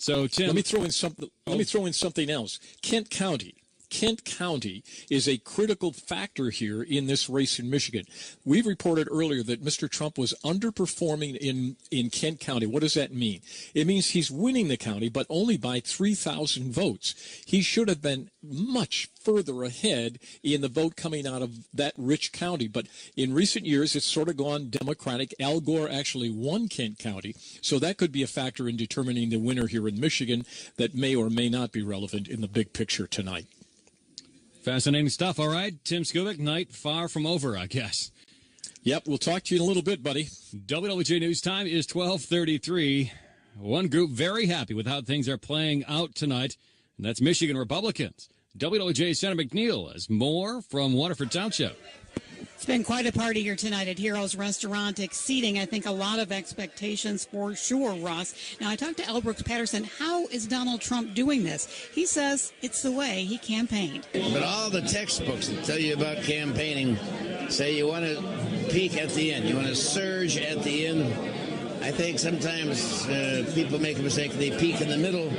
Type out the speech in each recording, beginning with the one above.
So, Tim, let me throw in something else. Kent County is a critical factor here in this race in Michigan. We reported earlier that Mr. Trump was underperforming in Kent County. What does that mean? It means he's winning the county, but only by 3,000 votes. He should have been much further ahead in the vote coming out of that rich county. But in recent years, it's sort of gone Democratic. Al Gore actually won Kent County. So that could be a factor in determining the winner here in Michigan that may or may not be relevant in the big picture tonight. Fascinating stuff. All right, Tim Skubik, night far from over, I guess. Yep, we'll talk to you in a little bit, buddy. WWJ News Time is 12:33. One group very happy with how things are playing out tonight, and that's Michigan Republicans. WWJ Senator McNeil has more from Waterford Township. It's been quite a party here tonight at Heroes Restaurant, exceeding, I think, a lot of expectations for sure, Ross. Now, I talked to L. Brooks Patterson. How is Donald Trump doing this? He says it's the way he campaigned. But all the textbooks that tell you about campaigning say you want to peak at the end. You want to surge at the end. I think sometimes people make a mistake. They peak in the middle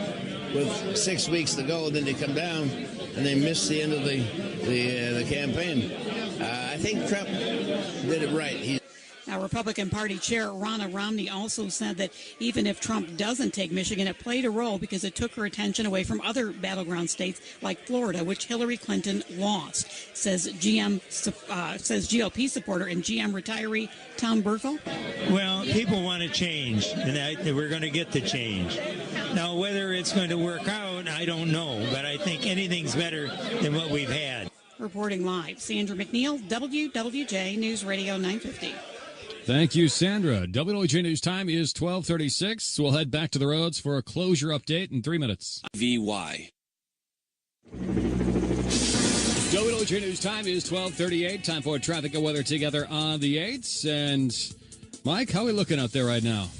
with 6 weeks to go, then they come down and they miss the end of the campaign. I think Trump did it right. Now, Republican Party Chair Ronna Romney also said that even if Trump doesn't take Michigan, it played a role because it took her attention away from other battleground states like Florida, which Hillary Clinton lost, says GOP supporter and GM retiree Tom Burkle. Well, people want to change, and we're going to get the change. Now, whether it's going to work out, I don't know, but I think anything's better than what we've had. Reporting live, Sandra McNeil, WWJ News Radio 950. Thank you, Sandra. WWJ News Time is 12:36. We'll head back to the roads for a closure update in 3 minutes. VY. WWJ News Time is 12:38. Time for traffic and weather together on the 8s. And, Mike, how are we looking out there right now?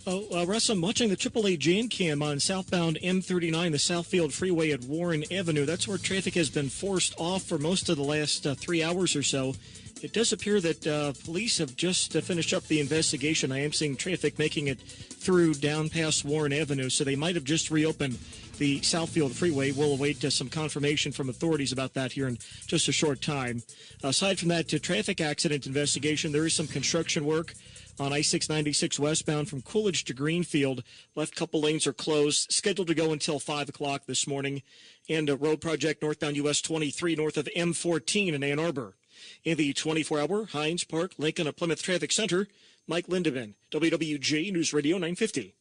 Russ, I'm watching the AAA Jan Cam on southbound M39, the Southfield Freeway at Warren Avenue. That's where traffic has been forced off for most of the last 3 hours or so. It does appear that police have just finished up the investigation. I am seeing traffic making it through down past Warren Avenue, so they might have just reopened the Southfield Freeway. We'll await some confirmation from authorities about that here in just a short time. Aside from that, traffic accident investigation, there is some construction work on I-696 westbound from Coolidge to Greenfield. Left couple lanes are closed, scheduled to go until 5 o'clock this morning. And a road project northbound US 23 north of M14 in Ann Arbor. In the 24-hour Hines Park, Lincoln at Plymouth Traffic Center, Mike Lindeman, WWJ News Radio 950.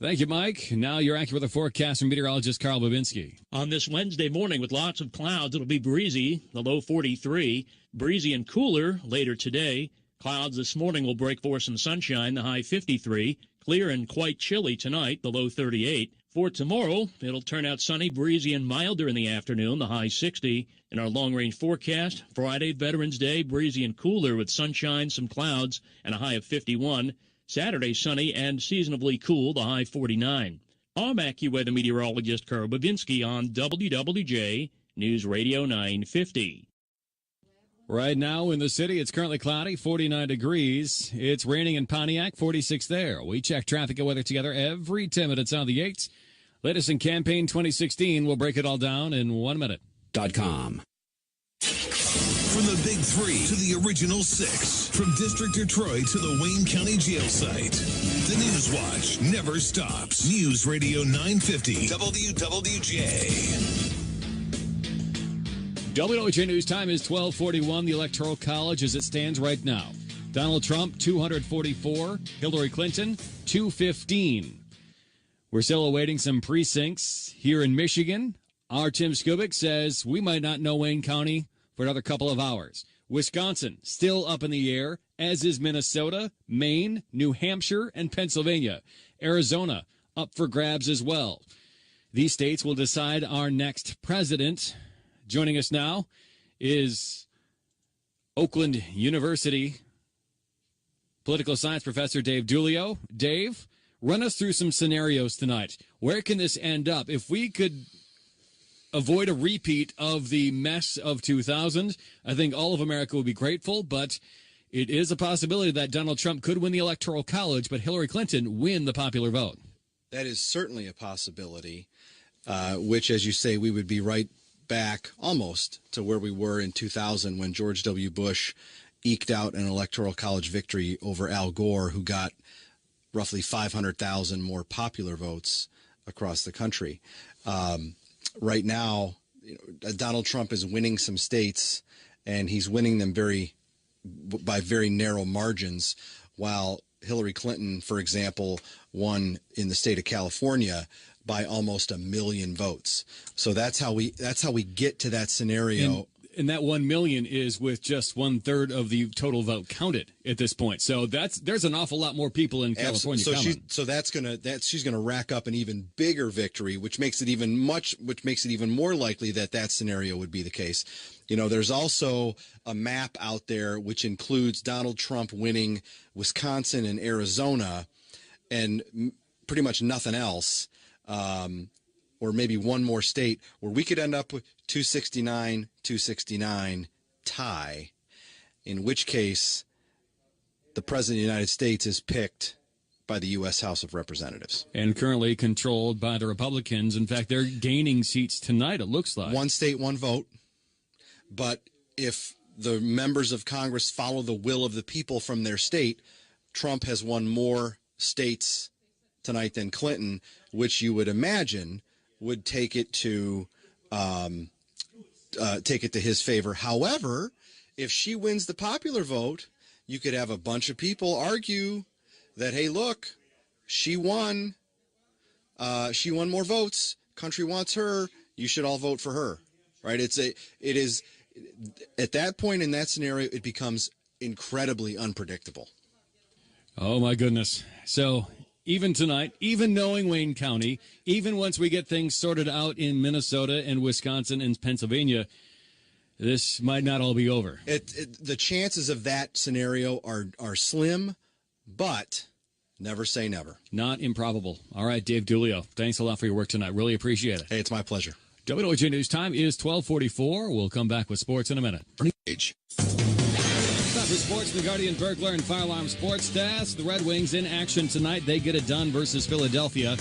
Thank you, Mike. Now you're accurate with the forecast from meteorologist Carl Babinski. On this Wednesday morning with lots of clouds, it'll be breezy, the low 43. Breezy and cooler later today. Clouds this morning will break for some sunshine, the high 53. Clear and quite chilly tonight, the low 38. For tomorrow, it'll turn out sunny, breezy, and milder in the afternoon, the high 60. In our long-range forecast, Friday, Veterans Day, breezy and cooler with sunshine, some clouds, and a high of 51. Saturday, sunny and seasonably cool, the high 49. I'm AccuWeather meteorologist Carl Babinski on WWJ News Radio 950. Right now in the city, it's currently cloudy, 49 degrees. It's raining in Pontiac, 46 there. We check traffic and weather together every 10 minutes on the 8s. Latest in campaign 2016. We'll break it all down in 1 minute. .com. From the Big Three to the Original Six, from District Detroit to the Wayne County Jail site, the News Watch never stops. News Radio 950, WWJ. WWJ News Time is 12:41. The Electoral College as it stands right now. Donald Trump, 244. Hillary Clinton, 215. We're still awaiting some precincts here in Michigan. Our Tim Skubik says we might not know Wayne County for another couple of hours. Wisconsin, still up in the air, as is Minnesota, Maine, New Hampshire, and Pennsylvania. Arizona, up for grabs as well. These states will decide our next president. Joining us now is Oakland University political science professor Dave Dulio. Dave, run us through some scenarios tonight. Where can this end up? If we could avoid a repeat of the mess of 2000, I think all of America would be grateful, but it is a possibility that Donald Trump could win the Electoral College, but Hillary Clinton win the popular vote. That is certainly a possibility, which, as you say, we would be right back almost to where we were in 2000 when George W. Bush eked out an electoral college victory over Al Gore, who got roughly 500,000 more popular votes across the country. Right now, Donald Trump is winning some states, and he's winning them by very narrow margins, while Hillary Clinton, for example, won in the state of California by almost 1 million votes. So that's how we get to that scenario. And that 1 million is with just 1/3 of the total vote counted at this point. So there's an awful lot more people in California coming. She's gonna rack up an even bigger victory, which makes it even more likely that scenario would be the case. There's also a map out there which includes Donald Trump winning Wisconsin and Arizona, and pretty much nothing else. Or maybe one more state where we could end up with 269 tie, in which case the President of the United States is picked by the U.S. House of Representatives. And currently controlled by the Republicans. In fact, they're gaining seats tonight, it looks like. One state, one vote. But if the members of Congress follow the will of the people from their state, Trump has won more states tonight than Clinton, which you would imagine would take it to his favor. However, if she wins the popular vote, you could have a bunch of people argue that, hey, look, she won more votes. Country wants her. You should all vote for her. Right? It is at that point in that scenario, it becomes incredibly unpredictable. Oh my goodness. So even tonight, even knowing Wayne County, even once we get things sorted out in Minnesota and Wisconsin and Pennsylvania, this might not all be over. The chances of that scenario are slim, but never say never. Not improbable. All right, Dave Dulio, thanks a lot for your work tonight. Really appreciate it. Hey, it's my pleasure. WWJ News time is 12:44. We'll come back with sports in a minute. For sports, the Guardian Burglar and Fire Alarm Sports Desk. The Red Wings in action tonight. They get it done versus Philadelphia.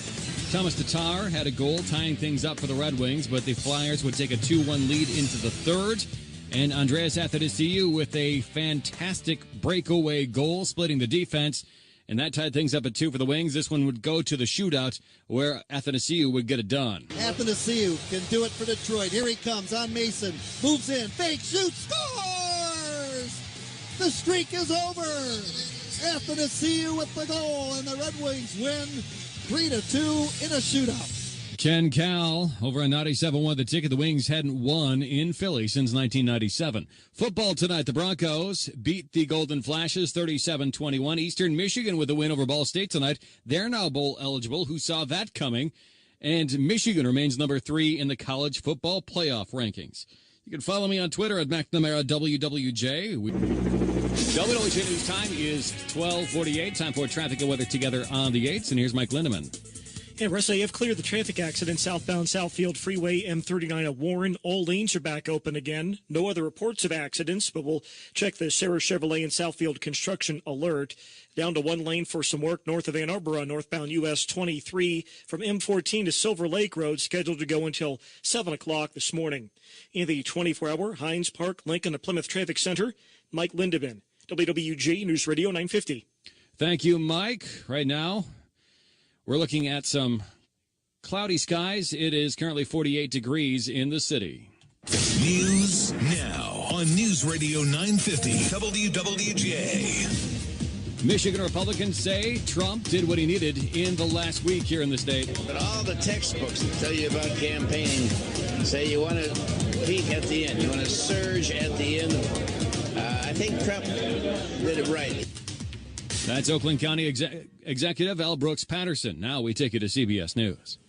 Thomas Tatar had a goal tying things up for the Red Wings, but the Flyers would take a 2-1 lead into the third. And Andreas Athanasiou with a fantastic breakaway goal, splitting the defense. And that tied things up at 2 for the Wings. This one would go to the shootout where Athanasiou would get it done. Athanasiou can do it for Detroit. Here he comes on Mason. Moves in. Fake. Shoots. Scores! The streak is over. Athanasiou with the goal, and the Red Wings win 3-2 in a shootout. Ken Cal over on 97.1 The Ticket. The Wings hadn't won in Philly since 1997. Football tonight. The Broncos beat the Golden Flashes 37-21. Eastern Michigan with a win over Ball State tonight. They're now bowl eligible. Who saw that coming? And Michigan remains number 3 in the college football playoff rankings. You can follow me on Twitter at McNamara WWJ. WWJ News time is 12:48. Time for traffic and weather together on the 8s. And here's Mike Lindemann. Yeah, Russ, they have cleared the traffic accident southbound Southfield Freeway M39 at Warren. All lanes are back open again. No other reports of accidents, but we'll check the Sarah Chevrolet and Southfield construction alert. Down to 1 lane for some work north of Ann Arbor on northbound US 23 from M14 to Silver Lake Road, scheduled to go until 7 o'clock this morning. In the 24-hour Hines Park, Lincoln, and Plymouth Traffic Center, Mike Lindemann, WWJ News Radio 950. Thank you, Mike. Right now, we're looking at some cloudy skies. It is currently 48 degrees in the city. News now on News Radio 950 WWJ. Michigan Republicans say Trump did what he needed in the last week here in the state. But all the textbooks that tell you about campaigning say you want to peak at the end. You want to surge at the end. I think Trump did it right. That's Oakland County Executive L. Brooks Patterson. Now we take you to CBS News.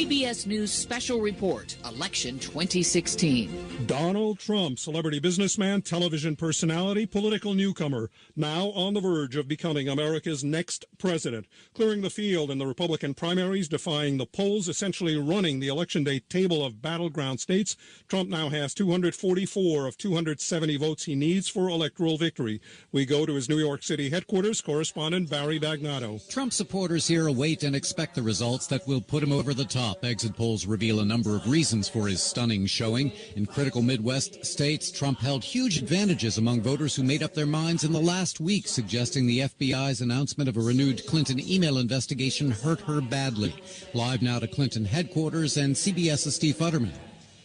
CBS News Special Report, Election 2016. Donald Trump, celebrity businessman, television personality, political newcomer, now on the verge of becoming America's next president. Clearing the field in the Republican primaries, defying the polls, essentially running the election day table of battleground states. Trump now has 244 of 270 votes he needs for electoral victory. We go to his New York City headquarters, correspondent Barry Bagnato. Trump supporters here await and expect the results that will put him over the top. Exit polls reveal a number of reasons for his stunning showing. In critical Midwest states, Trump held huge advantages among voters who made up their minds in the last week, suggesting the FBI's announcement of a renewed Clinton email investigation hurt her badly. Live now to Clinton headquarters and CBS's Steve Futterman.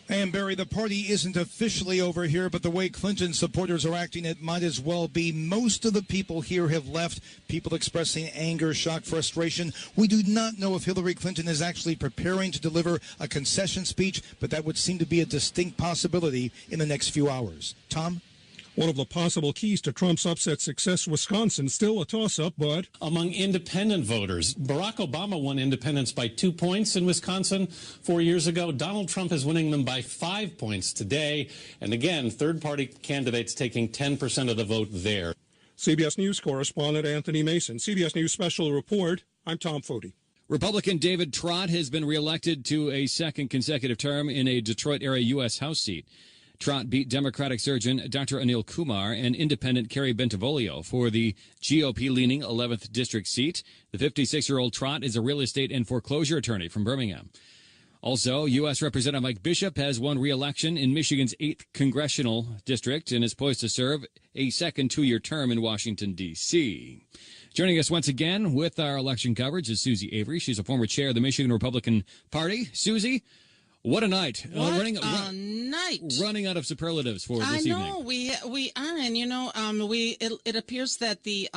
And Barry, the party isn't officially over here, but the way Clinton supporters are acting, it might as well be. Most of the people here have left, people expressing anger, shock, frustration. We do not know if Hillary Clinton is actually preparing to deliver a concession speech, but that would seem to be a distinct possibility in the next few hours. Tom? One of the possible keys to Trump's upset success, Wisconsin, still a toss-up, but among independent voters, Barack Obama won independents by 2 points in Wisconsin 4 years ago. Donald Trump is winning them by 5 points today. And again, third-party candidates taking 10% of the vote there. CBS News correspondent Anthony Mason. CBS News Special Report. I'm Tom Foti. Republican David Trott has been reelected to a second consecutive term in a Detroit-area U.S. House seat. Trott beat Democratic surgeon Dr. Anil Kumar and independent Kerry Bentivolio for the GOP-leaning 11th District seat. The 56-year-old Trott is a real estate and foreclosure attorney from Birmingham. Also, U.S. Representative Mike Bishop has won re-election in Michigan's 8th Congressional District and is poised to serve a second two-year term in Washington, D.C. Joining us once again with our election coverage is Susie Avery. She's a former chair of the Michigan Republican Party. Susie, what a night. Running out of superlatives for this evening. I know, we are, and it appears that the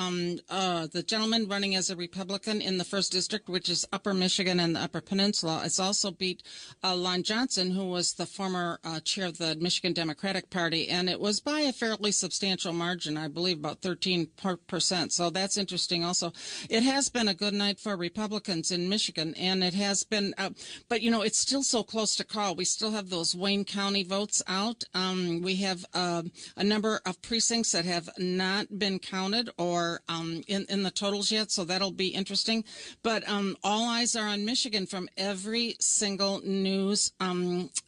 gentleman running as a Republican in the 1st District, which is Upper Michigan and the Upper Peninsula, has also beat Lon Johnson, who was the former chair of the Michigan Democratic Party, and it was by a fairly substantial margin, I believe about 13%. So that's interesting also. It has been a good night for Republicans in Michigan, and it has been, but it's still so close to call. We still have those Wayne County votes out. We have a number of precincts that have not been counted or in the totals yet, so that'll be interesting. But all eyes are on Michigan from every single news,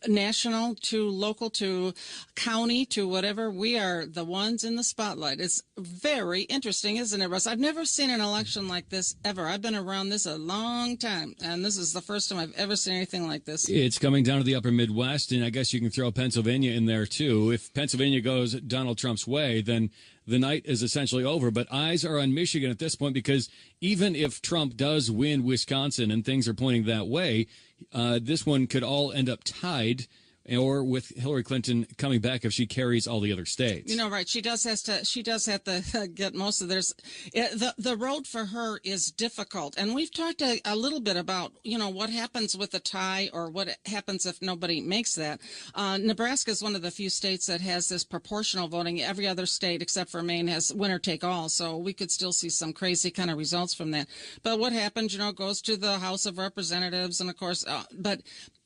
national to local to county to whatever. We are the ones in the spotlight. It's very interesting, isn't it, Russ? I've never seen an election like this ever. I've been around this a long time, and this is the first time I've ever seen anything like this. It's coming down to the upper Midwest, and I guess you can throw Pennsylvania in there, too. If Pennsylvania goes Donald Trump's way, then the night is essentially over. But eyes are on Michigan at this point because even if Trump does win Wisconsin and things are pointing that way, this one could all end up tied, or with Hillary Clinton coming back if she carries all the other states. Right. She does have to get most of theirs. The road for her is difficult. And we've talked a little bit about, what happens with a tie or what happens if nobody makes that. Nebraska is one of the few states that has this proportional voting. Every other state except for Maine has winner take all. So we could still see some crazy kind of results from that. But what happens, goes to the House of Representatives. And of course,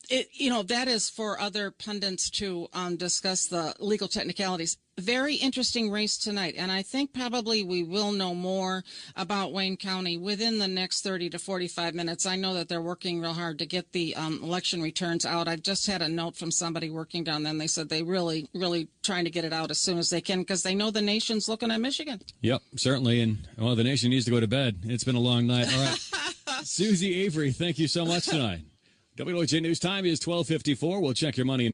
that is for other pundits to discuss the legal technicalities. Very interesting race tonight, and I think probably we will know more about Wayne County within the next 30 to 45 minutes. I know that they're working real hard to get the election returns out. I've just had a note from somebody working down there, and they said they really, really trying to get it out as soon as they can because they know the nation's looking at Michigan. Yep, certainly, and the nation needs to go to bed. It's been a long night. All right, Susie Avery, thank you so much tonight. WWJ News Time is 12:54. We'll check your money.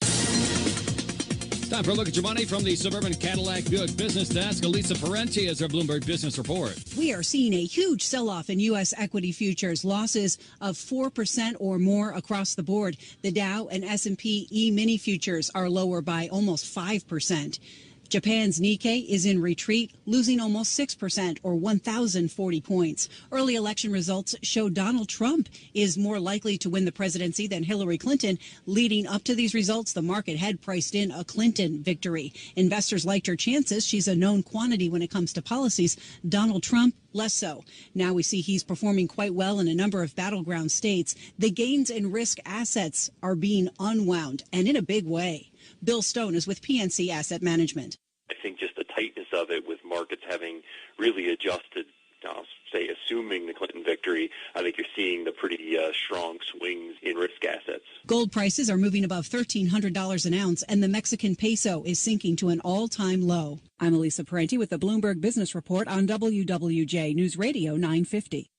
It's time for a look at your money from the Suburban Cadillac Buick Business Desk. Elisa Parenti has our Bloomberg Business Report. We are seeing a huge sell-off in U.S. equity futures, losses of 4% or more across the board. The Dow and S&P E-mini futures are lower by almost 5%. Japan's Nikkei is in retreat, losing almost 6% or 1,040 points. Early election results show Donald Trump is more likely to win the presidency than Hillary Clinton. Leading up to these results, the market had priced in a Clinton victory. Investors liked her chances. She's a known quantity when it comes to policies. Donald Trump, less so. Now we see he's performing quite well in a number of battleground states. The gains in risk assets are being unwound, and in a big way. Bill Stone is with PNC Asset Management. I think just the tightness of it, with markets having really adjusted, I'll say, assuming the Clinton victory, I think you're seeing the pretty strong swings in risk assets. Gold prices are moving above $1,300 an ounce, and the Mexican peso is sinking to an all-time low. I'm Elisa Parenti with the Bloomberg Business Report on WWJ News Radio 950.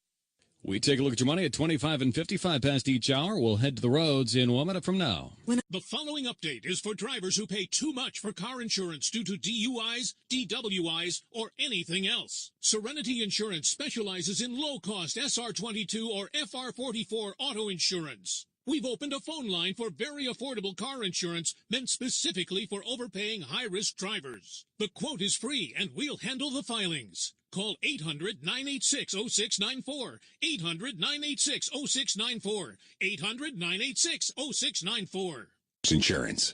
We take a look at your money at 25 and 55 past each hour. We'll head to the roads in 1 minute from now. The following update is for drivers who pay too much for car insurance due to DUIs, DWIs, or anything else. Serenity Insurance specializes in low-cost SR22 or FR44 auto insurance. We've opened a phone line for very affordable car insurance meant specifically for overpaying high-risk drivers. The quote is free, and we'll handle the filings. Call 800-986-0694, 800-986-0694, 800-986-0694. Insurance.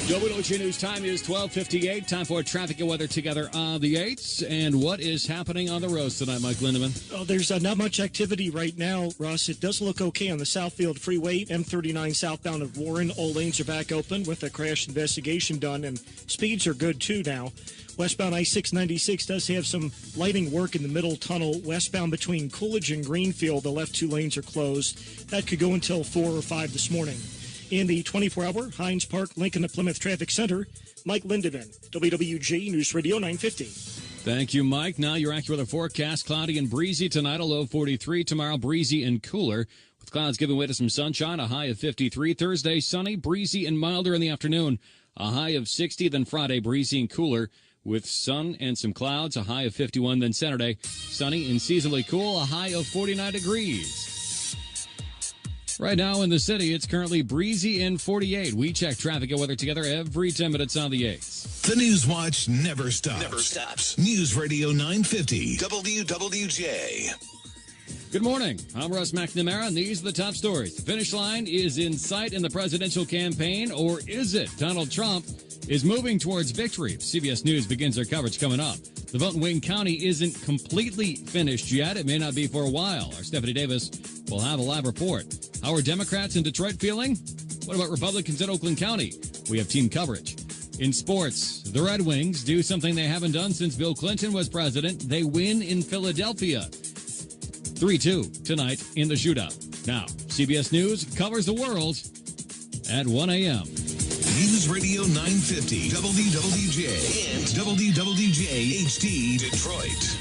WWJ News time is 12:58. Time for traffic and weather together on the 8s. And what is happening on the roads tonight, Mike Lindemann? Oh, there's not much activity right now, Russ. It does look okay on the Southfield Freeway, M39 southbound of Warren. All lanes are back open with a crash investigation done, and speeds are good too now. Westbound I-696 does have some lighting work in the middle tunnel. Westbound between Coolidge and Greenfield, the left two lanes are closed. That could go until 4 or 5 this morning. In the 24-hour Hines Park, Lincoln to Plymouth Traffic Center, Mike Lindemann, WWJ News Radio 950. Thank you, Mike. Now your AccuWeather forecast. Cloudy and breezy tonight, a low of 43. Tomorrow, breezy and cooler, with clouds giving way to some sunshine, a high of 53. Thursday, sunny, breezy, and milder in the afternoon, a high of 60. Then Friday, breezy and cooler, with sun and some clouds, a high of 51. Then Saturday, sunny and seasonably cool, a high of 49 degrees. Right now in the city, it's currently breezy and 48. We check traffic and weather together every 10 minutes on the 8s. The News Watch never stops. Never stops. News Radio 950. WWJ. Good morning. I'm Russ McNamara, and these are the top stories. The finish line is in sight in the presidential campaign, or is it? Donald Trump is moving towards victory. CBS News begins their coverage coming up. The vote in Wayne County isn't completely finished yet. It may not be for a while. Our Stephanie Davis will have a live report. How are Democrats in Detroit feeling? What about Republicans in Oakland County? We have team coverage. In sports, the Red Wings do something they haven't done since Bill Clinton was president. They win in Philadelphia. 3-2 tonight in the shootout. Now, CBS News covers the world at 1 a.m. News Radio 950, WWJ, and WWJ HD Detroit.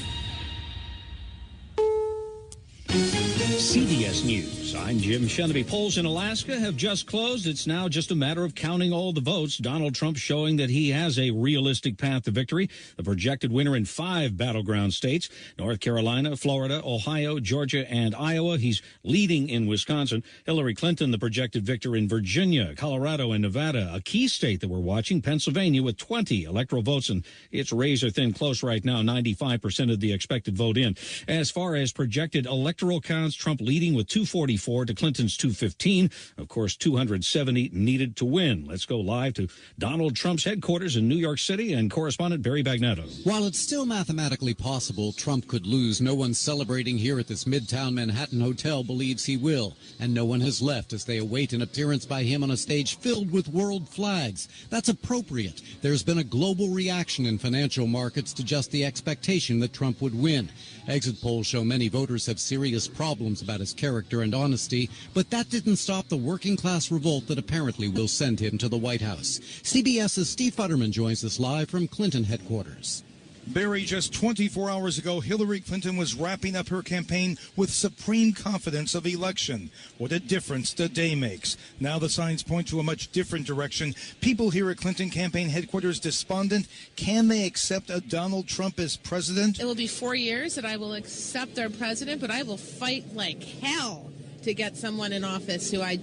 CBS News. I'm Jim Sheneby. Polls in Alaska have just closed. It's now just a matter of counting all the votes. Donald Trump showing that he has a realistic path to victory. The projected winner in 5 battleground states, North Carolina, Florida, Ohio, Georgia, and Iowa. He's leading in Wisconsin. Hillary Clinton, the projected victor in Virginia, Colorado, and Nevada. A key state that we're watching, Pennsylvania, with 20 electoral votes, and it's razor-thin close right now, 95% of the expected vote in. As far as projected electoral counts, Trump leading with 244 to Clinton's 215. Of course, 270 needed to win. Let's go live to Donald Trump's headquarters in New York City and correspondent Barry Bagnetto. While it's still mathematically possible Trump could lose, no one celebrating here at this Midtown Manhattan hotel believes he will. And no one has left as they await an appearance by him on a stage filled with world flags. That's appropriate. There's been a global reaction in financial markets to just the expectation that Trump would win. Exit polls show many voters have serious problems about his character and honesty, but that didn't stop the working class revolt that apparently will send him to the White House. CBS's Steve Futterman joins us live from Clinton headquarters. Barry, just 24 hours ago, Hillary Clinton was wrapping up her campaign with supreme confidence of election. What a difference the day makes. Now the signs point to a much different direction. People here at Clinton campaign headquarters despondent. Can they accept a Donald Trump as president? It will be 4 years that I will accept our president, but I will fight like hell to get someone in office who I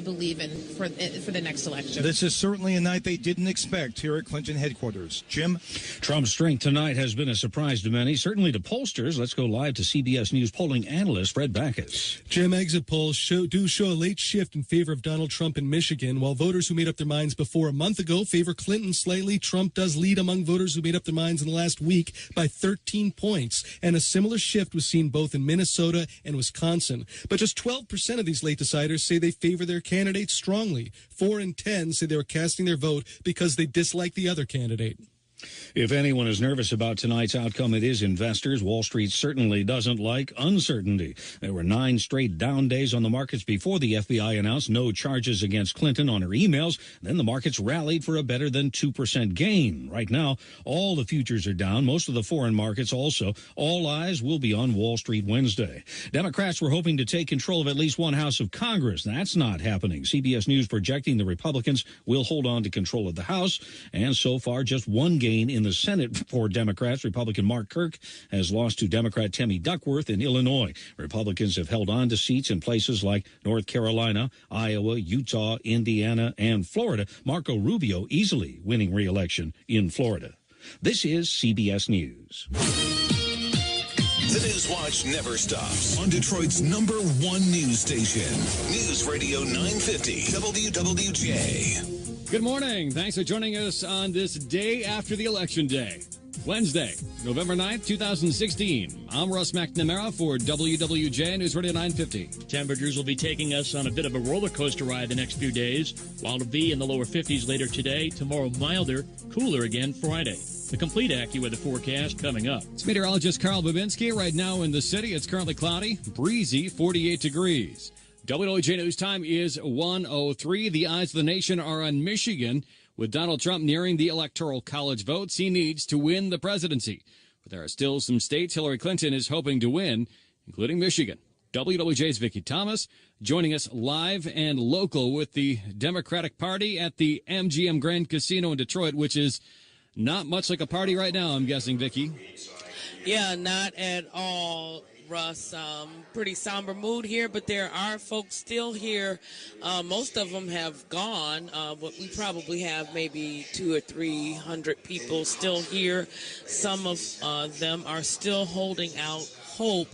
believe in for the next election. This is certainly a night they didn't expect here at Clinton headquarters. Jim? Trump's strength tonight has been a surprise to many, certainly to pollsters. Let's go live to CBS News polling analyst Fred Backus. Jim, exit polls show a late shift in favor of Donald Trump in Michigan. While voters who made up their minds before a month ago favor Clinton slightly, Trump does lead among voters who made up their minds in the last week by 13 points. And a similar shift was seen both in Minnesota and Wisconsin. But just 12% of these late deciders say they favor their candidate strongly. 4 in 10 say they were casting their vote because they dislike the other candidate. If anyone is nervous about tonight's outcome, it is investors. Wall Street certainly doesn't like uncertainty. There were 9 straight down days on the markets before the FBI announced no charges against Clinton on her emails. Then the markets rallied for a better than 2% gain. Right now, all the futures are down, most of the foreign markets also. All eyes will be on Wall Street Wednesday. Democrats were hoping to take control of at least one house of Congress. That's not happening. CBS News projecting the Republicans will hold on to control of the House, and so far just one game in the Senate for Democrats. Republican Mark Kirk has lost to Democrat Tammy Duckworth in Illinois. Republicans have held on to seats in places like North Carolina, Iowa, Utah, Indiana, and Florida. Marco Rubio easily winning re-election in Florida. This is CBS News. The News Watch never stops on Detroit's #1 news station. News Radio 950 WWJ. Good morning. Thanks for joining us on this day after the election day. Wednesday, November 9th, 2016. I'm Russ McNamara for WWJ News Radio 950. Temperatures will be taking us on a bit of a roller coaster ride the next few days. While it'll be in the lower 50s later today, tomorrow milder, cooler again Friday. The complete AccuWeather forecast coming up. It's meteorologist Carl Babinski. Right now in the city, it's currently cloudy, breezy, 48 degrees. WWJ News time is 1:03. The eyes of the nation are on Michigan. With Donald Trump nearing the Electoral College votes, he needs to win the presidency. But there are still some states Hillary Clinton is hoping to win, including Michigan. WWJ's Vicki Thomas joining us live and local with the Democratic Party at the MGM Grand Casino in Detroit, which is not much like a party right now, I'm guessing, Vicki. Yeah, not at all, Russ. Pretty somber mood here, but there are folks still here. Most of them have gone, but we probably have maybe 200 or 300 people still here. Some of them are still holding out hope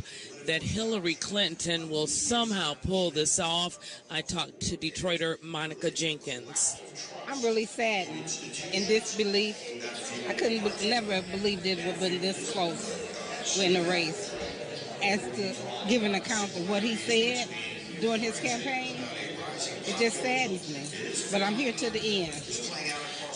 that Hillary Clinton will somehow pull this off. I talked to Detroiter Monica Jenkins. I'm really saddened in disbelief. I couldn't never believe it would have been this close in the race. As to give an account of what he said during his campaign, it just saddens me. But I'm here to the end.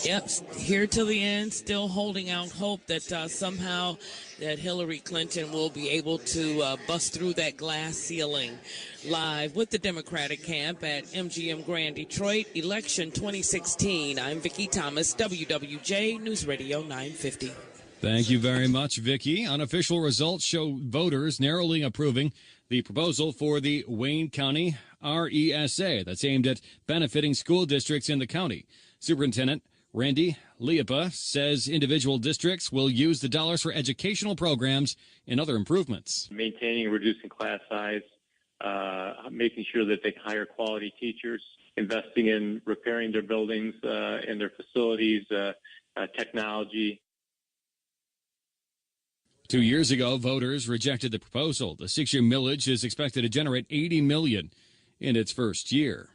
Yep, here till the end, still holding out hope that somehow that Hillary Clinton will be able to bust through that glass ceiling. Live with the Democratic camp at MGM Grand Detroit, election 2016. I'm Vicki Thomas, WWJ News Radio 950. Thank you very much, Vicki. Unofficial results show voters narrowly approving the proposal for the Wayne County RESA that's aimed at benefiting school districts in the county. Superintendent Randy Liepa says individual districts will use the dollars for educational programs and other improvements. Maintaining and reducing class size, making sure that they hire quality teachers, investing in repairing their buildings and their facilities, technology. 2 years ago, voters rejected the proposal. The 6-year millage is expected to generate $80 million in its first year.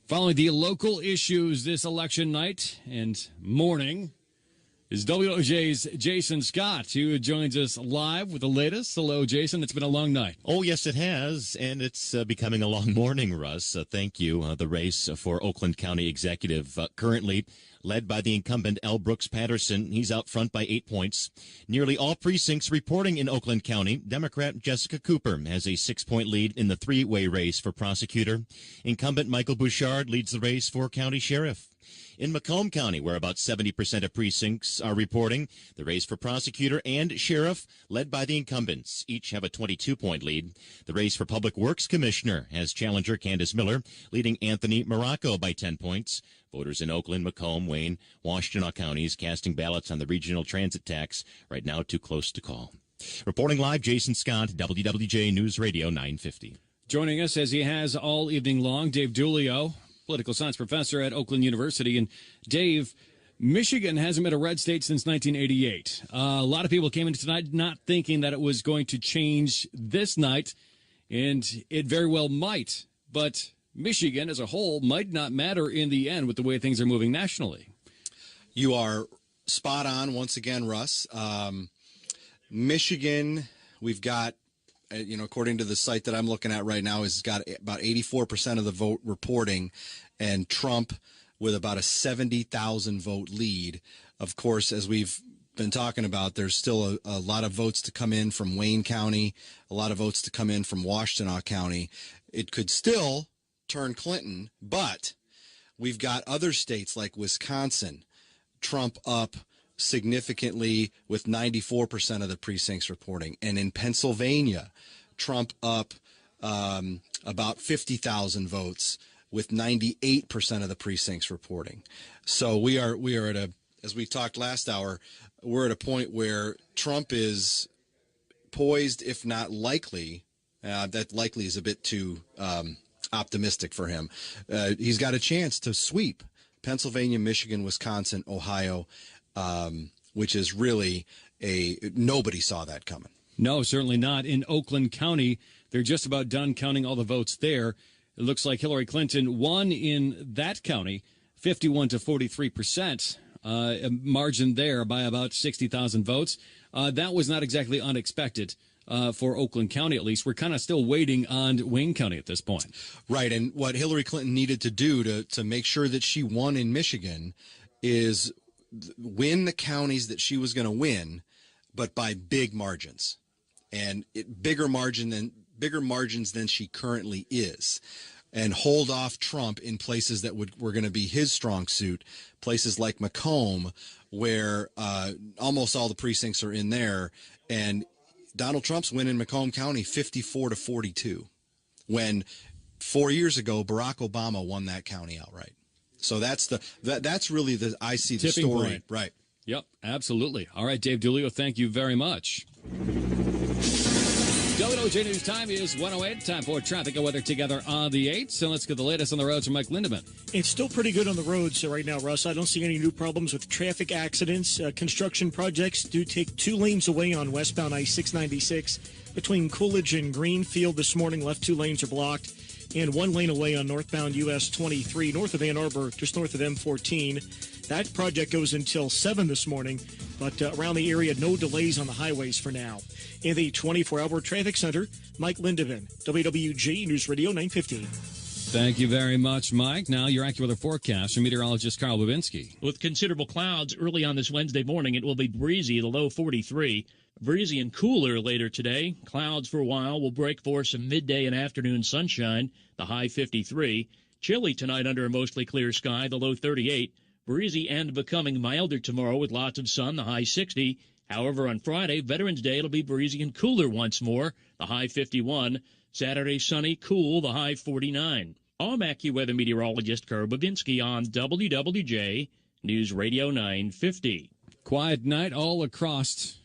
Following the local issues this election night and morning is WWJ's Jason Scott, who joins us live with the latest. Hello, Jason. It's been a long night. Oh, yes, it has, and it's becoming a long morning, Russ. Thank you. The race for Oakland County Executive currently led by the incumbent L. Brooks Patterson. He's out front by 8 points. Nearly all precincts reporting in Oakland County. Democrat Jessica Cooper has a 6-point lead in the three-way race for prosecutor. Incumbent Michael Bouchard leads the race for county sheriff. In Macomb County, where about 70% of precincts are reporting, the race for prosecutor and sheriff led by the incumbents. Each have a 22-point lead. The race for public works commissioner has challenger Candace Miller leading Anthony Morocco by 10 points. Voters in Oakland, Macomb, Wayne, Washtenaw counties casting ballots on the regional transit tax. Right now, too close to call. Reporting live, Jason Scott, WWJ News Radio 950. Joining us, as he has all evening long, Dave Dulio, political science professor at Oakland University. And Dave, Michigan hasn't been a red state since 1988. A lot of people came into tonight not thinking that it was going to change this night, and it very well might. But Michigan as a whole might not matter in the end with the way things are moving nationally. You are spot on once again, Russ. Michigan, we've got, according to the site that I'm looking at right now, has got about 84% of the vote reporting, and Trump with about a 70,000 vote lead. Of course, as we've been talking about, there's still a lot of votes to come in from Wayne County, a lot of votes to come in from Washtenaw County. It could still turn Clinton, but we've got other states like Wisconsin, Trump up significantly with 94% of the precincts reporting. And in Pennsylvania, Trump up about 50,000 votes with 98% of the precincts reporting. So we are at a, as we talked last hour, we're at a point where Trump is poised, if not likely. That likely is a bit too optimistic for him. He's got a chance to sweep Pennsylvania, Michigan, Wisconsin, Ohio, which is really nobody saw that coming. No, certainly not. In Oakland County, they're just about done counting all the votes there. It looks like Hillary Clinton won in that county 51 to 43%, a margin there by about 60,000 votes. That was not exactly unexpected for Oakland County, at least. We're kind of still waiting on Wayne County at this point. Right, and what Hillary Clinton needed to do to make sure that she won in Michigan is win the counties that she was going to win, but by big margins, and bigger margins than she currently is, and hold off Trump in places that were going to be his strong suit, places like Macomb, where almost all the precincts are in there, and Donald Trump's win in Macomb County 54 to 42, when 4 years ago Barack Obama won that county outright. So that's really I see the tipping story. Point. Right. Yep, absolutely. All right, Dave Dulio, thank you very much. WWJ News Time is 1:08. Time for traffic and weather together on the 8th. So let's get the latest on the roads from Mike Lindemann. It's still pretty good on the roads right now, Russ. I don't see any new problems with traffic accidents. Construction projects do take 2 lanes away on westbound I-696 between Coolidge and Greenfield this morning. Left 2 lanes are blocked. And 1 lane away on northbound US 23, north of Ann Arbor, just north of M14. That project goes until 7 this morning, but around the area, no delays on the highways for now. In the 24-hour traffic center, Mike Lindemann, WWJ News Radio 950. Thank you very much, Mike. Now your AccuWeather forecast from meteorologist Carl Babinski. With considerable clouds early on this Wednesday morning, it will be breezy, the low 43. Breezy and cooler later today. Clouds for a while will break for some midday and afternoon sunshine, the high 53. Chilly tonight under a mostly clear sky, the low 38. Breezy and becoming milder tomorrow with lots of sun, the high 60. However, on Friday, Veterans Day, it'll be breezy and cooler once more, the high 51. Saturday, sunny, cool, the high 49. I'm AccuWeather meteorologist Carl Babinski on WWJ News Radio 950. Quiet night all across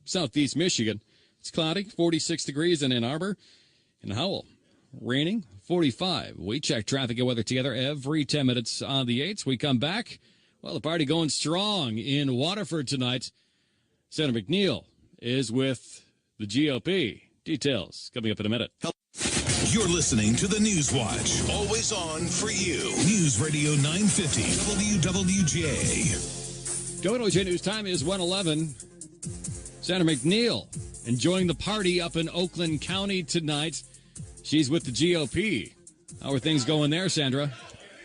southeast Michigan. It's cloudy, 46 degrees in Ann Arbor. In Howell, raining, 45. We check traffic and weather together every 10 minutes on the 8th. We come back. Well, the party going strong in Waterford tonight. Senator McNeil is with the GOP. Details coming up in a minute. You're listening to the News Watch. Always on for you. News Radio 950 WWJ. WWJ News Time is 1:11. Senator McNeil enjoying the party up in Oakland County tonight. She's with the GOP. How are things going there, Sandra?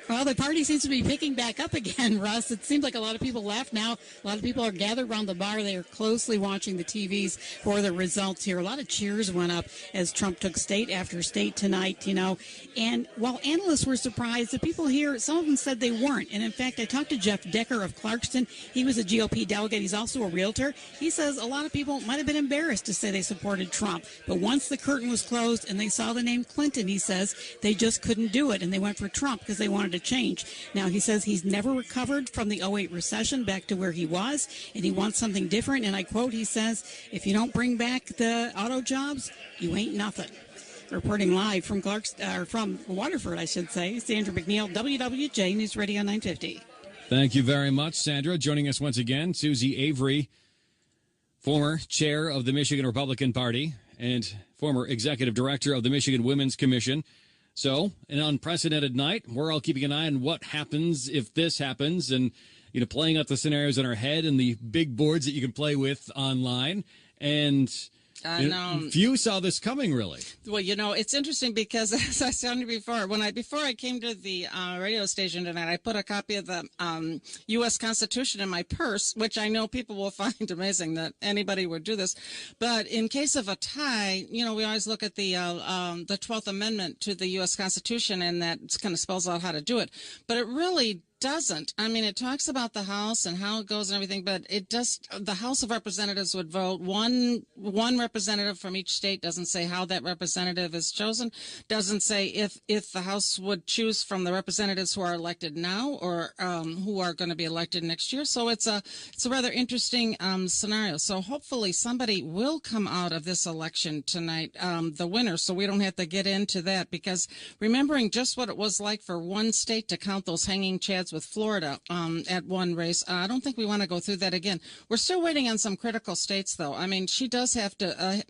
Well, the party seems to be picking back up again, Russ. It seems like a lot of people left now. A lot of people are gathered around the bar. They are closely watching the TVs for the results here. A lot of cheers went up as Trump took state after state tonight, And while analysts were surprised, the people here, some of them said they weren't. And in fact, I talked to Jeff Decker of Clarkston. He was a GOP delegate. He's also a realtor. He says a lot of people might have been embarrassed to say they supported Trump. But once the curtain was closed and they saw the name Clinton, he says they just couldn't do it. And they went for Trump because they wanted to change. Now, he says he's never recovered from the 08 recession back to where he was, and he wants something different. And I quote, he says, if you don't bring back the auto jobs, you ain't nothing. Reporting live from from Waterford, I should say, Sandra McNeil, WWJ News Radio 950. Thank you very much, Sandra. Joining us once again, Susie Avery, former chair of the Michigan Republican Party and former executive director of the Michigan Women's Commission. So, an unprecedented night. We're all keeping an eye on what happens if this happens and, playing out the scenarios in our head and the big boards that you can play with online. And few saw this coming, really. Well, it's interesting because, as I said before, before I came to the radio station tonight, I put a copy of the U.S. Constitution in my purse, which I know people will find amazing that anybody would do this. But in case of a tie, we always look at the 12th Amendment to the U.S. Constitution, and that kind of spells out how to do it. But it really doesn't. I mean, it talks about the House and how it goes and everything, but the House of Representatives would vote one representative from each state. Doesn't say how that representative is chosen. Doesn't say if the House would choose from the representatives who are elected now or who are going to be elected next year. So it's a rather interesting scenario. So hopefully somebody will come out of this election tonight, the winner, so we don't have to get into that, because remembering just what it was like for one state to count those hanging chads with Florida at one race, I don't think we want to go through that again. We're still waiting on some critical states, though. I mean, she does have to,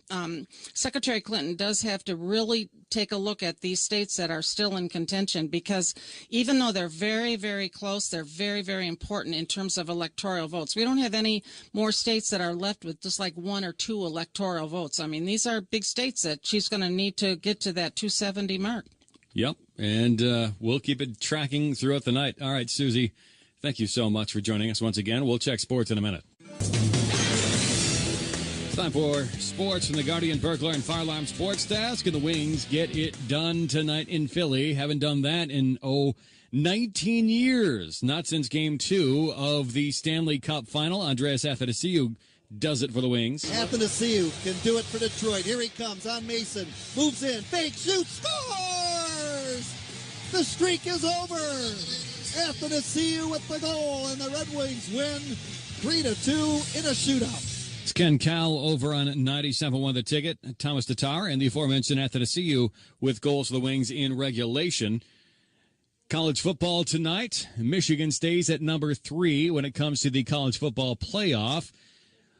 Secretary Clinton does have to really take a look at these states that are still in contention, because even though they're very, very close, they're very, very important in terms of electoral votes. We don't have any more states that are left with just like 1 or 2 electoral votes. I mean, these are big states that she's going to need to get to that 270 mark. Yep, and we'll keep it tracking throughout the night. All right, Susie, thank you so much for joining us once again. We'll check sports in a minute. It's time for sports from the Guardian Burglar and Fire Alarm Sports Desk, and the Wings get it done tonight in Philly. Haven't done that in, 19 years, not since Game 2 of the Stanley Cup Final. Andreas Athanasiou does it for the Wings. Athanasiou can do it for Detroit. Here he comes on Mason. Moves in, fake, shoots, scores! The streak is over. Athanasiou with the goal, and the Red Wings win 3-2 in a shootout. It's Ken Cowell over on 97.1 The Ticket. Thomas Tatar and the aforementioned Athanasiou with goals for the Wings in regulation. College football tonight. Michigan stays at number 3 when it comes to the college football playoff.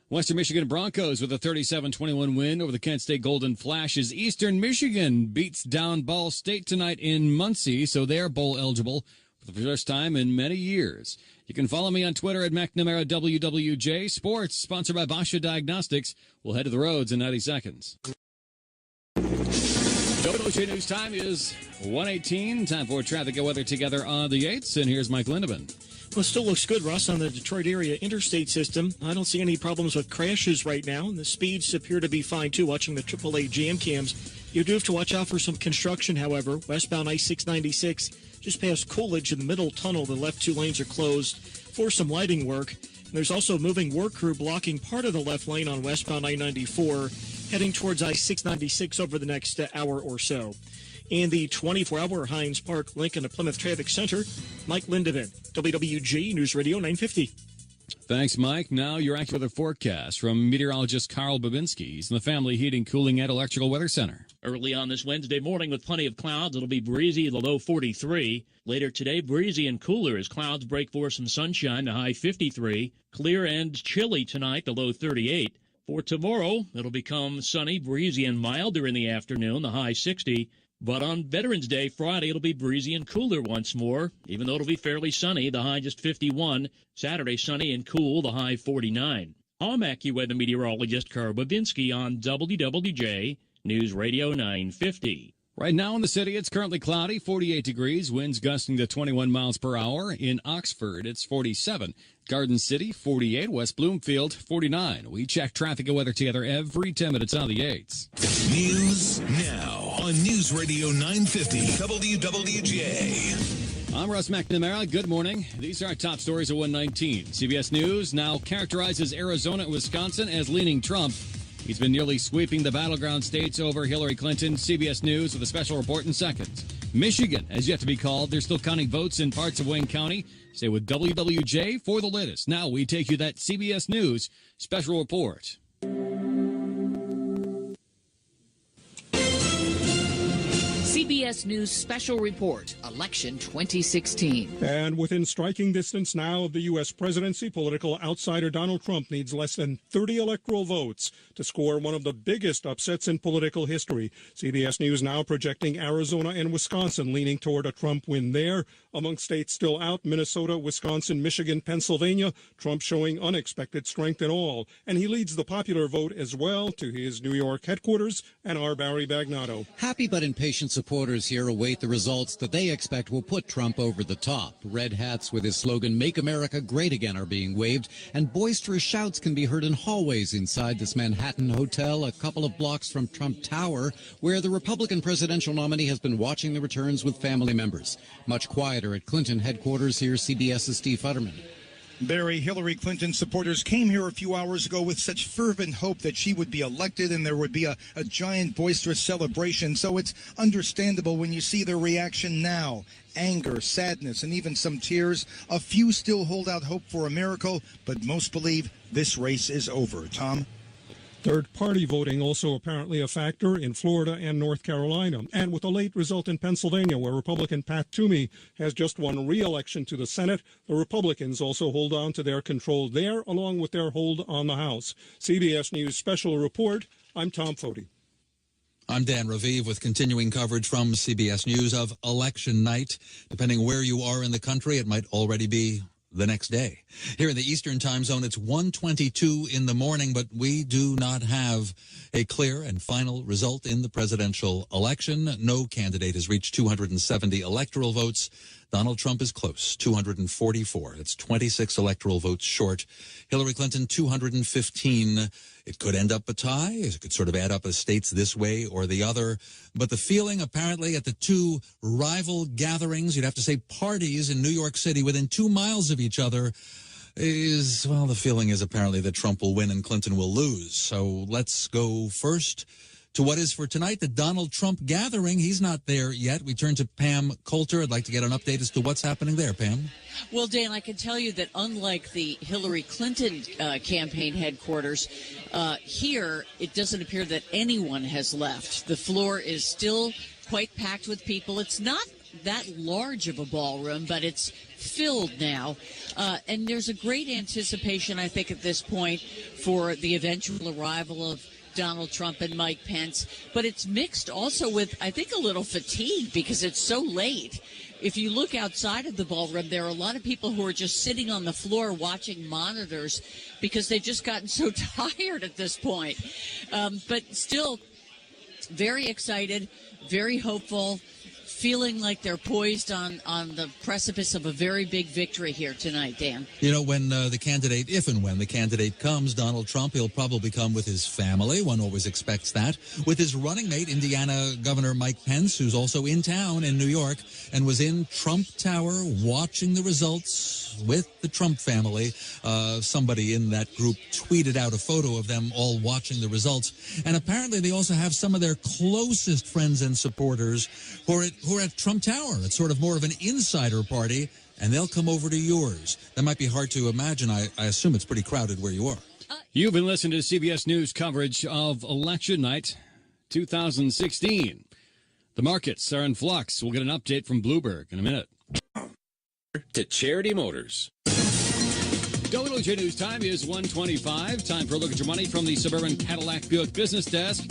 Western Michigan Broncos with a 37-21 win over the Kent State Golden Flashes. Eastern Michigan beats down Ball State tonight in Muncie, so they're bowl eligible for the first time in many years. You can follow me on Twitter at McNamara WWJ. Sports, sponsored by Basha Diagnostics. We'll head to the roads in 90 seconds. WWJ News time is 1:18. Time for traffic and weather together on the 8s, and here's Mike Lindemann. Well, it still looks good, Russ, on the Detroit area interstate system. I don't see any problems with crashes right now, and the speeds appear to be fine, too, watching the AAA jam cams. You do have to watch out for some construction, however. Westbound I-696, just past Coolidge in the middle tunnel, the left 2 lanes are closed for some lighting work. And there's also a moving work crew blocking part of the left lane on westbound I-94, heading towards I-696 over the next hour or so. In the 24-hour Hines Park Lincoln to Plymouth Traffic Center, Mike Lindemann, WWJ News Radio 950. Thanks, Mike. Now your AccuWeather forecast from meteorologist Carl Babinski. He's in the Family Heating, Cooling, and Electrical Weather Center. Early on this Wednesday morning with plenty of clouds, it'll be breezy, the low 43. Later today, breezy and cooler as clouds break for some sunshine, the high 53. Clear and chilly tonight, the low 38. For tomorrow, it'll become sunny, breezy, and milder in the afternoon, the high 60. But on Veterans Day, Friday, it'll be breezy and cooler once more, even though it'll be fairly sunny, the high just 51. Saturday, sunny and cool, the high 49. I'm AccuWeather meteorologist Carl Babinski on WWJ News Radio 950. Right now in the city, it's currently cloudy, 48 degrees, winds gusting to 21 miles per hour. In Oxford, it's 47. Garden City, 48. West Bloomfield, 49. We check traffic and weather together every 10 minutes on the 8s. News now on News Radio 950 WWJ. I'm Russ McNamara. Good morning. These are our top stories at 1:19. CBS News now characterizes Arizona and Wisconsin as leaning Trump. He's been nearly sweeping the battleground states over Hillary Clinton. CBS News with a special report in seconds. Michigan has yet to be called. They're still counting votes in parts of Wayne County. Stay with WWJ for the latest. Now we take you that CBS News special report. CBS News special report, Election 2016. And within striking distance now of the U.S. presidency, political outsider Donald Trump needs less than 30 electoral votes to score one of the biggest upsets in political history. CBS News now projecting Arizona and Wisconsin leaning toward a Trump win there. Among states still out, Minnesota, Wisconsin, Michigan, Pennsylvania, Trump showing unexpected strength in all. And he leads the popular vote as well to his New York headquarters and our Barry Bagnato. Happy but impatient supporters here await the results that they expect will put Trump over the top. Red hats with his slogan, "Make America Great Again," are being waved, and boisterous shouts can be heard in hallways inside this Manhattan hotel a couple of blocks from Trump Tower, where the Republican presidential nominee has been watching the returns with family members. Much quieter at Clinton headquarters. Here's CBS's Steve Futterman. Barry, Hillary Clinton supporters came here a few hours ago with such fervent hope that she would be elected and there would be a giant boisterous celebration. So it's understandable when you see their reaction now. Anger, sadness, and even some tears. A few still hold out hope for a miracle, but most believe this race is over. Tom? Third-party voting also apparently a factor in Florida and North Carolina. And with a late result in Pennsylvania, where Republican Pat Toomey has just won re-election to the Senate, the Republicans also hold on to their control there, along with their hold on the House. CBS News special report. I'm Tom Foti. I'm Dan Raviv with continuing coverage from CBS News of election night. Depending where you are in the country, it might already be the next day. Here in the Eastern time zone, it's 1:22 in the morning, but we do not have a clear and final result in the presidential election. No candidate has reached 270 electoral votes. Donald Trump is close, 244. It's 26 electoral votes short. Hillary Clinton, 215. It could end up a tie. It could sort of add up as states this way or the other. But the feeling apparently at the two rival gatherings, you'd have to say parties in New York City within 2 miles of each other, is, well, the feeling is apparently that Trump will win and Clinton will lose. So let's go first to what is for tonight, the Donald Trump gathering. He's not there yet. We turn to Pam Coulter. I'd like to get an update as to what's happening there, Pam. Well, Dan, I can tell you that unlike the Hillary Clinton campaign headquarters, here it doesn't appear that anyone has left. The floor is still quite packed with people. It's not that large of a ballroom, but it's filled now. And there's a great anticipation, I think, at this point for the eventual arrival of Donald Trump and Mike Pence, but it's mixed also with, I think, a little fatigue because it's so late. If you look outside of the ballroom, there are a lot of people who are just sitting on the floor watching monitors because they've just gotten so tired at this point. But still very excited, very hopeful, feeling like they're poised on the precipice of a very big victory here tonight, Dan. You know, when the candidate, if and when the candidate comes, Donald Trump, he'll probably come with his family. One always expects that. With his running mate, Indiana Governor Mike Pence, who's also in town in New York and was in Trump Tower watching the results with the Trump family. Somebody in that group tweeted out a photo of them all watching the results. And apparently they also have some of their closest friends and supporters who are at Trump Tower. It's sort of more of an insider party, and they'll come over to yours. That might be hard to imagine. I assume it's pretty crowded where you are. You've been listening to CBS News coverage of Election Night 2016. The markets are in flux. We'll get an update from Bloomberg in a minute. To Charity Motors. WWJ News time is 1:25. Time for a look at your money from the Suburban Cadillac Buick Business Desk.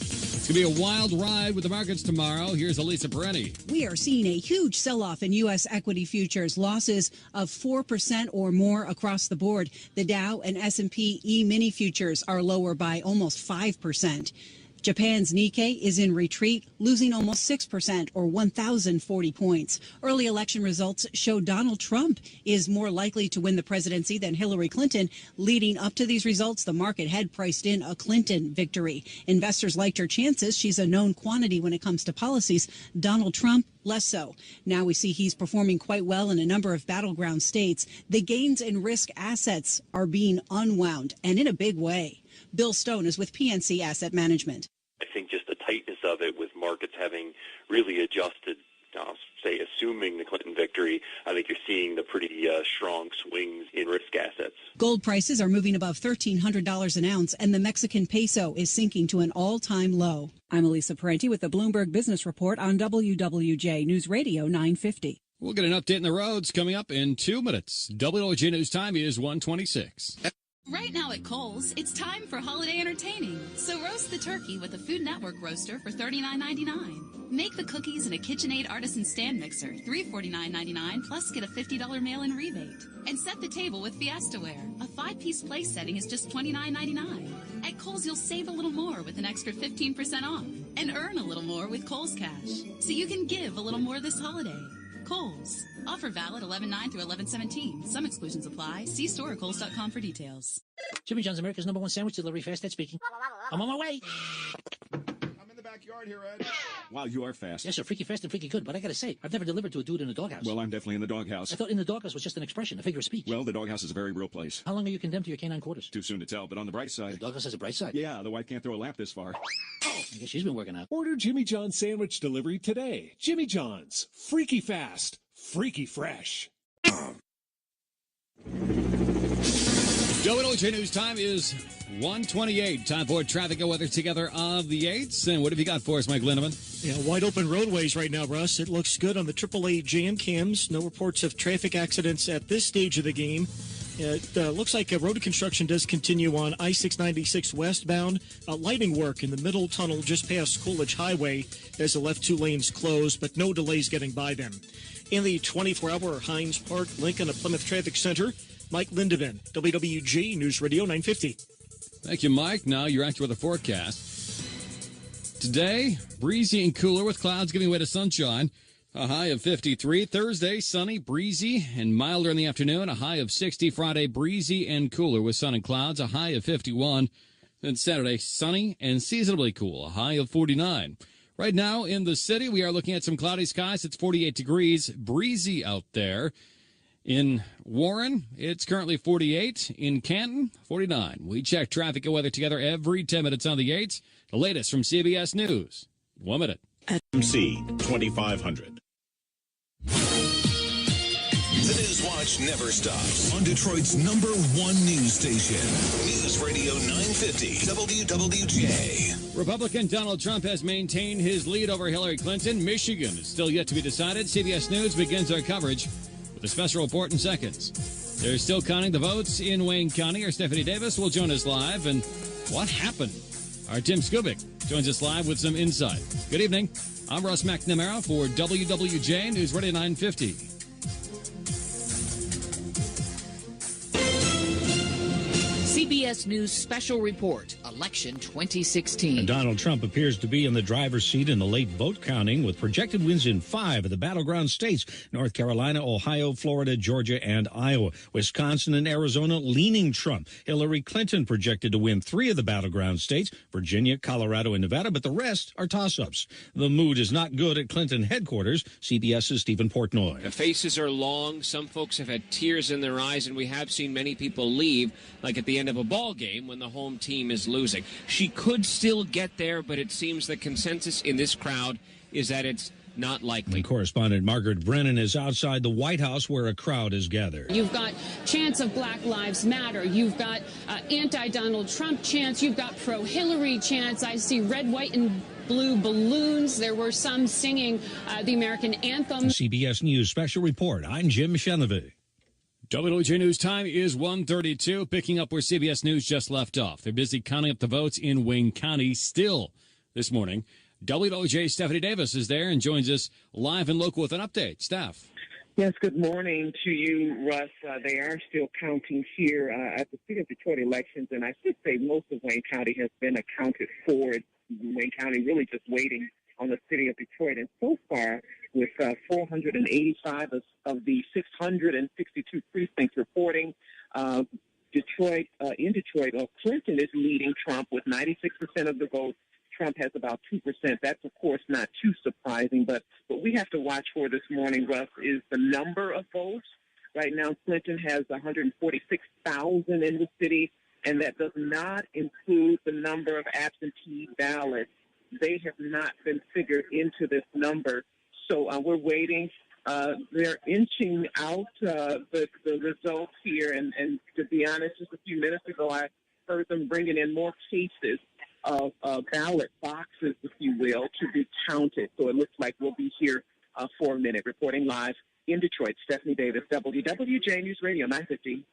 It's going to be a wild ride with the markets tomorrow. Here's Elisa Peretti. We are seeing a huge sell-off in U.S. equity futures, losses of 4% or more across the board. The Dow and S&P E-mini futures are lower by almost 5%. Japan's Nikkei is in retreat, losing almost 6% or 1,040 points. Early election results show Donald Trump is more likely to win the presidency than Hillary Clinton. Leading up to these results, the market had priced in a Clinton victory. Investors liked her chances. She's a known quantity when it comes to policies. Donald Trump, less so. Now we see he's performing quite well in a number of battleground states. The gains in risk assets are being unwound, and in a big way. Bill Stone is with PNC Asset Management. I think just the tightness of it with markets having really adjusted, say, assuming the Clinton victory, I think you're seeing the pretty strong swings in risk assets. Gold prices are moving above $1,300 an ounce, and the Mexican peso is sinking to an all-time low. I'm Elisa Parenti with the Bloomberg Business Report on WWJ News Radio 950. We'll get an update on the roads coming up in 2 minutes. WWJ News time is 1:26. Right now at Kohl's, it's time for holiday entertaining. So roast the turkey with a Food Network roaster for $39.99. Make the cookies in a KitchenAid artisan stand mixer, $349.99, plus get a $50 mail-in rebate. And set the table with Fiestaware. A 5-piece place setting is just $29.99. At Kohl's, you'll save a little more with an extra 15% off. And earn a little more with Kohl's Cash. So you can give a little more this holiday. Kohl's. Offer valid 11/9 through 11/17. Some exclusions apply. See store or kohls.com for details. Jimmy John's, America's #1 sandwich delivery. Fast Ed speaking. I'm on my way. I'm in the backyard here, Ed. Wow, you are fast. Yes, sir. Freaky fast and freaky good. But I gotta say, I've never delivered to a dude in a doghouse. Well, I'm definitely in the doghouse. I thought in the doghouse was just an expression, a figure of speech. Well, the doghouse is a very real place. How long are you condemned to your canine quarters? Too soon to tell, but on the bright side. The doghouse has a bright side? Yeah, the wife can't throw a lamp this far. I guess she's been working out. Order Jimmy John's sandwich delivery today. Jimmy John's. Freaky fast. Freaky fresh. WWJ News time is 1:28. Time for traffic and weather together on the 8s. And what have you got for us, Mike Lindemann? Yeah, wide open roadways right now, Russ. It looks good on the AAA jam cams. No reports of traffic accidents at this stage of the game. It looks like road construction does continue on I-696 westbound. Lighting work in the middle tunnel just past Coolidge Highway as the left 2 lanes closed, but no delays getting by them. In the 24-hour Hines Park, Lincoln, Plymouth Traffic Center, Mike Lindemann, WWJ News Radio 950. Thank you, Mike. Now you're accurate with the forecast. Today, breezy and cooler with clouds giving way to sunshine. A high of 53. Thursday, sunny, breezy, and milder in the afternoon. A high of 60. Friday, breezy and cooler with sun and clouds. A high of 51. Then Saturday, sunny and seasonably cool. A high of 49. Right now in the city, we are looking at some cloudy skies. It's 48 degrees, breezy out there. In Warren, it's currently 48. In Canton, 49. We check traffic and weather together every 10 minutes on the 8s. The latest from CBS News. 1 minute. MC 2500. The News Watch never stops on Detroit's #1 news station. News Radio 950 WWJ. Republican Donald Trump has maintained his lead over Hillary Clinton. Michigan is still yet to be decided. CBS News begins our coverage with a special report in seconds. They're still counting the votes in Wayne County. Our Stephanie Davis will join us live. And what happened? Our Tim Skubik joins us live with some insight. Good evening. I'm Russ McNamara for WWJ News Radio 950. CBS News Special Report, Election 2016. Donald Trump appears to be in the driver's seat in the late vote counting with projected wins in 5 of the battleground states, North Carolina, Ohio, Florida, Georgia, and Iowa. Wisconsin and Arizona leaning Trump. Hillary Clinton projected to win 3 of the battleground states, Virginia, Colorado, and Nevada, but the rest are toss-ups. The mood is not good at Clinton headquarters. CBS's Stephen Portnoy. The faces are long. Some folks have had tears in their eyes, and we have seen many people leave, like at the end of a ball game when the home team is losing. She could still get there, but it seems the consensus in this crowd is that it's not likely. And correspondent Margaret Brennan is outside the White House where a crowd is gathered. You've got chants of Black Lives Matter. You've got anti-Donald Trump chants. You've got pro-Hillary chants. I see red, white, and blue balloons. There were some singing the American anthem. CBS News Special Report. I'm Jim Chenevey. WWJ News time is 1:32, picking up where CBS News just left off. They're busy counting up the votes in Wayne County still this morning. WWJ Stephanie Davis is there and joins us live and local with an update. Steph. Yes, good morning to you, Russ. They are still counting here at the City of Detroit elections, and I should say most of Wayne County has been accounted for. Wayne County really just waiting on the City of Detroit, and so far, with 485 of the 662 precincts reporting, in Detroit, Clinton is leading Trump with 96% of the votes. Trump has about 2%. That's, of course, not too surprising, but what we have to watch for this morning, Russ, is the number of votes. Right now, Clinton has 146,000 in the city, and that does not include the number of absentee ballots. They have not been figured into this number. So we're waiting They're inching out the results here, and to be honest, just a few minutes ago, I heard them bringing in more cases of ballot boxes, if you will, to be counted. So it looks like we'll be here for a minute. Reporting live in Detroit, Stephanie Davis, WWJ News Radio 950.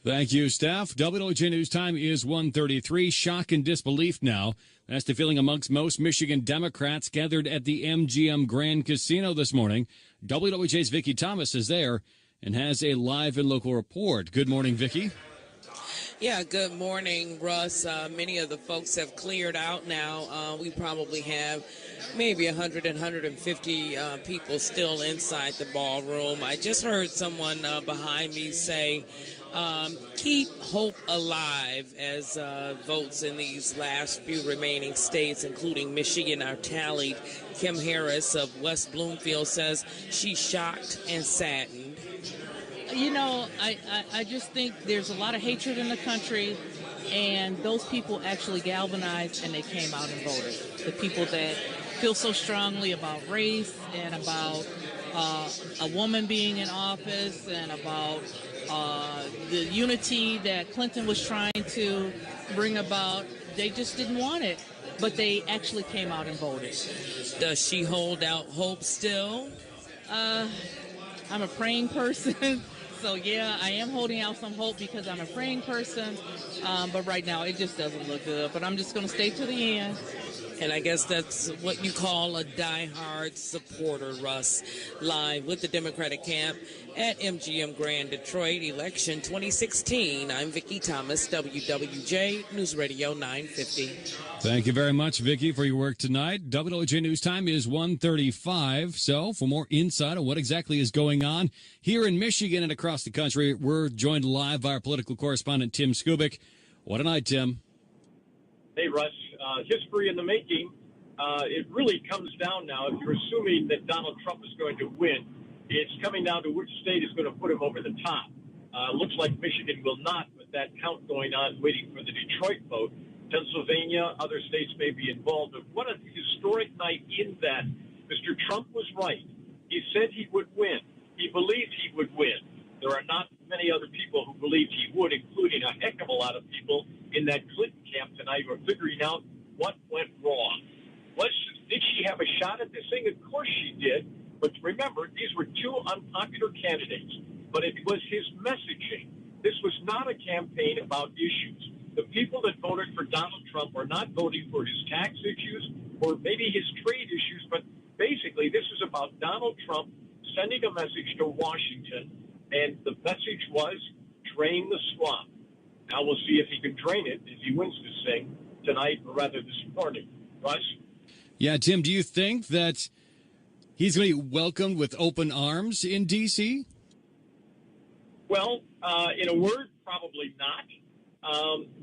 Thank you, Steph. WWJ News time is 1:33. Shock and disbelief now. That's the feeling amongst most Michigan Democrats gathered at the MGM Grand Casino this morning. WWJ's Vicki Thomas is there and has a live and local report. Good morning, Vicki. Yeah, good morning, Russ. Many of the folks have cleared out now. We probably have maybe 100 and 150 people still inside the ballroom. I just heard someone behind me say, keep hope alive as votes in these last few remaining states, including Michigan, are tallied. Kim Harris of West Bloomfield says she's shocked and saddened. You know, I just think there's a lot of hatred in the country, and those people actually galvanized and they came out and voted. The people that feel so strongly about race and about a woman being in office and about the unity that Clinton was trying to bring about, they just didn't want it. But they actually came out and voted. Does she hold out hope still? I'm a praying person. So, yeah, I am holding out some hope because I'm a praying person. But right now, it just doesn't look good. But I'm just going to stay to the end. And I guess that's what you call a diehard supporter, Russ. Live with the Democratic camp at MGM Grand Detroit, election 2016. I'm Vicki Thomas, WWJ News Radio 950. Thank you very much, Vicki, for your work tonight. WWJ News time is 1:35. So for more insight on what exactly is going on here in Michigan and across the country, we're joined live by our political correspondent, Tim Skubic. What a night, Tim. Hey, Russ. History in the making. It really comes down now, if you're assuming that Donald Trump is going to win, it's coming down to which state is going to put him over the top. Looks like Michigan will not, with that count going on, waiting for the Detroit vote. Pennsylvania, other states may be involved. But what a historic night in that Mr. Trump was right. He said he would win. He believed he would win. There are not many other people who believed he would, including a heck of a lot of people in that Clinton camp tonight who are figuring out what went wrong. Did she have a shot at this thing? Of course she did. But remember, these were two unpopular candidates. But it was his messaging. This was not a campaign about issues. The people that voted for Donald Trump are not voting for his tax issues or maybe his trade issues, but basically this is about Donald Trump sending a message to Washington, and the message was, drain the swamp. Now we'll see if he can drain it if he wins this thing tonight, or rather this morning. Russ? Yeah, Tim, do you think that he's going to be welcomed with open arms in D.C.? Well, in a word, probably not.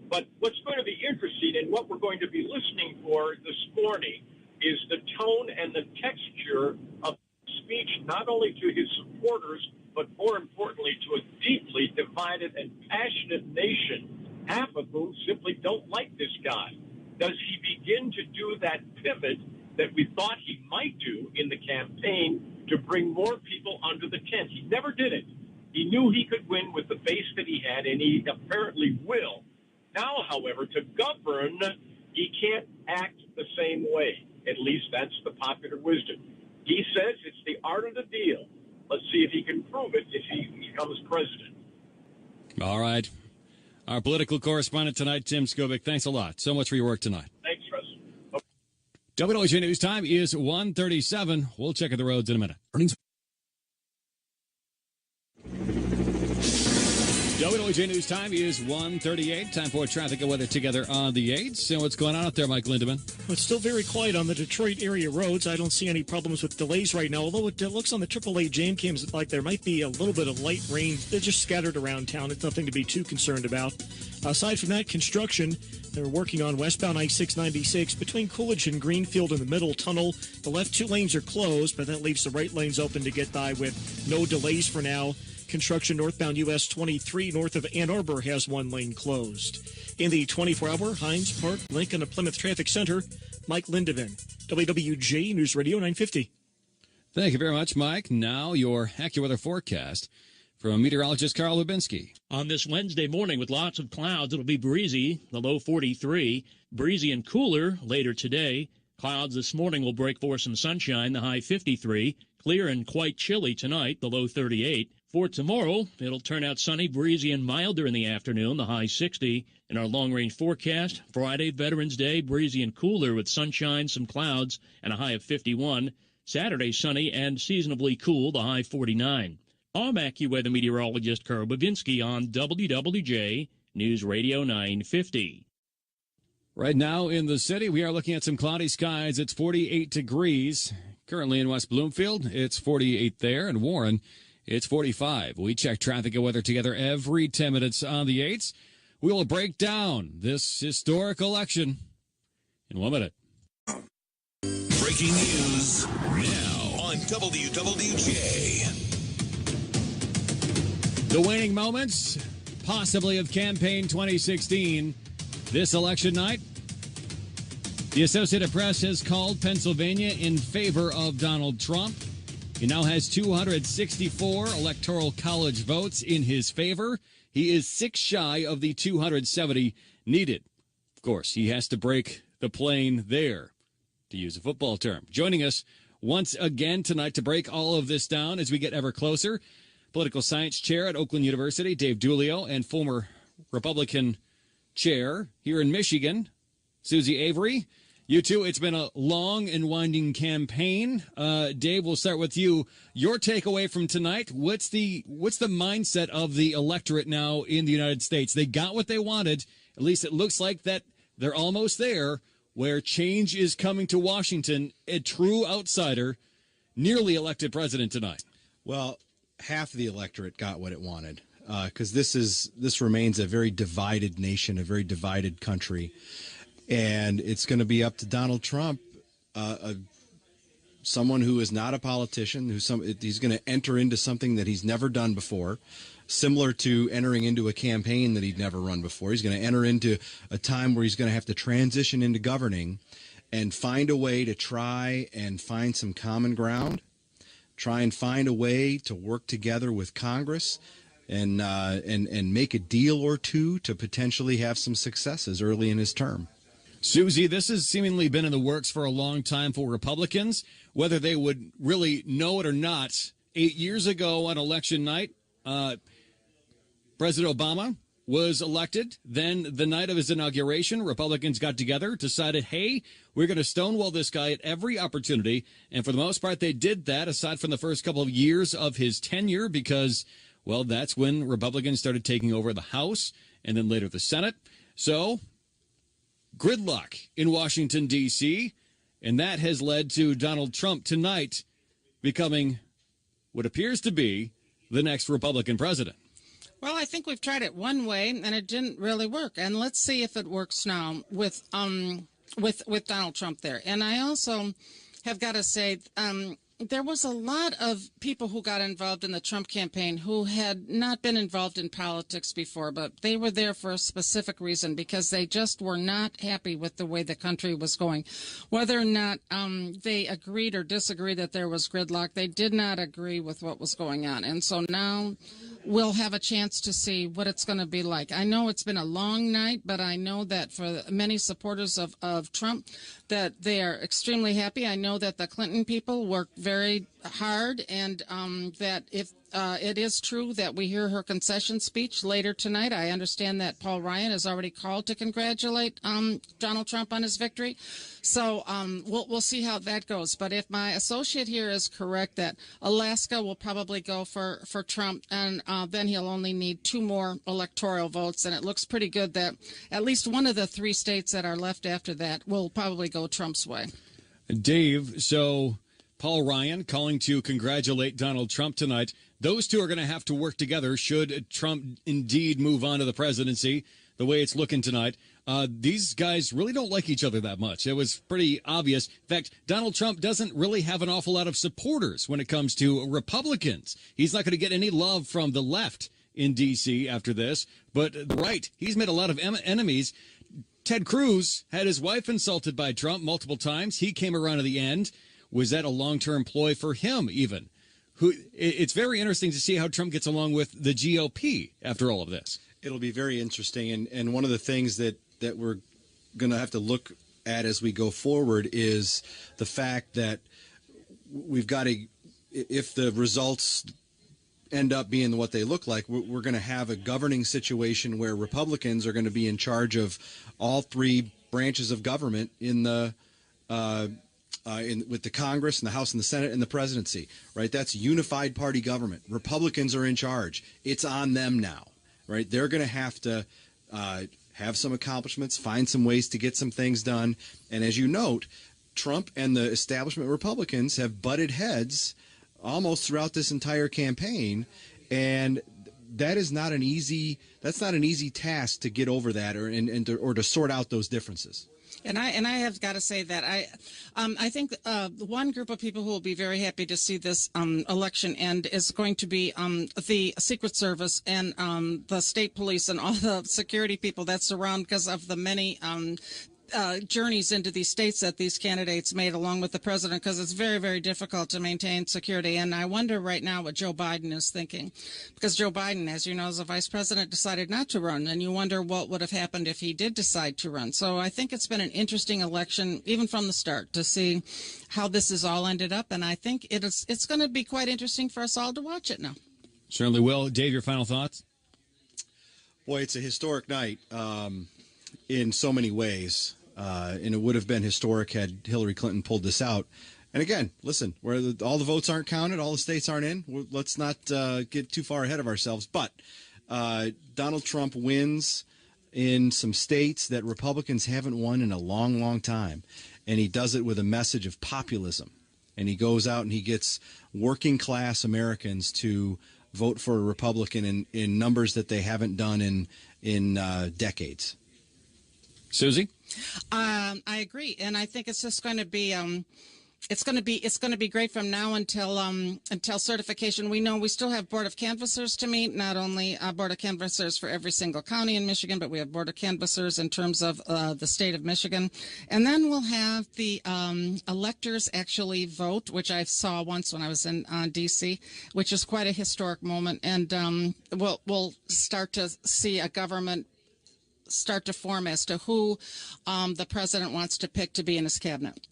But what's going to be interesting and what we're going to be listening for this morning is the tone and the texture of speech, not only to his supporters, but more importantly to a deeply divided and passionate nation, half of whom simply don't like this guy. Does he begin to do that pivot that we thought he might do in the campaign to bring more people under the tent? He never did it. He knew he could win with the base that he had, and he apparently will. Now, however, to govern, he can't act the same way. At least that's the popular wisdom. He says it's the art of the deal. Let's see if he can prove it if he becomes president. All right. Our political correspondent tonight, Tim Skubic, thanks a lot. So much for your work tonight. Thanks, Russ. Okay. WWJ News time is 1:37. We'll check out the roads in a minute. WWJ News time is 1:38. Time for traffic and weather together on the 8th. So what's going on out there, Mike Lindemann? Well, it's still very quiet on the Detroit area roads. I don't see any problems with delays right now, although it looks on the AAA jam cams like there might be a little bit of light rain. They're just scattered around town. It's nothing to be too concerned about. Aside from that, construction, they're working on westbound I-696 between Coolidge and Greenfield in the middle tunnel. The left two lanes are closed, but that leaves the right lanes open to get by with no delays for now. Construction northbound US 23 north of Ann Arbor has one lane closed. In the 24-hour Hines Park, Lincoln, and Plymouth Traffic Center, Mike Lindemann, WWJ News Radio 950. Thank you very much, Mike. Now your AccuWeather forecast from meteorologist Carl Lubinski. On this Wednesday morning with lots of clouds, it'll be breezy, the low 43. Breezy and cooler later today. Clouds this morning will break for some sunshine, the high 53. Clear and quite chilly tonight, the low 38. For tomorrow, it'll turn out sunny, breezy, and milder in the afternoon, the high 60. In our long-range forecast, Friday, Veterans Day, breezy and cooler with sunshine, some clouds, and a high of 51. Saturday, sunny and seasonably cool, the high 49. I'm AccuWeather meteorologist Carl Babinski on WWJ News Radio 950. Right now in the city, we are looking at some cloudy skies. It's 48 degrees. Currently in West Bloomfield, it's 48 there. And Warren, it's 45. We check traffic and weather together every 10 minutes on the 8s. We will break down this historic election in 1 minute. Breaking news now on WWJ. The waning moments, possibly of campaign 2016. This election night, the Associated Press has called Pennsylvania in favor of Donald Trump. He now has 264 Electoral College votes in his favor. He is 6 shy of the 270 needed. Of course, he has to break the plane there, to use a football term. Joining us once again tonight to break all of this down as we get ever closer, political science chair at Oakland University, Dave Dulio, and former Republican chair here in Michigan, Susie Avery. You two, it's been a long and winding campaign. Dave, we'll start with you. Your takeaway from tonight, what's the mindset of the electorate now in the United States? They got what they wanted. At least it looks like that they're almost there, where change is coming to Washington. A true outsider, nearly elected president tonight. Well, half the electorate got what it wanted, because this remains a very divided nation, a very divided country. And it's going to be up to Donald Trump, someone who is not a politician, he's going to enter into something that he's never done before, similar to entering into a campaign that he'd never run before. He's going to enter into a time where he's going to have to transition into governing and find a way to try and find some common ground, try and find a way to work together with Congress and make a deal or two to potentially have some successes early in his term. Susie, this has seemingly been in the works for a long time for Republicans, whether they would really know it or not. 8 years ago on election night, President Obama was elected. Then the night of his inauguration, Republicans got together, decided, hey, we're going to stonewall this guy at every opportunity. And for the most part, they did that, aside from the first couple of years of his tenure, because, well, that's when Republicans started taking over the House and then later the Senate. So gridlock in Washington, D.C., and that has led to Donald Trump tonight becoming what appears to be the next Republican president. Well, I think we've tried it one way, and it didn't really work. And let's see if it works now with Donald Trump there. And I also have got to say, there was a lot of people who got involved in the Trump campaign who had not been involved in politics before, but they were there for a specific reason, because they just were not happy with the way the country was going. Whether or not they agreed or disagreed that there was gridlock, they did not agree with what was going on. And so now we'll have a chance to see what it's going to be like. I know it's been a long night, but I know that for many supporters of Trump, that they are extremely happy. I know that the Clinton people worked very hard, and that if it is true that we hear her concession speech later tonight, I understand that Paul Ryan has already called to congratulate Donald Trump on his victory. So we'll see how that goes. But if my associate here is correct that Alaska will probably go for Trump, and then he'll only need 2 more electoral votes, and it looks pretty good that at least one of the 3 states that are left after that will probably go Trump's way. Dave, so Paul Ryan calling to congratulate Donald Trump tonight. Those two are going to have to work together should Trump indeed move on to the presidency the way it's looking tonight. These guys really don't like each other that much. It was pretty obvious. In fact, Donald Trump doesn't really have an awful lot of supporters when it comes to Republicans. He's not going to get any love from the left in D.C. after this. But the right, he's made a lot of enemies. Ted Cruz had his wife insulted by Trump multiple times. He came around to the end. Was that a long-term ploy for him even? It's very interesting to see how Trump gets along with the GOP after all of this. It'll be very interesting. And one of the things that we're going to have to look at as we go forward is the fact that we've got to, if the results end up being what they look like, we're going to have a governing situation where Republicans are going to be in charge of all three branches of government in the with the Congress and the House and the Senate and the presidency, right? That's unified party government. Republicans are in charge. It's on them now, right? They're going to have to have some accomplishments, find some ways to get some things done. And as you note, Trump and the establishment Republicans have butted heads almost throughout this entire campaign, and that's not an easy task to get over that or to sort out those differences. And I have got to say that I think one group of people who will be very happy to see this election end is going to be the Secret Service and the state police and all the security people that surround, because of the many journeys into these states that these candidates made along with the president, because it's very, very difficult to maintain security. And I wonder right now what Joe Biden is thinking, because Joe Biden, as you know, as a vice president, decided not to run. And you wonder what would have happened if he did decide to run. So I think it's been an interesting election, even from the start, to see how this has all ended up. And I think it's going to be quite interesting for us all to watch it now. Certainly will. Dave, your final thoughts? Boy, it's a historic night in so many ways. And it would have been historic had Hillary Clinton pulled this out. And again, listen, where all the votes aren't counted, all the states aren't in, let's not get too far ahead of ourselves. But Donald Trump wins in some states that Republicans haven't won in a long, long time. And he does it with a message of populism. And he goes out and he gets working class Americans to vote for a Republican in numbers that they haven't done in decades. Susie? I agree, and I think it's just going to be it's going to be great from now until certification. We know we still have Board of Canvassers to meet, not only Board of Canvassers for every single county in Michigan, but we have Board of Canvassers in terms of the state of Michigan. And then we'll have the electors actually vote, which I saw once when I was in D.C., which is quite a historic moment. And we'll start to see a government start to form as to who the president wants to pick to be in his cabinet.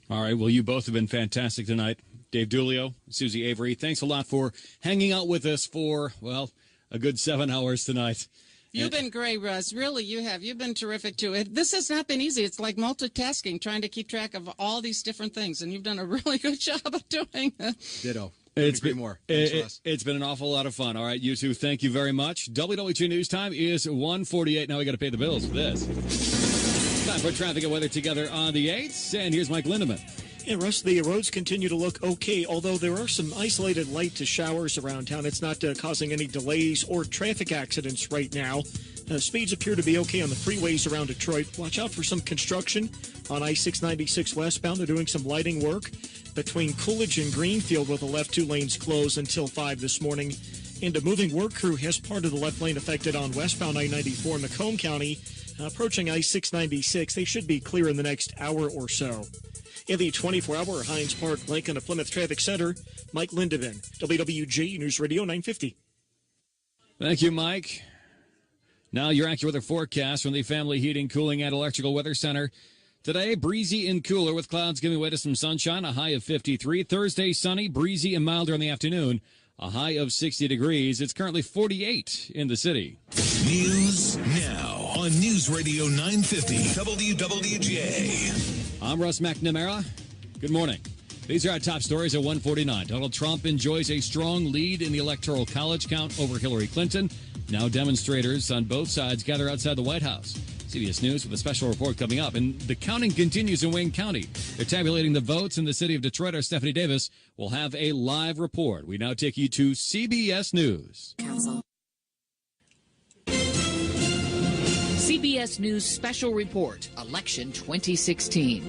All right. Well, you both have been fantastic tonight. Dave Dulio, Susie Avery, thanks a lot for hanging out with us for, well, a good 7 hours tonight. You've been great, Russ. Really, you have. You've been terrific, too. This has not been easy. It's like multitasking, trying to keep track of all these different things, and you've done a really good job of doing it. Ditto. It's been an awful lot of fun. All right, you two, thank you very much. WWJ News Time is 1:48. Now we got to pay the bills for this. Time for traffic and weather together on the 8th. And here's Mike Lindemann. Yeah, Russ, the roads continue to look okay, although there are some isolated light to showers around town. It's not causing any delays or traffic accidents right now. Speeds appear to be okay on the freeways around Detroit. Watch out for some construction on I-696 westbound. They're doing some lighting work between Coolidge and Greenfield, with the left 2 lanes closed until 5 this morning. And a moving work crew has part of the left lane affected on westbound I-94 in Macomb County. Approaching I-696, they should be clear in the next hour or so. In the 24-hour Hines Park, Lincoln, Plymouth Traffic Center, Mike Lindemann, WWJ News Radio 950. Thank you, Mike. Now your AccuWeather forecast from the Family Heating, Cooling, and Electrical Weather Center. Today, breezy and cooler with clouds giving way to some sunshine, a high of 53. Thursday, sunny, breezy, and milder in the afternoon, a high of 60 degrees. It's currently 48 in the city. News now on News Radio 950 WWJ. I'm Russ McNamara. Good morning. These are our top stories at 1:49. Donald Trump enjoys a strong lead in the Electoral College count over Hillary Clinton. Now demonstrators on both sides gather outside the White House. CBS News with a special report coming up. And the counting continues in Wayne County. They're tabulating the votes in the city of Detroit. Our Stephanie Davis will have a live report. We now take you to CBS News. CBS News special report, Election 2016.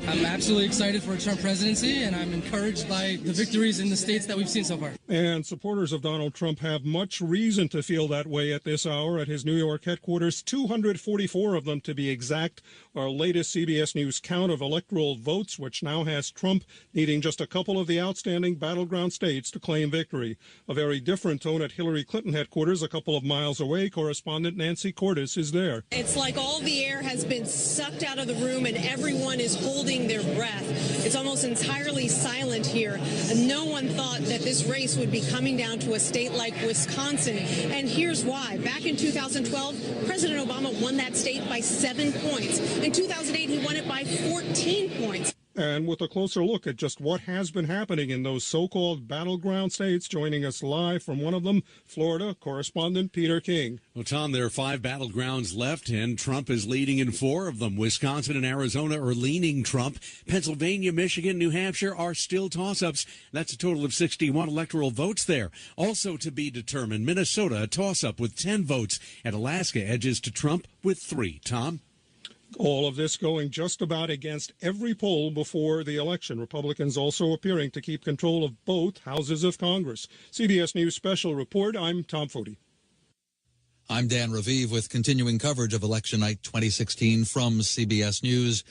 I'm absolutely excited for a Trump presidency, and I'm encouraged by the victories in the states that we've seen so far. And supporters of Donald Trump have much reason to feel that way at this hour at his New York headquarters. 244 of them, to be exact. Our latest CBS News count of electoral votes, which now has Trump needing just a couple of the outstanding battleground states to claim victory. A very different tone at Hillary Clinton headquarters a couple of miles away. Correspondent Nancy Cordes is there. It's like all the air has been sucked out of the room and everyone is holding their breath. It's almost entirely silent here. No one thought that this race would be coming down to a state like Wisconsin. And here's why. Back in 2012, President Obama won that state by 7 points. In 2008, he won it by 14 points. And with a closer look at just what has been happening in those so-called battleground states, joining us live from one of them, Florida, correspondent Peter King. Well, Tom, there are 5 battlegrounds left, and Trump is leading in 4 of them. Wisconsin and Arizona are leaning Trump. Pennsylvania, Michigan, New Hampshire are still toss-ups. That's a total of 61 electoral votes there. Also to be determined, Minnesota, a toss-up with 10 votes, and Alaska edges to Trump with 3. Tom? All of this going just about against every poll before the election. Republicans also appearing to keep control of both houses of Congress. CBS News Special Report, I'm Tom Foti. I'm Dan Raviv with continuing coverage of Election Night 2016 from CBS News.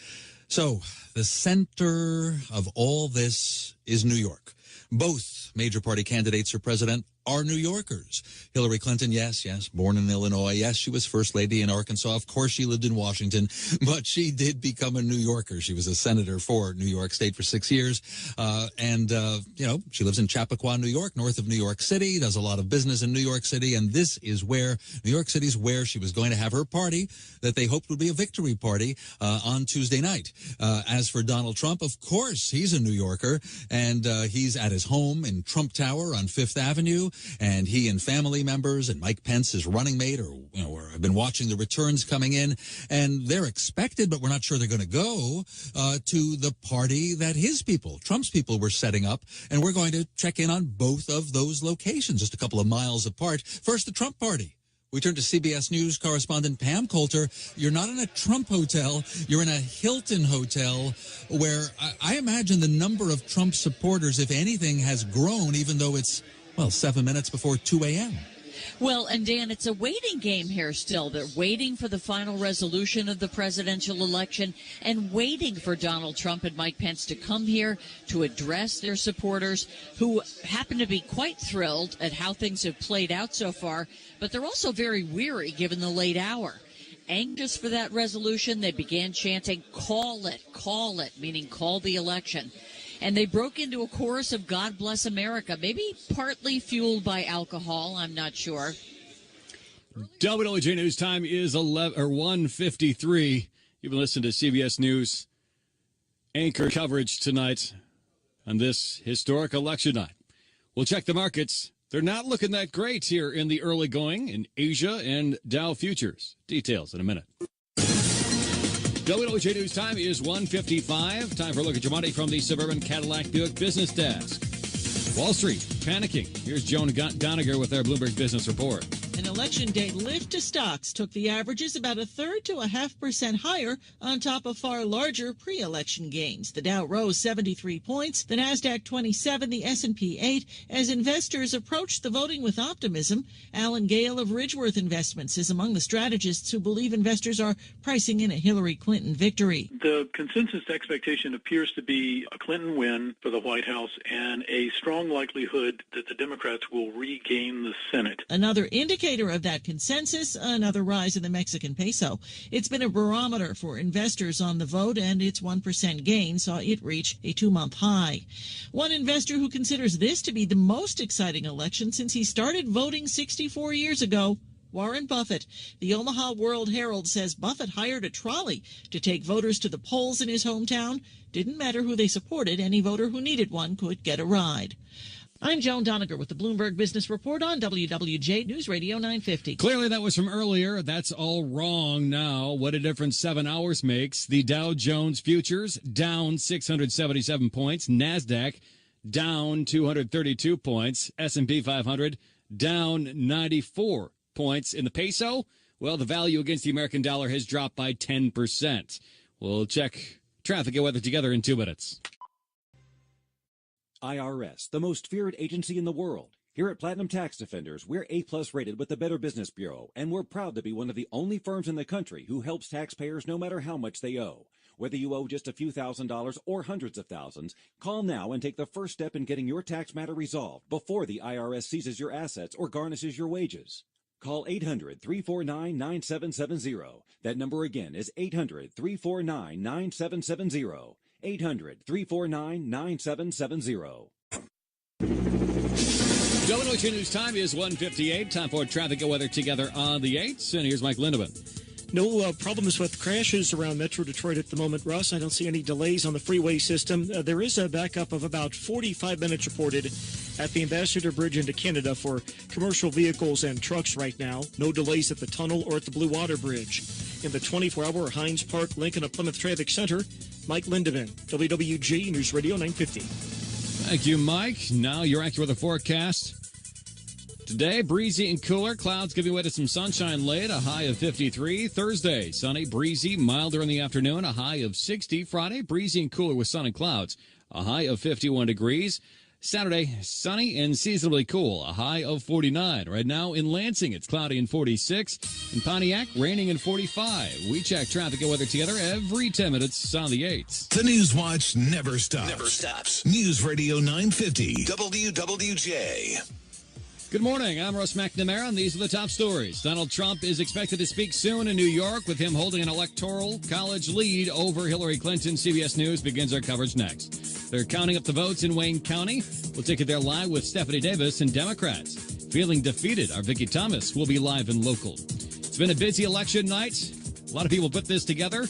So, the center of all this is New York. Both major party candidates for president are New Yorkers. Hillary Clinton, yes, born in Illinois. Yes, she was first lady in Arkansas. Of course, she lived in Washington, but she did become a New Yorker. She was a senator for New York State for 6 years. She lives in Chappaqua, New York, north of New York City, does a lot of business in New York City. And this is where, New York City's where she was going to have her party that they hoped would be a victory party on Tuesday night. As for Donald Trump, of course, he's a New Yorker, and he's at his home in Trump Tower on Fifth Avenue. And he and family members and Mike Pence, his running mate, have been watching the returns coming in, and they're expected, but we're not sure they're going to go to the party that his people, Trump's people, were setting up. And we're going to check in on both of those locations, just a couple of miles apart. First, the Trump party. We turn to CBS News correspondent Pam Coulter. You're not in a Trump hotel. You're in a Hilton hotel where I imagine the number of Trump supporters, if anything, has grown, even though it's 7 minutes before 2 a.m. Well, and Dan, it's a waiting game here still. They're waiting for the final resolution of the presidential election and waiting for Donald Trump and Mike Pence to come here to address their supporters, who happen to be quite thrilled at how things have played out so far, but they're also very weary given the late hour. Anxious for that resolution, they began chanting, call it, meaning call the election. And they broke into a chorus of God Bless America, maybe partly fueled by alcohol, I'm not sure. WWJ News time is 1:53. You've been listening to CBS News anchor coverage tonight on this historic election night. We'll check the markets. They're not looking that great here in the early going in Asia and Dow futures. Details in a minute. WWJ News time is 1:55. Time for a look at your money from the Suburban Cadillac Buick Business Desk. Wall Street panicking. Here's Joan Doniger with our Bloomberg Business Report. An election day lift to stocks took the averages about 1/3 to 0.5% higher on top of far larger pre-election gains. The Dow rose 73 points, the Nasdaq 27, the S&P 8, as investors approached the voting with optimism. Alan Gale of Ridgeworth Investments is among the strategists who believe investors are pricing in a Hillary Clinton victory. The consensus expectation appears to be a Clinton win for the White House and a strong likelihood that the Democrats will regain the Senate. Another indicator of that consensus, another rise in the Mexican peso. It's been a barometer for investors on the vote, and its 1% gain saw it reach a 2-month high. One investor who considers this to be the most exciting election since he started voting 64 years ago, Warren Buffett. The Omaha World Herald says Buffett hired a trolley to take voters to the polls in his hometown. Didn't matter who they supported, any voter who needed one could get a ride. I'm Joan Doniger with the Bloomberg Business Report on WWJ News Radio 950. Clearly that was from earlier. That's all wrong now. What a difference 7 hours makes. The Dow Jones futures down 677 points. NASDAQ down 232 points. S&P 500 down 94 points. In the peso, well, the value against the American dollar has dropped by 10%. We'll check traffic and weather together in 2 minutes. IRS, the most feared agency in the world. Here at Platinum Tax Defenders, we're A-plus rated with the Better Business Bureau, and we're proud to be one of the only firms in the country who helps taxpayers no matter how much they owe. Whether you owe just a few $1,000s or hundreds of thousands, call now and take the first step in getting your tax matter resolved before the IRS seizes your assets or garnishes your wages. Call 800-349-9770. That number again is 800-349-9770. 800-349-9770. WWJ News time is 1:58. Time for traffic and weather together on the 8s. And here's Mike Lindemann. No problems with crashes around Metro Detroit at the moment, Russ. I don't see any delays on the freeway system. There is a backup of about 45 minutes reported at the Ambassador Bridge into Canada for commercial vehicles and trucks right now. No delays at the tunnel or at the Blue Water Bridge. In the 24-hour Hines Park, Lincoln, and Plymouth Traffic Center, Mike Lindemann, WWJ News Radio 950. Thank you, Mike. Now your accurate weather forecast. Today, breezy and cooler. Clouds giving way to some sunshine late, a high of 53. Thursday, sunny, breezy, milder in the afternoon, a high of 60. Friday, breezy and cooler with sun and clouds, a high of 51 degrees. Saturday, sunny and seasonably cool, a high of 49. Right now in Lansing, it's cloudy and 46. In Pontiac, raining and 45. We check traffic and weather together every 10 minutes on the 8s. The News Watch never stops. Never stops. News Radio 950. WWJ. Good morning. I'm Russ McNamara, and these are the top stories. Donald Trump is expected to speak soon in New York, with him holding an electoral college lead over Hillary Clinton. CBS News begins our coverage next. They're counting up the votes in Wayne County. We'll take it there live with Stephanie Davis and Democrats. Feeling defeated, our Vicki Thomas will be live and local. It's been a busy election night. A lot of people put this together.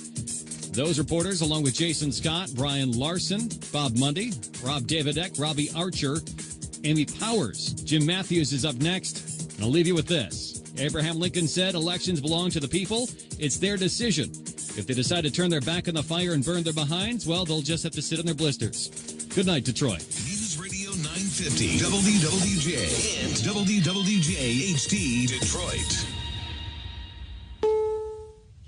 Those reporters, along with Jason Scott, Brian Larson, Bob Mundy, Rob Davidek, Robbie Archer, Amy Powers. Jim Matthews is up next. And I'll leave you with this. Abraham Lincoln said elections belong to the people. It's their decision. If they decide to turn their back on the fire and burn their behinds, well, they'll just have to sit on their blisters. Good night, Detroit. News Radio 950, WWJ, and WWJ HD Detroit.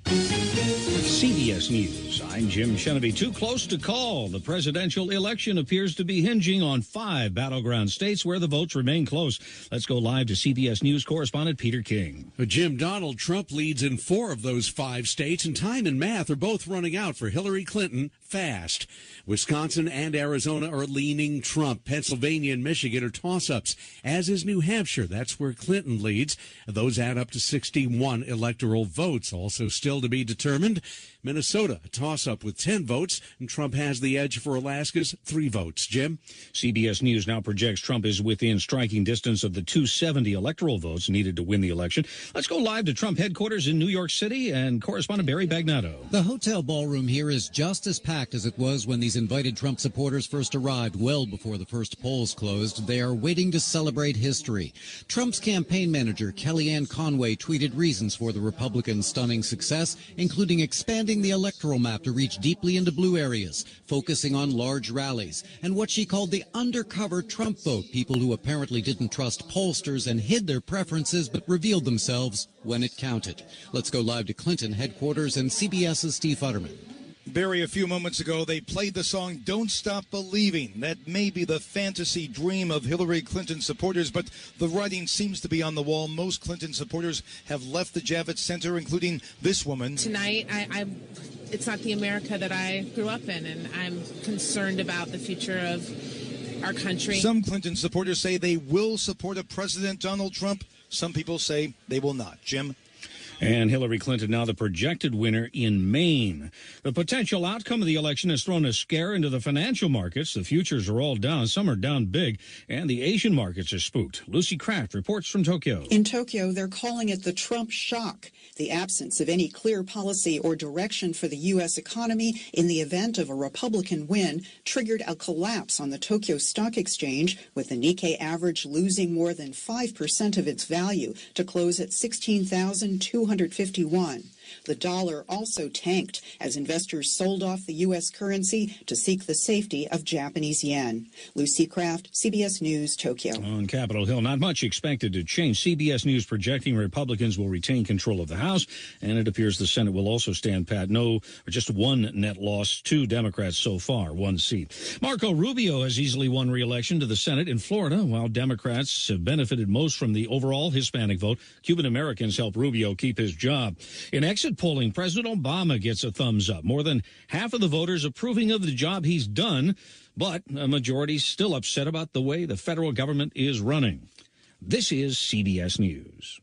CBS News. I'm Jim Sheneby. Too close to call. The presidential election appears to be hinging on 5 battleground states where the votes remain close. Let's go live to CBS News correspondent Peter King. Jim, Donald Trump leads in 4 of those 5 states, and time and math are both running out for Hillary Clinton fast. Wisconsin and Arizona are leaning Trump. Pennsylvania and Michigan are toss-ups, as is New Hampshire. That's where Clinton leads. Those add up to 61 electoral votes. Also still to be determined, Minnesota, a toss-up with 10 votes, and Trump has the edge for Alaska's 3 votes. Jim? CBS News now projects Trump is within striking distance of the 270 electoral votes needed to win the election. Let's go live to Trump headquarters in New York City and correspondent Barry Bagnato. The hotel ballroom here is just as packed as it was when these invited Trump supporters first arrived well before the first polls closed. They are waiting to celebrate history. Trump's campaign manager, Kellyanne Conway, tweeted reasons for the Republicans' stunning success, including expanding the electoral map to reach deeply into blue areas, focusing on large rallies, and what she called the undercover Trump vote, people who apparently didn't trust pollsters and hid their preferences but revealed themselves when it counted. Let's go live to Clinton headquarters and CBS's Steve Futterman. Barry, a few moments ago, they played the song Don't Stop Believing. That may be the fantasy dream of Hillary Clinton supporters, but the writing seems to be on the wall. Most Clinton supporters have left the Javits Center, including this woman. Tonight, it's not the America that I grew up in, and I'm concerned about the future of our country. Some Clinton supporters say they will support a President Donald Trump. Some people say they will not. Jim? And Hillary Clinton now the projected winner in Maine. The potential outcome of the election has thrown a scare into the financial markets. The futures are all down. Some are down big. And the Asian markets are spooked. Lucy Kraft reports from Tokyo. In Tokyo, they're calling it the Trump shock, the absence of any clear policy or direction for the U.S. economy in the event of a Republican win triggered a collapse on the Tokyo Stock Exchange, with the Nikkei average losing more than 5% of its value to close at 16,251. The dollar also tanked as investors sold off the U.S. currency to seek the safety of Japanese yen. Lucy Kraft, CBS News, Tokyo. On Capitol Hill, not much expected to change. CBS News projecting Republicans will retain control of the House, and it appears the Senate will also stand pat. No, or just one net loss, 2 Democrats so far, 1 seat. Marco Rubio has easily won re-election to the Senate in Florida. While Democrats have benefited most from the overall Hispanic vote, Cuban Americans help Rubio keep his job. In exit polling, President Obama gets a thumbs up. More than half of the voters approving of the job he's done, but a majority still upset about the way the federal government is running. This is CBS News.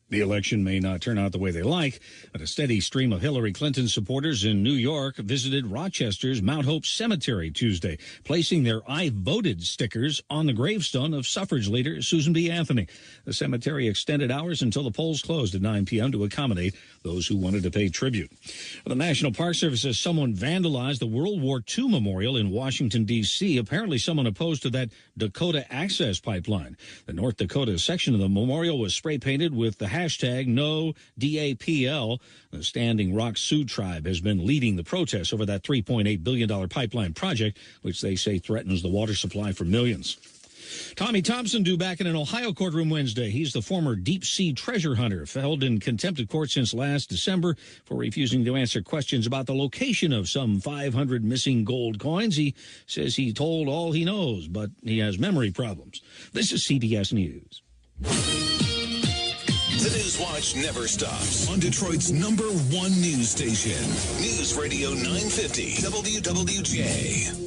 The election may not turn out the way they like, but a steady stream of Hillary Clinton supporters in New York visited Rochester's Mount Hope Cemetery Tuesday, placing their I voted stickers on the gravestone of suffrage leader Susan B. Anthony. The cemetery extended hours until the polls closed at 9 p.m. to accommodate those who wanted to pay tribute. The National Park Service says someone vandalized the World War II memorial in Washington, D.C. Apparently someone opposed to that Dakota Access Pipeline. The North Dakota section of the memorial was spray painted with the hashtag #NoDAPL. The Standing Rock Sioux Tribe has been leading the protests over that $3.8 billion pipeline project, which they say threatens the water supply for millions. Tommy Thompson due back in an Ohio courtroom Wednesday. He's the former deep-sea treasure hunter, held in contempt of court since last December for refusing to answer questions about the location of some 500 missing gold coins. He says he told all he knows, but he has memory problems. This is CBS News. The News Watch never stops on Detroit's #1 news station. News Radio 950 WWJ.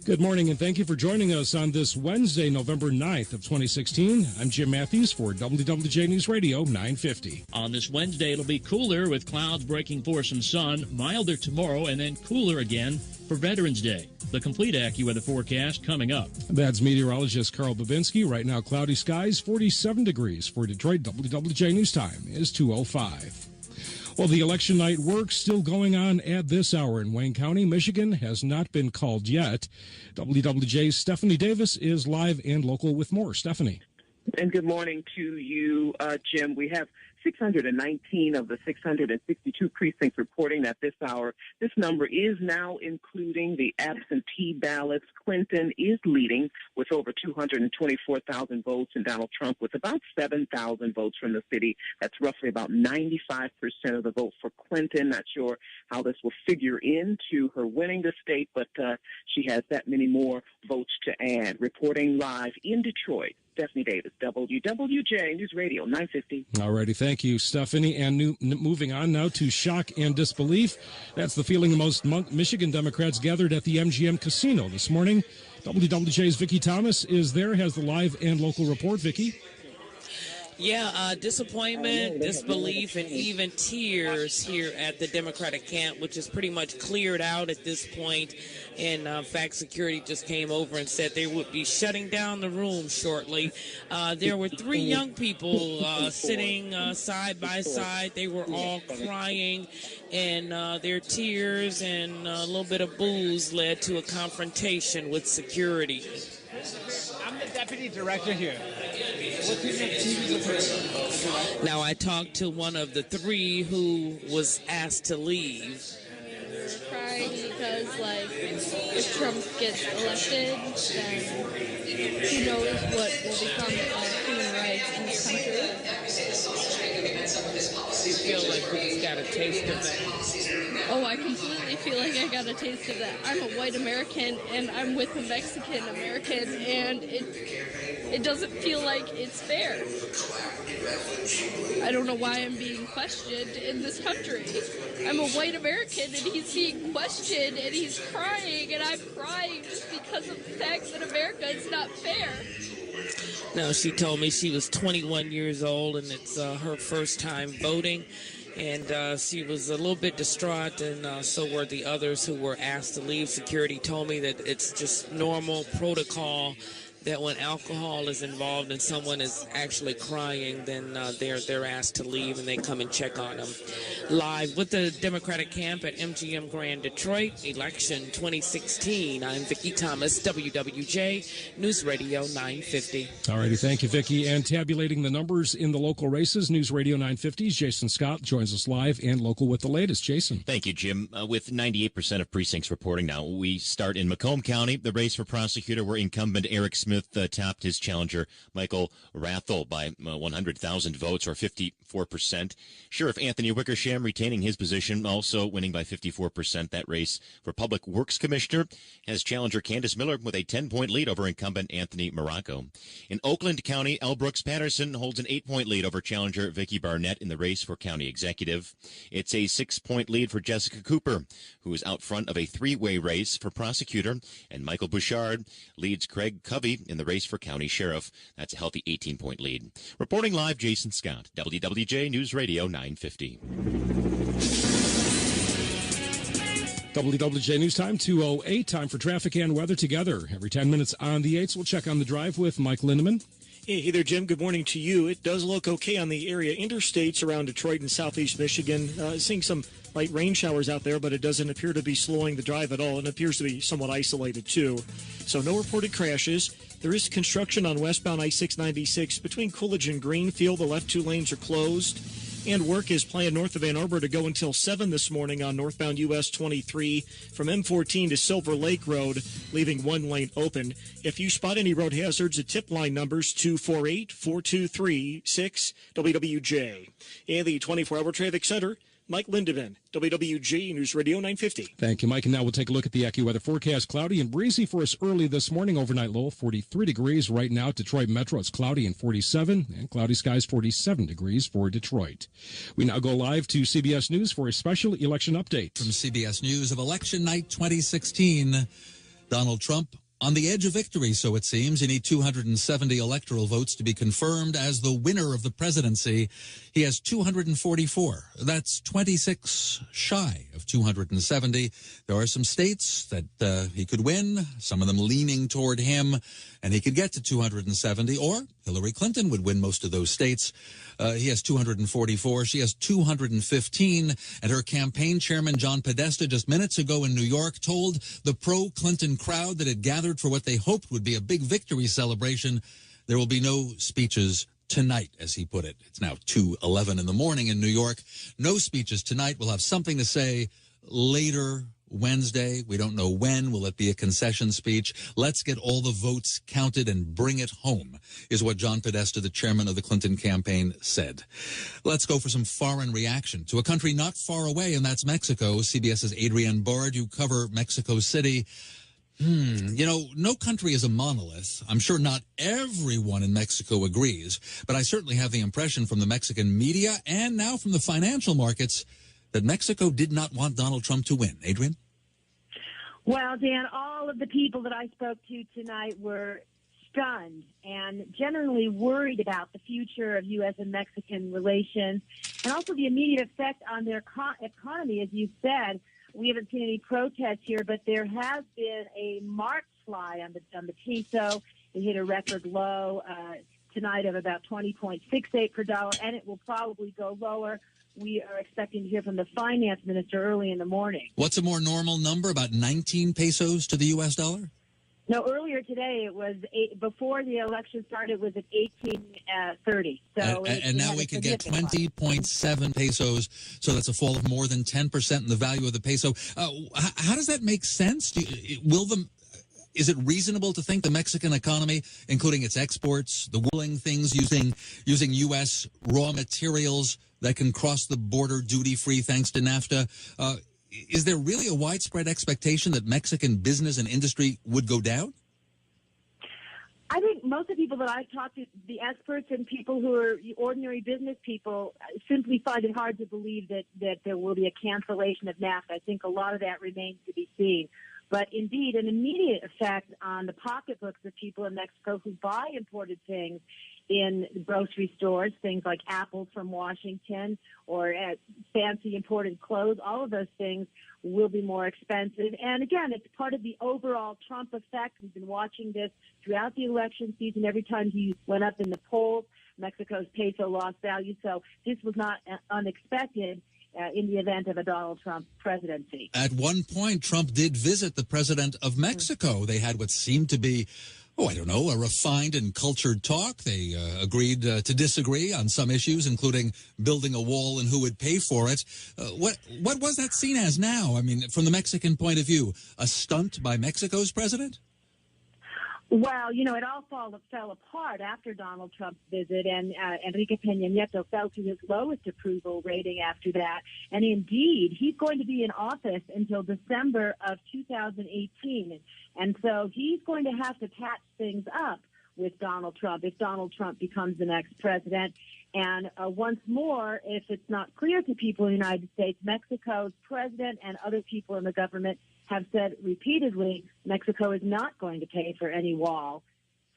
Good morning, and thank you for joining us on this Wednesday, November 9th of 2016. I'm Jim Matthews for WWJ News Radio 950. On this Wednesday, it'll be cooler with clouds breaking for some sun, milder tomorrow, and then cooler again for Veterans Day. The complete AccuWeather forecast coming up. That's meteorologist Carl Babinski. Right now, cloudy skies, 47 degrees for Detroit. WWJ News Time is 2:05. Well, the election night work still going on at this hour in Wayne County. Michigan has not been called yet. WWJ's Stephanie Davis is live and local with more. Stephanie. And good morning to you, Jim. We have 619 of the 662 precincts reporting at this hour. This number is now including the absentee ballots. Clinton is leading with over 224,000 votes, and Donald Trump with about 7,000 votes from the city. That's roughly about 95% of the vote for Clinton. Not sure how this will figure into her winning the state, but she has that many more votes to add. Reporting live in Detroit, Stephanie Davis, WWJ News Radio 950. All righty, thank you, Stephanie. And moving on now to shock and disbelief. That's the feeling most Michigan Democrats gathered at the MGM Casino this morning. WWJ's Vicki Thomas is there, has the live and local report. Vicki? Yeah, disappointment, disbelief, and even tears here at the Democratic camp, which is pretty much cleared out at this point. And in fact, security just came over and said they would be shutting down the room shortly. There were 3 young people sitting side by side. They were all crying, and their tears and a little bit of booze led to a confrontation with security. I'm the deputy director here. Now, I talked to one of the 3 who was asked to leave. We're crying because, like, if Trump gets elected, then who knows what will become of human rights in this country. You feel like we just got a taste of that? Oh, I completely feel like I got a taste of that. I'm a white American, and I'm with a Mexican American, and it doesn't feel like it's fair. I don't know why I'm being questioned in this country. I'm a white American, and he's being questioned, and he's crying, and I'm crying just because of the fact that America is not fair. No, she told me she was 21 years old, and it's her first time voting. And she was a little bit distraught, and so were the others who were asked to leave. Security told me that it's just normal protocol that when alcohol is involved and someone is actually crying, then they're asked to leave and they come and check on them. Live with the Democratic camp at MGM Grand Detroit, election 2016. I'm Vicki Thomas, WWJ News Radio 950. All righty, thank you, Vicki. And tabulating the numbers in the local races, News Radio 950's Jason Scott joins us live and local with the latest. Jason. Thank you, Jim. With 98% of precincts reporting now, we start in Macomb County, the race for prosecutor, where incumbent Eric Smith topped his challenger, Michael Rathel, by 100,000 votes, or 54%. Sheriff Anthony Wickersham retaining his position, also winning by 54%. That race for Public Works Commissioner has challenger Candace Miller with a 10-point lead over incumbent Anthony Morocco. In Oakland County, L. Brooks Patterson holds an 8-point lead over challenger Vicki Barnett in the race for county executive. It's a 6-point lead for Jessica Cooper, who is out front of a 3-way race for prosecutor, and Michael Bouchard leads Craig Covey in the race for county sheriff. That's a healthy 18-point lead. Reporting live, Jason Scott, WWJ News Radio 950. WWJ News Time, 2:08. Time for traffic and weather together. Every 10 minutes on the 8s, we'll check on the drive with Mike Lindeman. Hey there, Jim. Good morning to you. It does look okay on the area interstates around Detroit and southeast Michigan. Seeing some light rain showers out there, but it doesn't appear to be slowing the drive at all, and it appears to be somewhat isolated, too. So no reported crashes. There is construction on westbound I-696 between Coolidge and Greenfield. The left 2 lanes are closed. And work is planned north of Ann Arbor to go until 7 this morning on northbound US 23 from M14 to Silver Lake Road, leaving 1 lane open. If you spot any road hazards, the tip line numbers 248-423-6 WWJ. And the 24-hour traffic center, Mike Lindeman, WWJ News Radio 950. Thank you, Mike. And now we'll take a look at the AccuWeather forecast. Cloudy and breezy for us early this morning. Overnight low, 43 degrees. Right now, Detroit Metro, it's cloudy and 47, and cloudy skies, 47 degrees for Detroit. We now go live to CBS News for a special election update. From CBS News of Election Night 2016, Donald Trump on the edge of victory, so it seems. You need 270 electoral votes to be confirmed as the winner of the presidency. He has 244. That's 26 shy of 270. There are some states that he could win, some of them leaning toward him, and he could get to 270, or Hillary Clinton would win most of those states. He has 244. She has 215. And her campaign chairman, John Podesta, just minutes ago in New York, told the pro-Clinton crowd that had gathered for what they hoped would be a big victory celebration, there will be no speeches tonight, as he put it. It's now 2:11 in the morning in New York. No speeches tonight. We'll have something to say later Wednesday. We don't know when. Will it be a concession speech? Let's get all the votes counted and bring it home, is what John Podesta, the chairman of the Clinton campaign, said. Let's go for some foreign reaction to a country not far away, and that's Mexico. CBS's Adrienne Bard, you cover Mexico City. You know, no country is a monolith. I'm sure not everyone in Mexico agrees, but I certainly have the impression from the Mexican media and now from the financial markets that Mexico did not want Donald Trump to win. Adrienne? Well, Dan, all of the people that I spoke to tonight were stunned and generally worried about the future of U.S. and Mexican relations and also the immediate effect on their economy. As you said, we haven't seen any protests here, but there has been a March fly on the peso. It hit a record low tonight of about 20.68 per dollar, and it will probably go lower. We are expecting to hear from the finance minister early in the morning. What's a more normal number, about 19 pesos to the U.S. dollar? No, earlier today it was before the election started, it was at 18.30. So and now we could get 20.7 pesos. So that's a fall of more than 10% in the value of the peso. How does that make sense? Is it reasonable to think the Mexican economy, including its exports, the willing things using U.S. raw materials that can cross the border duty-free thanks to NAFTA, is there really a widespread expectation that Mexican business and industry would go down? I think most of the people that I've talked to, the experts and people who are ordinary business people, simply find it hard to believe that there will be a cancellation of NAFTA. I think a lot of that remains to be seen. But indeed, an immediate effect on the pocketbooks of people in Mexico who buy imported things in grocery stores, things like apples from Washington or fancy imported clothes. All of those things will be more expensive. And again, it's part of the overall Trump effect. We've been watching this throughout the election season. Every time he went up in the polls, Mexico's peso lost value. So this was not unexpected in the event of a Donald Trump presidency. At one point, Trump did visit the president of Mexico. They had what seemed to be, a refined and cultured talk. They agreed to disagree on some issues, including building a wall and who would pay for it. What was that seen as now? I mean, from the Mexican point of view, a stunt by Mexico's president? Well, it all fell apart after Donald Trump's visit, and Enrique Peña Nieto fell to his lowest approval rating after that. And indeed, he's going to be in office until December of 2018. And so he's going to have to patch things up with Donald Trump if Donald Trump becomes the next president. And once more, if it's not clear to people in the United States, Mexico's president and other people in the government have said repeatedly Mexico is not going to pay for any wall.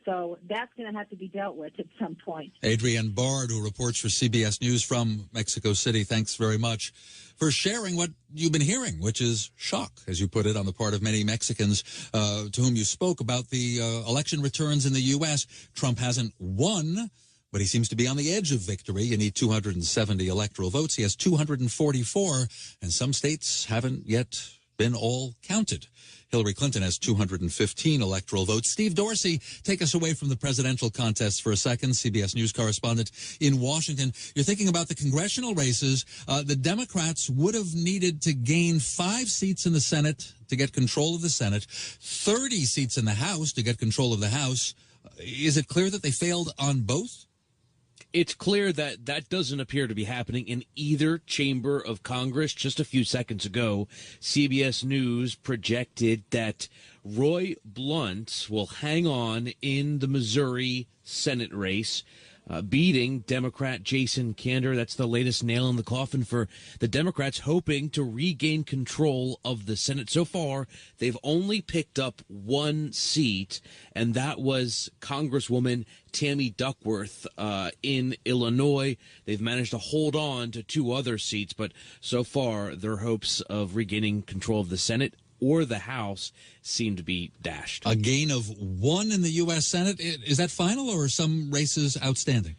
So that's going to have to be dealt with at some point. Adrienne Bard, who reports for CBS News from Mexico City, thanks very much for sharing what you've been hearing, which is shock, as you put it, on the part of many Mexicans to whom you spoke about the election returns in the U.S. Trump hasn't won, but he seems to be on the edge of victory. You need 270 electoral votes. He has 244, and some states haven't yet been all counted. Hillary Clinton has 215 electoral votes. Steve Dorsey, take us away from the presidential contest for a second. CBS News correspondent in Washington. You're thinking about the congressional races. The Democrats would have needed to gain 5 seats in the Senate to get control of the Senate, 30 seats in the House to get control of the House. Is it clear that they failed on both? It's clear that that doesn't appear to be happening in either chamber of Congress. Just a few seconds ago, CBS News projected that Roy Blunt will hang on in the Missouri Senate race, beating Democrat Jason Kander. That's the latest nail in the coffin for the Democrats, hoping to regain control of the Senate. So far, they've only picked up 1 seat, and that was Congresswoman Tammy Duckworth in Illinois. They've managed to hold on to 2 other seats, but so far their hopes of regaining control of the Senate or the House seem to be dashed. A gain of 1 in the U.S. Senate. Is that final, or are some races outstanding?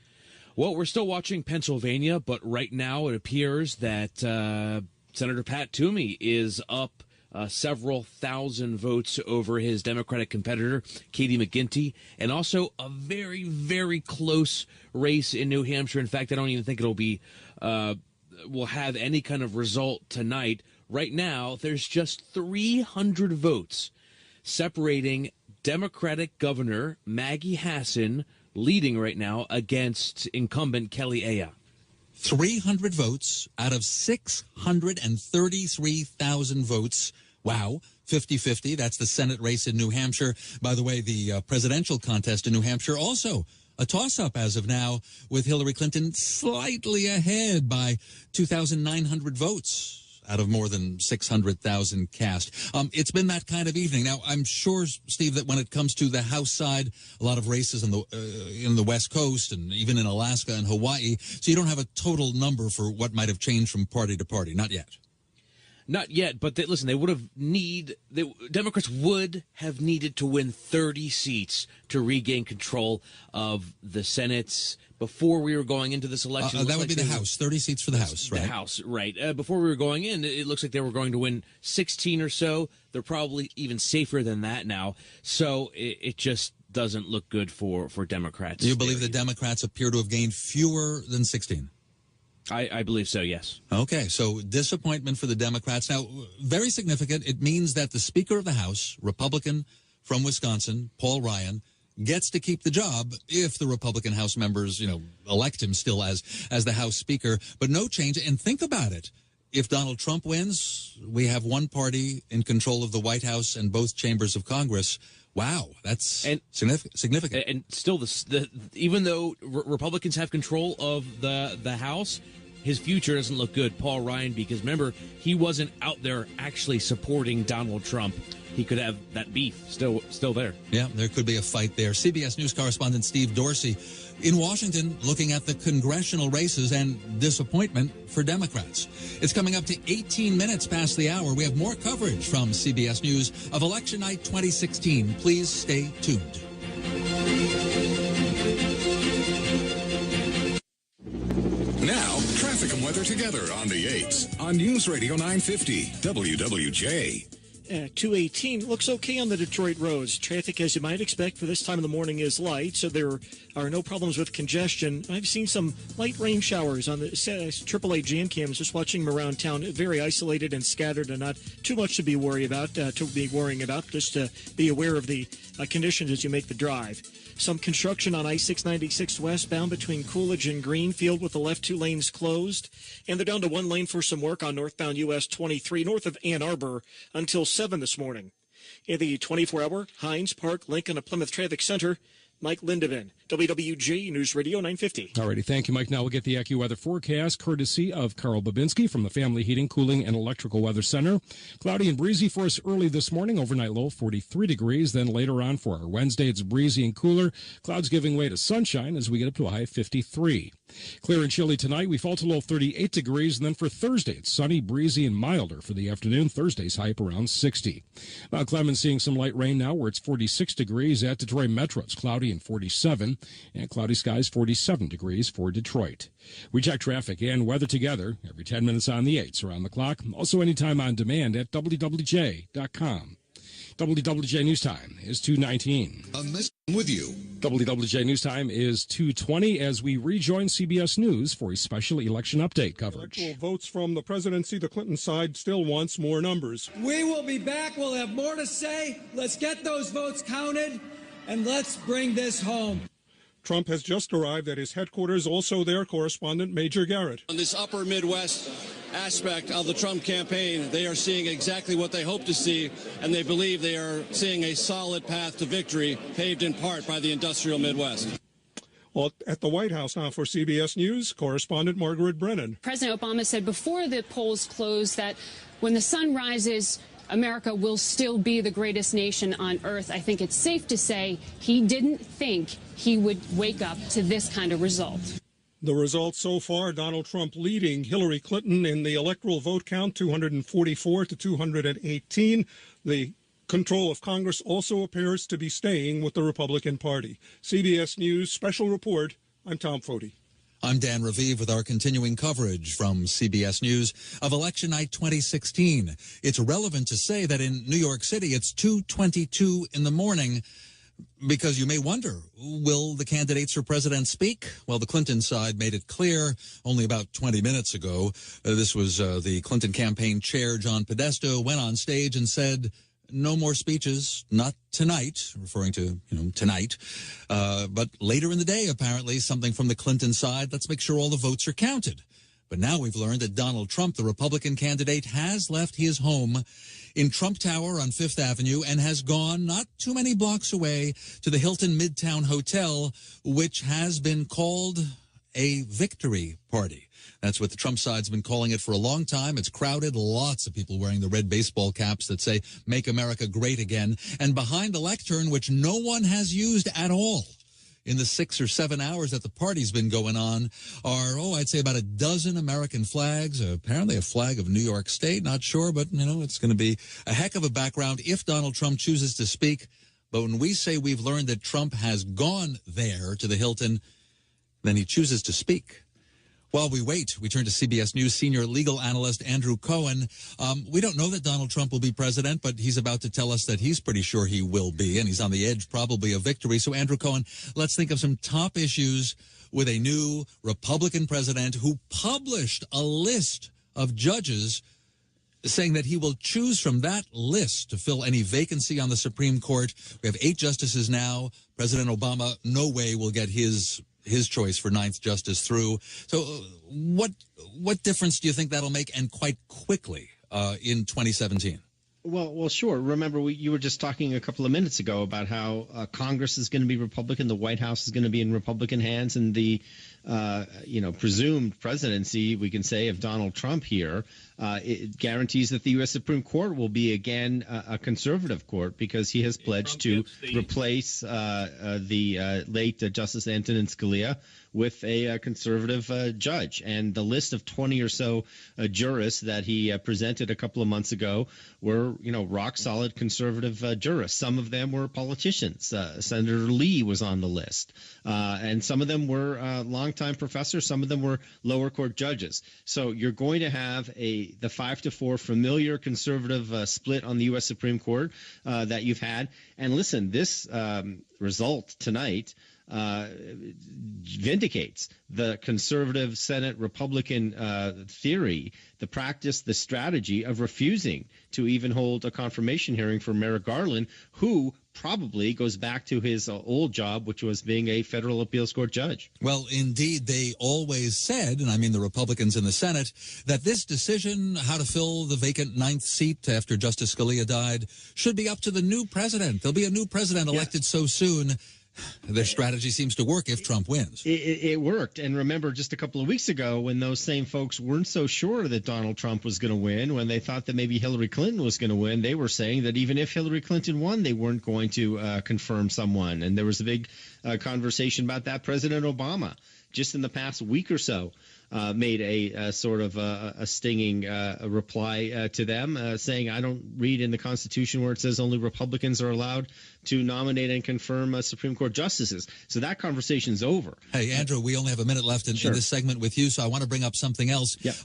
Well, we're still watching Pennsylvania, but right now it appears that Senator Pat Toomey is up several thousand votes over his Democratic competitor, Katie McGinty, and also a very, very close race in New Hampshire. In fact, I don't even think it'll be will have any kind of result tonight. Right now, there's just 300 votes separating Democratic Governor Maggie Hassan, leading right now, against incumbent Kelly Ayotte. 300 votes out of 633,000 votes. Wow. 50-50. That's the Senate race in New Hampshire. By the way, the presidential contest in New Hampshire also a toss-up as of now, with Hillary Clinton slightly ahead by 2,900 votes out of more than 600,000 cast. It's been that kind of evening. Now, I'm sure, Steve, that when it comes to the House side, a lot of races in the West Coast and even in Alaska and Hawaii, so you don't have a total number for what might have changed from party to party. Not yet. Not yet, but listen, Democrats would have needed to win 30 seats to regain control of the Senate before we were going into this election. That would be the House, 30 seats for the House, right? The House, right. Before we were going in, it looks like they were going to win 16 or so. They're probably even safer than that now. So it just doesn't look good for Democrats. Do you believe the Democrats appear to have gained fewer than 16? I believe so, yes. Okay, so disappointment for the Democrats. Now, very significant. It means that the Speaker of the House, Republican from Wisconsin, Paul Ryan, gets to keep the job if the Republican House members, elect him still as the House Speaker. But no change. And think about it. If Donald Trump wins, we have one party in control of the White House and both chambers of Congress. Wow, that's significant. And still, even though Republicans have control of the House, his future doesn't look good, Paul Ryan, because remember, he wasn't out there actually supporting Donald Trump. He could have that beef still there. Yeah, there could be a fight there. CBS News correspondent Steve Dorsey in Washington looking at the congressional races and disappointment for Democrats. It's coming up to 18 minutes past the hour. We have more coverage from CBS News of Election Night 2016. Please stay tuned. Now, traffic and weather together on the 8s on News Radio 950 WWJ. 218 looks okay on the Detroit roads. Traffic, as you might expect for this time of the morning, is light, so there are no problems with congestion. I've seen some light rain showers on the AAA jam cams, just watching them around town. Very isolated and scattered, and not too much to be worrying about. Just be aware of the conditions as you make the drive. Some construction on I-696 westbound between Coolidge and Greenfield with the left 2 lanes closed. And they're down to 1 lane for some work on northbound US 23 north of Ann Arbor until 7 this morning. In the 24-hour Hines Park, Lincoln, and Plymouth Traffic Center, Mike Lindevin, WWJ News Radio 950. All righty. Thank you, Mike. Now we'll get the AccuWeather forecast courtesy of Carl Babinski from the Family Heating, Cooling, and Electrical Weather Center. Cloudy and breezy for us early this morning. Overnight low 43 degrees. Then later on for our Wednesday, it's breezy and cooler. Clouds giving way to sunshine as we get up to a high of 53. Clear and chilly tonight. We fall to low 38 degrees. And then for Thursday, it's sunny, breezy, and milder for the afternoon. Thursday's high up around 60. Mount Clemens seeing some light rain now where it's 46 degrees. At Detroit Metro, it's cloudy and 47. And cloudy skies 47 degrees for Detroit. We check traffic and weather together every 10 minutes on the 8s around the clock. Also anytime on demand at WWJ.com. WWJ News Time is 2:19. With you. WWJ News Time is 2:20 as we rejoin CBS News for a special election update coverage. Electoral votes from the presidency, the Clinton side still wants more numbers. We will be back. We'll have more to say. Let's get those votes counted, and let's bring this home. Trump has just arrived at his headquarters, also their correspondent, Major Garrett. On this upper Midwest aspect of the Trump campaign, they are seeing exactly what they hope to see, and they believe they are seeing a solid path to victory, paved in part by the industrial Midwest. Well, at the White House now for CBS News, correspondent Margaret Brennan. President Obama said before the polls closed that when the sun rises, America will still be the greatest nation on earth. I think it's safe to say he didn't think he would wake up to this kind of result. The results so far, Donald Trump leading Hillary Clinton in the electoral vote count, 244 to 218. The control of Congress also appears to be staying with the Republican Party. CBS News Special Report. I'm Tom Foti. I'm Dan Raviv with our continuing coverage from CBS News of Election Night 2016. It's relevant to say that in New York City, it's 2:22 in the morning, because you may wonder, will the candidates for president speak? Well, the Clinton side made it clear only about 20 minutes ago. This was the Clinton campaign chair, John Podesta, went on stage and said, no more speeches, not tonight, referring to, tonight. But later in the day, apparently, something from the Clinton side, let's make sure all the votes are counted. But now we've learned that Donald Trump, the Republican candidate, has left his home in Trump Tower on Fifth Avenue and has gone not too many blocks away to the Hilton Midtown Hotel, which has been called a victory party. That's what the Trump side's been calling it for a long time. It's crowded, lots of people wearing the red baseball caps that say, Make America Great Again. And behind the lectern, which no one has used at all in the 6 or 7 hours that the party's been going on, are, I'd say about a dozen American flags, apparently a flag of New York State, not sure, but, it's going to be a heck of a background if Donald Trump chooses to speak. But when we say we've learned that Trump has gone there to the Hilton, then he chooses to speak. While we wait, we turn to CBS News senior legal analyst Andrew Cohen. We don't know that Donald Trump will be president, but he's about to tell us that he's pretty sure he will be, and he's on the edge probably of victory. So, Andrew Cohen, let's think of some top issues with a new Republican president who published a list of judges saying that he will choose from that list to fill any vacancy on the Supreme Court. We have 8 justices now. President Obama, no way will get his choice for 9th justice through. So what difference do you think that'll make, and quite quickly, in 2017? Well, sure. Remember, you were just talking a couple of minutes ago about how Congress is going to be Republican, the White House is going to be in Republican hands, and the presumed presidency, we can say, of Donald Trump here, it guarantees that the U.S. Supreme Court will be again a conservative court because he has pledged to replace the late Justice Antonin Scalia with a conservative judge. And the list of 20 or so jurists that he presented a couple of months ago were, rock solid conservative jurists. Some of them were politicians. Senator Lee was on the list. And some of them were longtime professors. Some of them were lower court judges. So you're going to have the 5-4 familiar conservative split on the U.S. Supreme Court that you've had. And listen, this result tonight vindicates the conservative Senate Republican theory, the practice, the strategy of refusing to even hold a confirmation hearing for Merrick Garland, who probably goes back to his old job, which was being a federal appeals court judge. Well, indeed, they always said, and I mean the Republicans in the Senate, that this decision, how to fill the vacant 9th seat after Justice Scalia died, should be up to the new president. There'll be a new president elected so soon. Their strategy seems to work if Trump wins. It worked. And remember, just a couple of weeks ago, when those same folks weren't so sure that Donald Trump was going to win, when they thought that maybe Hillary Clinton was going to win, they were saying that even if Hillary Clinton won, they weren't going to confirm someone. And there was a big conversation about that. President Obama, just in the past week or so, made a sort of a stinging reply to them, saying, I don't read in the Constitution where it says only Republicans are allowed to nominate and confirm Supreme Court justices. So that conversation's over. Hey, Andrew, we only have a minute left in this segment with you, so I want to bring up something else. Yep.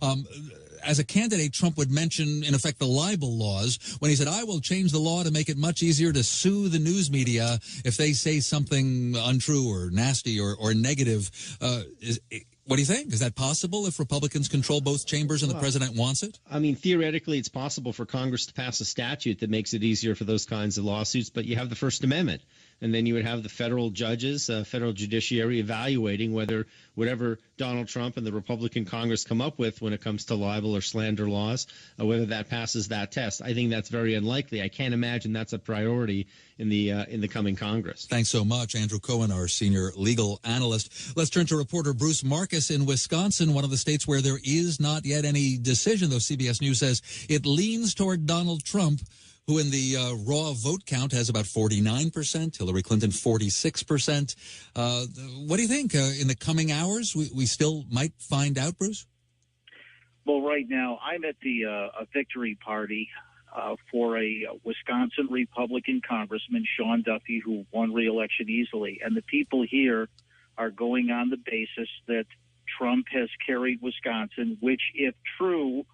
As a candidate, Trump would mention, in effect, the libel laws when he said, I will change the law to make it much easier to sue the news media if they say something untrue or nasty or negative. What do you think? Is that possible if Republicans control both chambers and the president wants it? I mean, theoretically, it's possible for Congress to pass a statute that makes it easier for those kinds of lawsuits, but you have the First Amendment. And then you would have the federal judges, federal judiciary evaluating whether whatever Donald Trump and the Republican Congress come up with when it comes to libel or slander laws, whether that passes that test. I think that's very unlikely. I can't imagine that's a priority in the coming Congress. Thanks so much, Andrew Cohen, our senior legal analyst. Let's turn to reporter Bruce Marcus in Wisconsin, one of the states where there is not yet any decision, though CBS News says it leans toward Donald Trump, who in the raw vote count has about 49%, Hillary Clinton 46%. What do you think? In the coming hours, we still might find out, Bruce? Well, right now, I'm at the a victory party for a Wisconsin Republican Congressman, Sean Duffy, who won re-election easily. And the people here are going on the basis that Trump has carried Wisconsin, which, if true,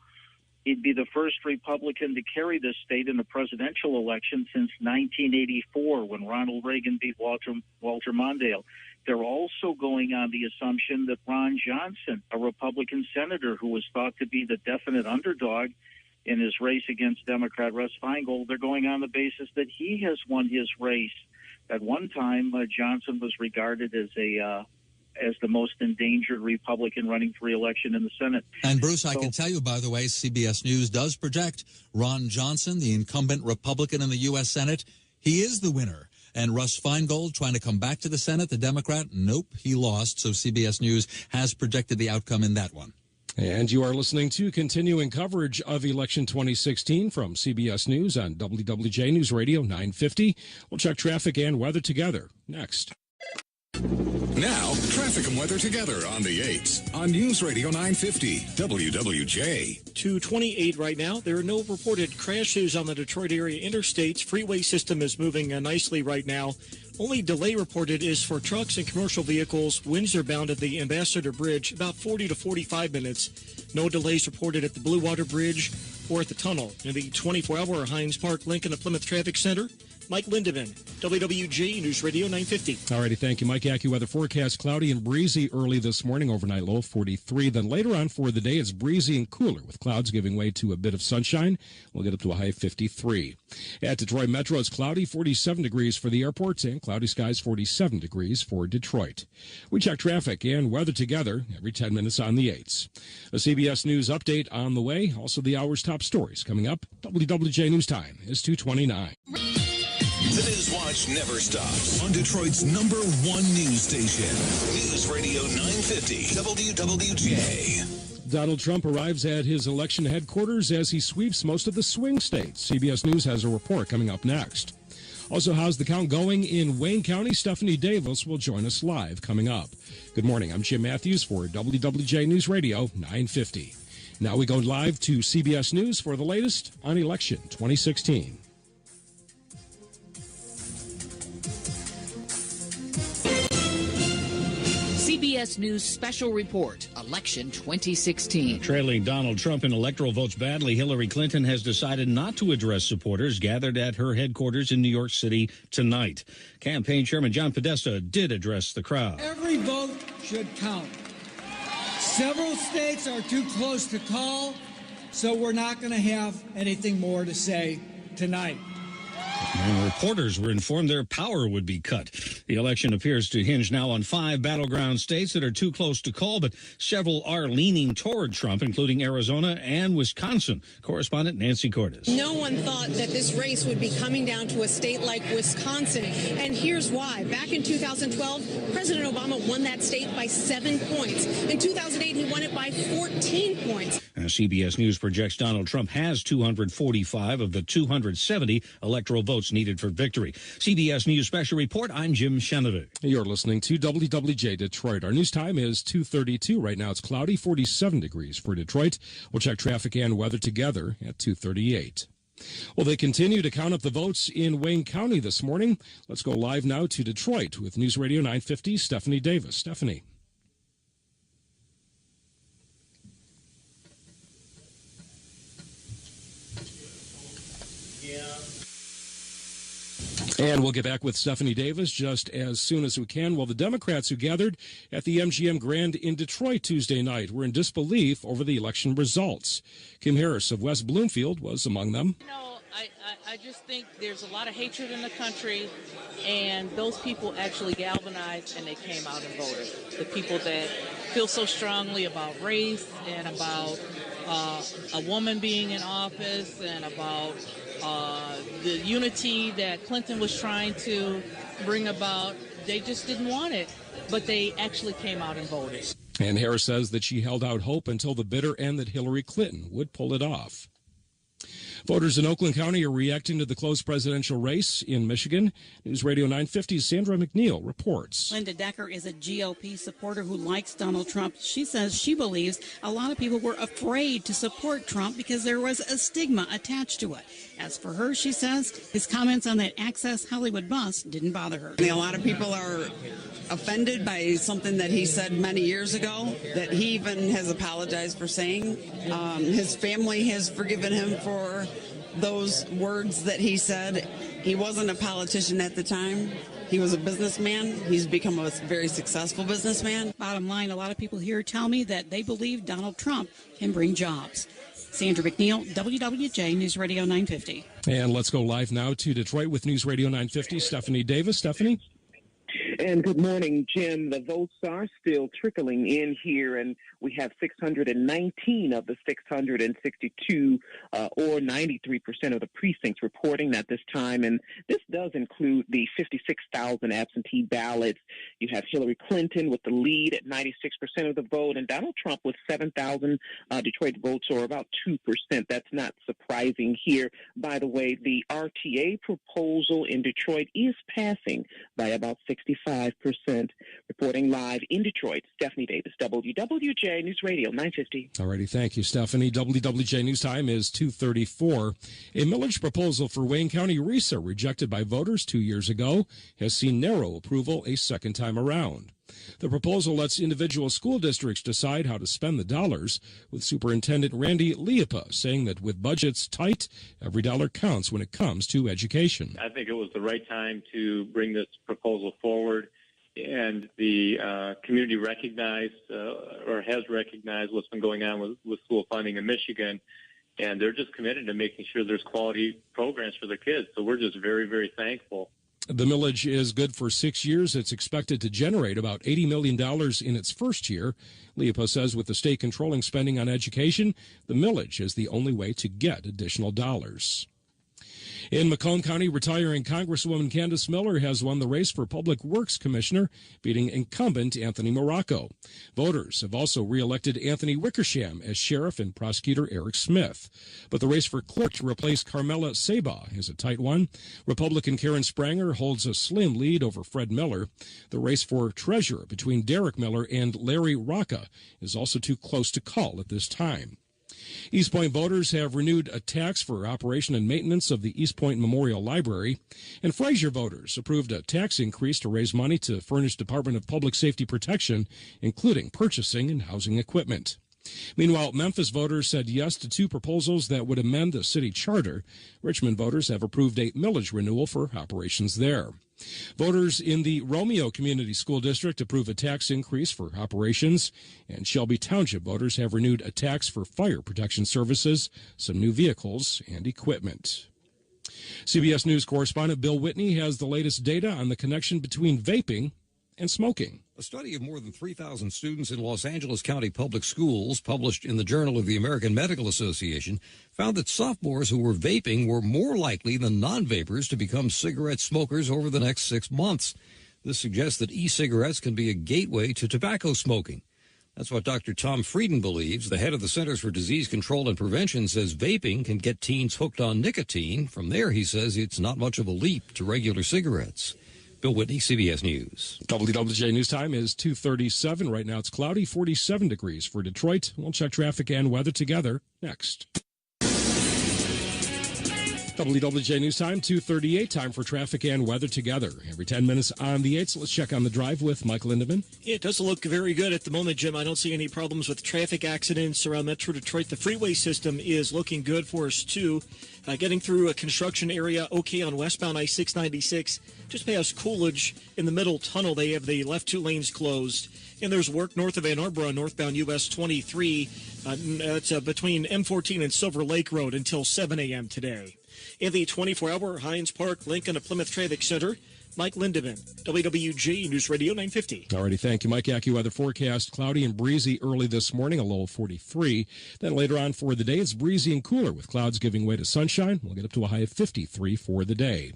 he'd be the first Republican to carry this state in a presidential election since 1984, when Ronald Reagan beat Walter Mondale. They're also going on the assumption that Ron Johnson, a Republican senator who was thought to be the definite underdog in his race against Democrat Russ Feingold, they're going on the basis that he has won his race. At one time, Johnson was regarded as the most endangered Republican running for re-election in the Senate. And Bruce, I can tell you, by the way, CBS News does project Ron Johnson, the incumbent Republican in the U.S. Senate. He is the winner. And Russ Feingold trying to come back to the Senate, the Democrat, nope, he lost. So CBS News has projected the outcome in that one. And you are listening to continuing coverage of election 2016 from CBS News on WWJ News Radio 950. We'll check traffic and weather together next. Now, traffic and weather together on the 8s on News Radio 950 WWJ. 228 right now. There are no reported crashes on the Detroit area interstates. Freeway system is moving nicely right now. Only delay reported is for trucks and commercial vehicles. Windsor bound at the Ambassador Bridge, about 40 to 45 minutes. No delays reported at the Blue Water Bridge or at the tunnel. In the 24-hour Hines Park Lincoln to Plymouth Traffic Center, Mike Lindemann, WWJ News Radio 950. All righty, thank you, Mike. AccuWeather forecast, cloudy and breezy early this morning, overnight low 43. Then later on for the day, it's breezy and cooler with clouds giving way to a bit of sunshine. We'll get up to a high of 53. At Detroit Metro, it's cloudy, 47 degrees for the airports, and cloudy skies, 47 degrees for Detroit. We check traffic and weather together every 10 minutes on the 8s. A CBS News update on the way. Also, the hour's top stories coming up. WWJ News Time is 2:29. The News Watch never stops on Detroit's #1 news station. News Radio 950 WWJ. Donald Trump arrives at his election headquarters as he sweeps most of the swing states. CBS News has a report coming up next. Also, how's the count going in Wayne County? Stephanie Davis will join us live coming up. Good morning. I'm Jim Matthews for WWJ News Radio 950. Now we go live to CBS News for the latest on election 2016. CBS News special report, Election 2016. Trailing Donald Trump in electoral votes badly, Hillary Clinton has decided not to address supporters gathered at her headquarters in New York City tonight. Campaign Chairman John Podesta did address the crowd. Every vote should count. Several states are too close to call, so we're not going to have anything more to say tonight. And reporters were informed their power would be cut. The election appears to hinge now on 5 battleground states that are too close to call, but several are leaning toward Trump, including Arizona and Wisconsin. Correspondent Nancy Cordes. No one thought that this race would be coming down to a state like Wisconsin, and here's why. Back in 2012, President Obama won that state by 7 points. In 2008, he won it by 14 points. CBS News projects Donald Trump has 245 of the 270 electoral votes needed for victory. CBS News Special Report, I'm Jim Chenevich. You're listening to WWJ Detroit. Our news time is 2:32. Right now it's cloudy, 47 degrees for Detroit. We'll check traffic and weather together at 2:38. Well, they continue to count up the votes in Wayne County this morning. Let's go live now to Detroit with News Radio 950, Stephanie Davis. Stephanie. And we'll get back with Stephanie Davis just as soon as we can. Well, the Democrats who gathered at the MGM Grand in Detroit Tuesday night were in disbelief over the election results. Kim Harris of West Bloomfield was among them. I just think there's a lot of hatred in the country, and those people actually galvanized and they came out and voted. The people that feel so strongly about race and about a woman being in office and about the unity that Clinton was trying to bring about, they just didn't want it, but they actually came out and voted. And Harris says that she held out hope until the bitter end that Hillary Clinton would pull it off. Voters in Oakland County are reacting to the close presidential race in Michigan. News Radio 950's Sandra McNeil reports. Linda Decker is a GOP supporter who likes Donald Trump. She says she believes a lot of people were afraid to support Trump because there was a stigma attached to it. As for her, she says his comments on that Access Hollywood bus didn't bother her. A lot of people are offended by something that he said many years ago that he even has apologized for saying. His family has forgiven him for those words that he said. He wasn't a politician at the time. He was a businessman. He's become a very successful businessman. Bottom line, a lot of people here tell me that they believe Donald Trump can bring jobs. Sandra McNeil, WWJ News Radio 950. And let's go live now to Detroit with News Radio 950, Stephanie Davis. Stephanie? And good morning, Jim. The votes are still trickling in here, and we have 619 of the 662, or 93% of the precincts reporting at this time. And this does include the 56,000 absentee ballots. You have Hillary Clinton with the lead at 96% of the vote, and Donald Trump with 7,000 Detroit votes, or about 2%. That's not surprising here. By the way, the RTA proposal in Detroit is passing by about 65%. Reporting live in Detroit, Stephanie Davis, WWJ News Radio 950. All righty, thank you, Stephanie. WWJ News Time is 2:34. A millage proposal for Wayne County RISA, rejected by voters 2 years ago, has seen narrow approval a second time around. The proposal lets individual school districts decide how to spend the dollars, with Superintendent Randy Liepa saying that with budgets tight, every dollar counts when it comes to education. I think it was the right time to bring this proposal forward, and the community recognized or has recognized what's been going on with school funding in Michigan, and they're just committed to making sure there's quality programs for their kids. So we're just very, very thankful. The millage is good for 6 years. It's expected to generate about $80 million in its first year. Liepa says with the state controlling spending on education, the millage is the only way to get additional dollars. In Macomb County, retiring Congresswoman Candace Miller has won the race for Public Works Commissioner, beating incumbent Anthony Morocco. Voters have also reelected Anthony Wickersham as sheriff and prosecutor Eric Smith. But the race for clerk to replace Carmela Sabah is a tight one. Republican Karen Spranger holds a slim lead over Fred Miller. The race for treasurer between Derek Miller and Larry Rocca is also too close to call at this time. East Point voters have renewed a tax for operation and maintenance of the East Point Memorial Library, and Fraser voters approved a tax increase to raise money to furnish Department of Public Safety protection, including purchasing and housing equipment. Meanwhile, Memphis voters said yes to 2 proposals that would amend the city charter. Richmond voters have approved a millage renewal for operations there. Voters in the Romeo Community School District approve a tax increase for operations, and Shelby Township voters have renewed a tax for fire protection services, some new vehicles, and equipment. CBS News correspondent Bill Whitney has the latest data on the connection between vaping and smoking. A study of more than 3,000 students in Los Angeles County Public Schools, published in the Journal of the American Medical Association, found that sophomores who were vaping were more likely than non-vapers to become cigarette smokers over the next 6 months. This suggests that e-cigarettes can be a gateway to tobacco smoking. That's what Dr. Tom Frieden believes. The head of the Centers for Disease Control and Prevention says vaping can get teens hooked on nicotine. From there, he says it's not much of a leap to regular cigarettes. Bill Whitney, CBS News. WWJ News Time is 2:37. Right now it's cloudy, 47 degrees for Detroit. We'll check traffic and weather together next. WWJ News Time, 2:38. Time for traffic and weather together. Every 10 minutes on the 8th. So let's check on the drive with Michael Lindemann. It does look very good at the moment, Jim. I don't see any problems with traffic accidents around Metro Detroit. The freeway system is looking good for us, too. Getting through a construction area okay on westbound I-696. Just past Coolidge in the middle tunnel, they have the left 2 lanes closed. And there's work north of Ann Arbor on northbound US 23. It's between M14 and Silver Lake Road until 7 a.m. today. In the 24-hour Hines Park, Lincoln to Plymouth Traffic Center, Mike Lindemann, WWJ News Radio 950. Alrighty, thank you, Mike. AccuWeather forecast, cloudy and breezy early this morning, a low of 43. Then later on for the day, it's breezy and cooler with clouds giving way to sunshine. We'll get up to a high of 53 for the day.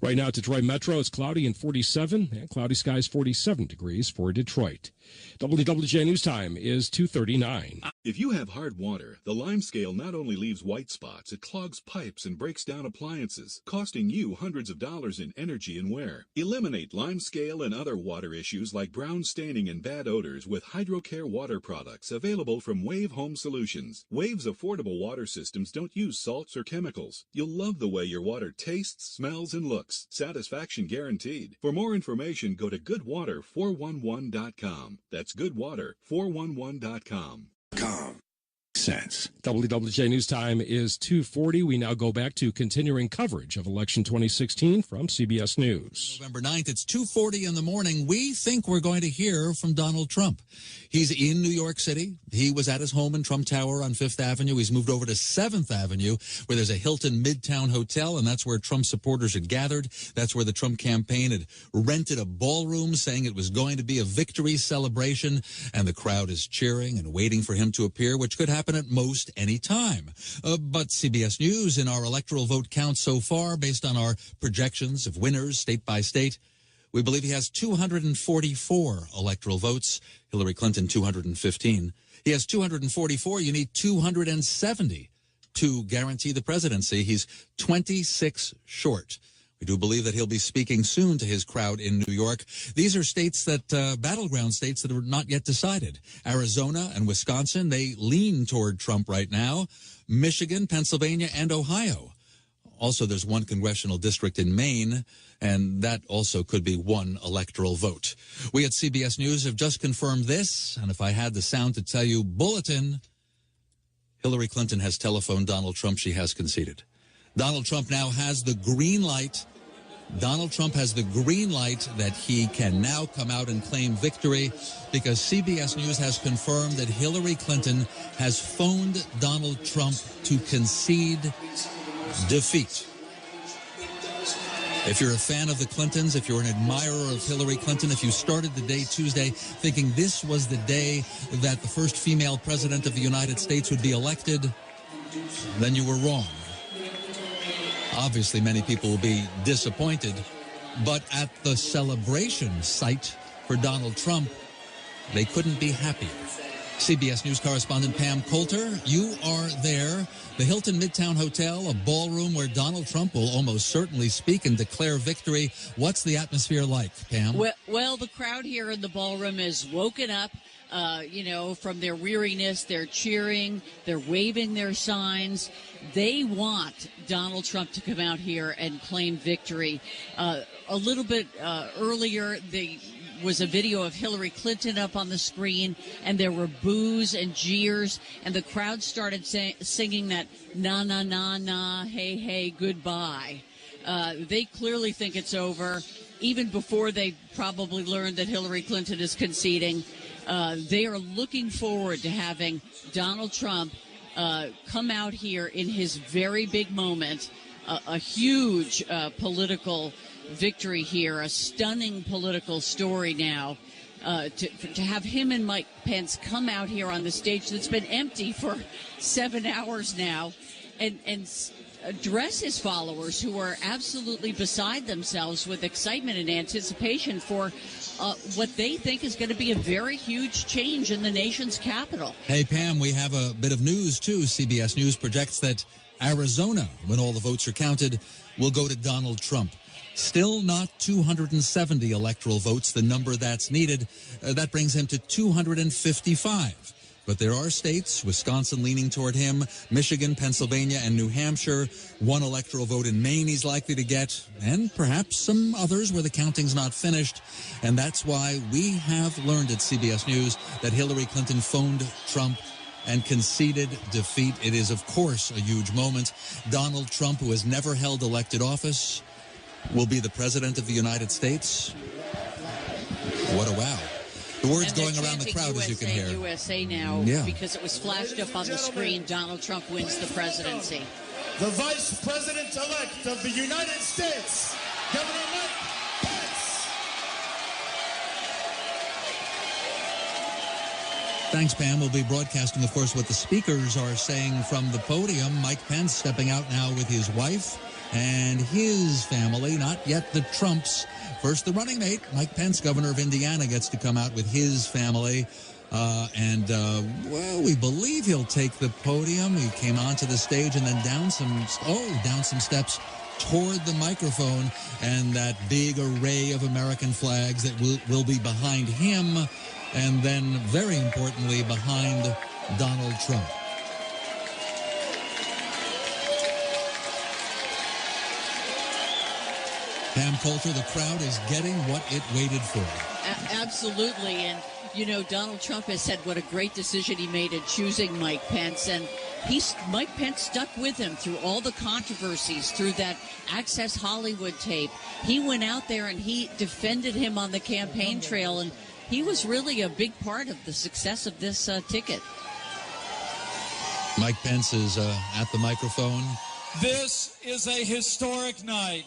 Right now at Detroit Metro, it's cloudy and 47, and cloudy skies 47 degrees for Detroit. WWJ News Time is 2:39. If you have hard water, the lime scale not only leaves white spots, it clogs pipes and breaks down appliances, costing you hundreds of dollars in energy and wear. Eliminate lime scale and other water issues like brown staining and bad odors with HydroCare water products available from Wave Home Solutions. Wave's affordable water systems don't use salts or chemicals. You'll love the way your water tastes, smells, and looks. Satisfaction guaranteed. For more information, go to goodwater411.com. That's goodwater411.com. Sense. WWJ News Time is 2:40. We now go back to continuing coverage of election 2016 from CBS News. November 9th, it's 2:40 in the morning. We think we're going to hear from Donald Trump. He's in New York City. He was at his home in Trump Tower on 5th Avenue. He's moved over to 7th Avenue, where there's a Hilton Midtown Hotel, and that's where Trump supporters had gathered. That's where the Trump campaign had rented a ballroom, saying it was going to be a victory celebration, and the crowd is cheering and waiting for him to appear, which could happen at most any time. But CBS News, in our electoral vote count so far, based on our projections of winners state by state, we believe he has 244 electoral votes. Hillary Clinton, 215. He has 244. You need 270 to guarantee the presidency. He's 26 short. We do believe that he'll be speaking soon to his crowd in New York. These are states that, battleground states that are not yet decided. Arizona and Wisconsin, they lean toward Trump right now. Michigan, Pennsylvania, and Ohio. Also, there's one congressional district in Maine, and that also could be one electoral vote. We at CBS News have just confirmed this, and if I had the sound to tell you, bulletin, Hillary Clinton has telephoned Donald Trump. She has conceded. Donald Trump now has the green light. Donald Trump has the green light that he can now come out and claim victory because CBS News has confirmed that Hillary Clinton has phoned Donald Trump to concede defeat. If you're a fan of the Clintons, if you're an admirer of Hillary Clinton, if you started the day Tuesday thinking this was the day that the first female president of the United States would be elected, then you were wrong. Obviously, many people will be disappointed, but at the celebration site for Donald Trump, they couldn't be happier. CBS News correspondent Pam Coulter, you are there. The Hilton Midtown Hotel, a ballroom where Donald Trump will almost certainly speak and declare victory. What's the atmosphere like, Pam? Well, the crowd here in the ballroom is woken up. From their weariness, they're cheering, they're waving their signs. They want Donald Trump to come out here and claim victory. A little bit earlier, there was a video of Hillary Clinton up on the screen, and there were boos and jeers, and the crowd started singing that na, na, na, na, hey, hey, goodbye. They clearly think it's over, even before they probably learned that Hillary Clinton is conceding. They are looking forward to having Donald Trump come out here in his very big moment, a huge political victory here, a stunning political story now. To have him and Mike Pence come out here on the stage that's been empty for 7 hours now and address his followers who are absolutely beside themselves with excitement and anticipation for what they think is going to be a very huge change in the nation's capital. Hey, Pam, we have a bit of news, too. CBS News projects that Arizona, when all the votes are counted, will go to Donald Trump. Still not 270 electoral votes, the number that's needed. That brings him to 255. But there are states, Wisconsin leaning toward him, Michigan, Pennsylvania, and New Hampshire. One electoral vote in Maine he's likely to get, and perhaps some others where the counting's not finished. And that's why we have learned at CBS News that Hillary Clinton phoned Trump and conceded defeat. It is, of course, a huge moment. Donald Trump, who has never held elected office, will be the president of the United States. What a wow. The words going around the crowd, USA, as you can hear. USA now, because it was flashed up on the screen. Donald Trump wins the presidency. The Vice President-elect of the United States, Governor Mike Pence. Thanks, Pam. We'll be broadcasting, of course, what the speakers are saying from the podium. Mike Pence stepping out now with his wife and his family, not yet the Trumps. First, the running mate, Mike Pence, governor of Indiana, gets to come out with his family. We believe he'll take the podium. He came onto the stage and then down some steps toward the microphone, and that big array of American flags that will be behind him, and then, very importantly, behind Donald Trump. Pam Coulter, the crowd is getting what it waited for. Absolutely. And, Donald Trump has said what a great decision he made in choosing Mike Pence. And Mike Pence stuck with him through all the controversies, through that Access Hollywood tape. He went out there and he defended him on the campaign trail. And he was really a big part of the success of this ticket. Mike Pence is at the microphone. This is a historic night.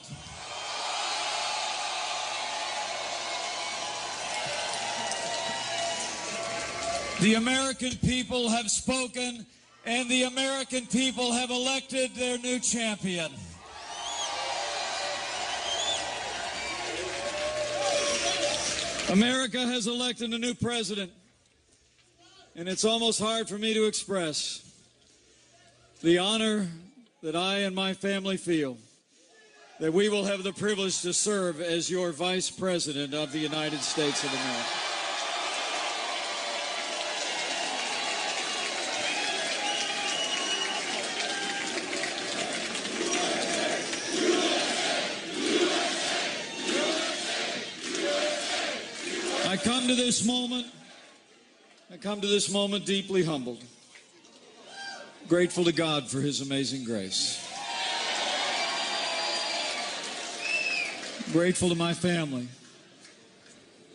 The American people have spoken, and the American people have elected their new champion. America has elected a new president, and it's almost hard for me to express the honor that I and my family feel that we will have the privilege to serve as your Vice President of the United States of America. come to this moment deeply humbled, grateful to God for his amazing grace. Grateful to my family,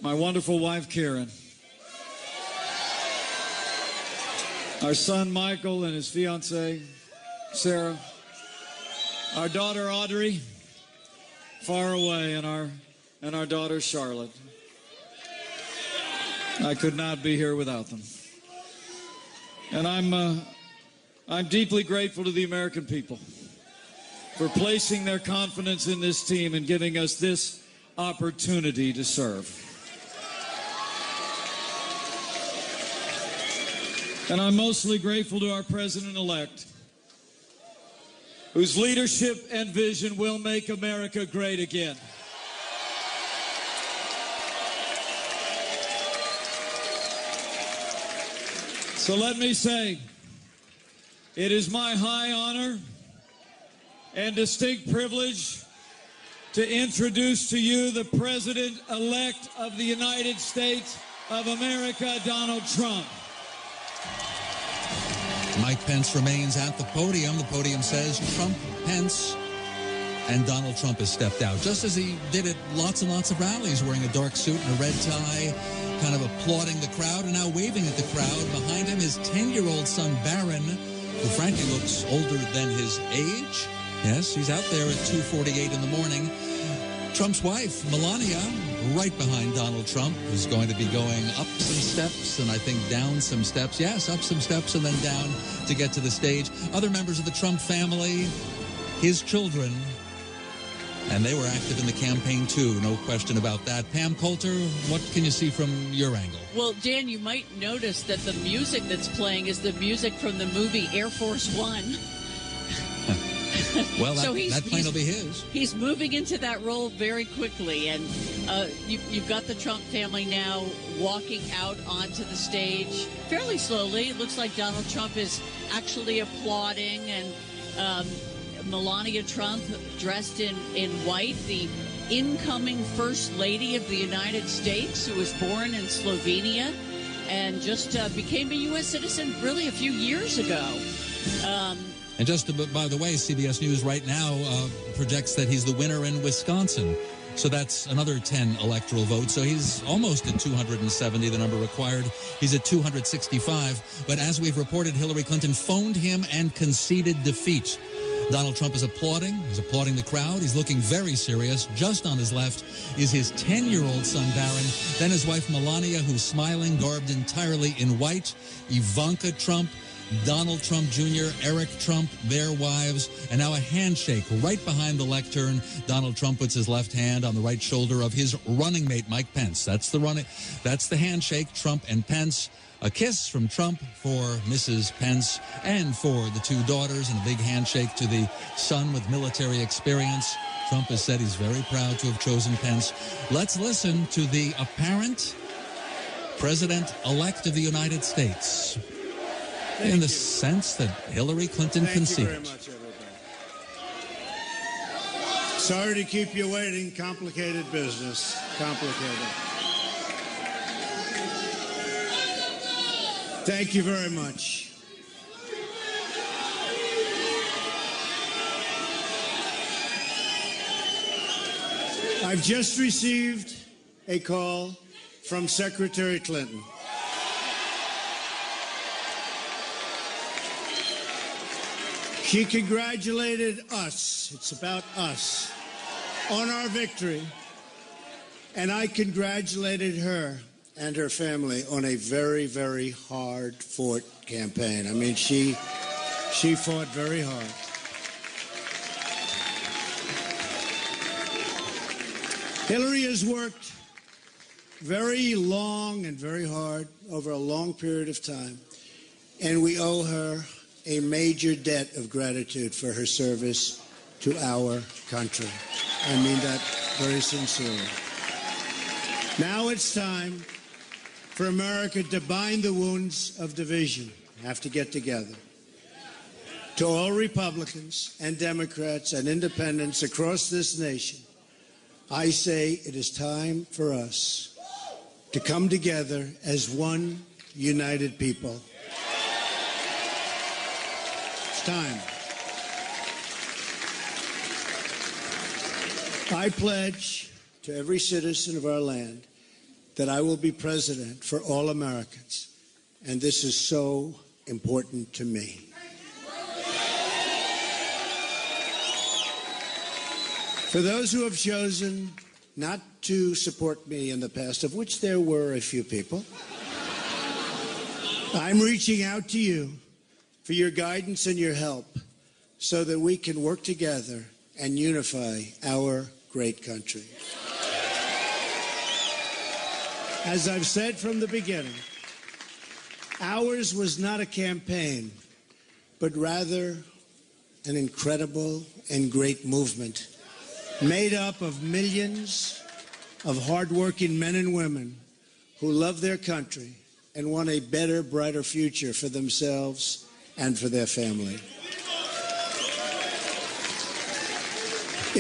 my wonderful wife, Karen, our son, Michael, and his fiancée, Sarah, our daughter, Audrey, far away, and our daughter, Charlotte. I could not be here without them. And I'm deeply grateful to the American people for placing their confidence in this team and giving us this opportunity to serve. And I'm mostly grateful to our president-elect, whose leadership and vision will make America great again. So let me say, it is my high honor and distinct privilege to introduce to you the President-elect of the United States of America, Donald Trump. Mike Pence remains at the podium. The podium says Trump, Pence, and Donald Trump has stepped out, just as he did at lots and lots of rallies, wearing a dark suit and a red tie, kind of applauding the crowd and now waving at the crowd. Behind him, his 10-year-old son, Barron, who frankly looks older than his age. Yes, he's out there at 2:48 in the morning. Trump's wife, Melania, right behind Donald Trump, who's going to be going up some steps and I think down some steps. Yes, up some steps and then down to get to the stage. Other members of the Trump family, his children, and they were active in the campaign too, no question about that. Pam Coulter, what can you see from your angle? Well, Dan, you might notice that the music that's playing is the music from the movie Air Force One. Well, so that plane will be his. He's moving into that role very quickly, and you've got the Trump family now walking out onto the stage fairly slowly. It looks like Donald Trump is actually applauding, and Melania Trump, dressed in white, the incoming First Lady of the United States, who was born in Slovenia and just became a U.S. citizen really a few years ago. And just by the way, CBS News right now projects that he's the winner in Wisconsin. So that's another 10 electoral votes. So he's almost at 270, the number required. He's at 265. But as we've reported, Hillary Clinton phoned him and conceded defeat. Donald Trump is applauding. He's applauding the crowd. He's looking very serious. Just on his left is his 10-year-old son, Barron. Then his wife, Melania, who's smiling, garbed entirely in white. Ivanka Trump, Donald Trump Jr., Eric Trump, their wives, and now a handshake right behind the lectern. Donald Trump puts his left hand on the right shoulder of his running mate, Mike Pence. That's the handshake, Trump and Pence. A kiss from Trump for Mrs. Pence and for the two daughters, and a big handshake to the son with military experience. Trump has said he's very proud to have chosen Pence. Let's listen to the apparent President-elect of the United States. In the sense that Hillary Clinton conceded. Thank you very much, everybody. Sorry to keep you waiting. Complicated business. Complicated. Thank you very much. I've just received a call from Secretary Clinton. She congratulated us, it's about us, on our victory. And I congratulated her and her family on a very, very hard-fought campaign. I mean, she fought very hard. Hillary has worked very long and very hard over a long period of time, and we owe her a major debt of gratitude for her service to our country. I mean that very sincerely. Now it's time for America to bind the wounds of division. Have to get together. To all Republicans and Democrats and independents across this nation, I say it is time for us to come together as one united people. It's time. I pledge to every citizen of our land that I will be president for all Americans, and this is so important to me. For those who have chosen not to support me in the past, of which there were a few people, I'm reaching out to you for your guidance and your help so that we can work together and unify our great country. As I've said from the beginning, ours was not a campaign, but rather an incredible and great movement made up of millions of hardworking men and women who love their country and want a better, brighter future for themselves and for their family.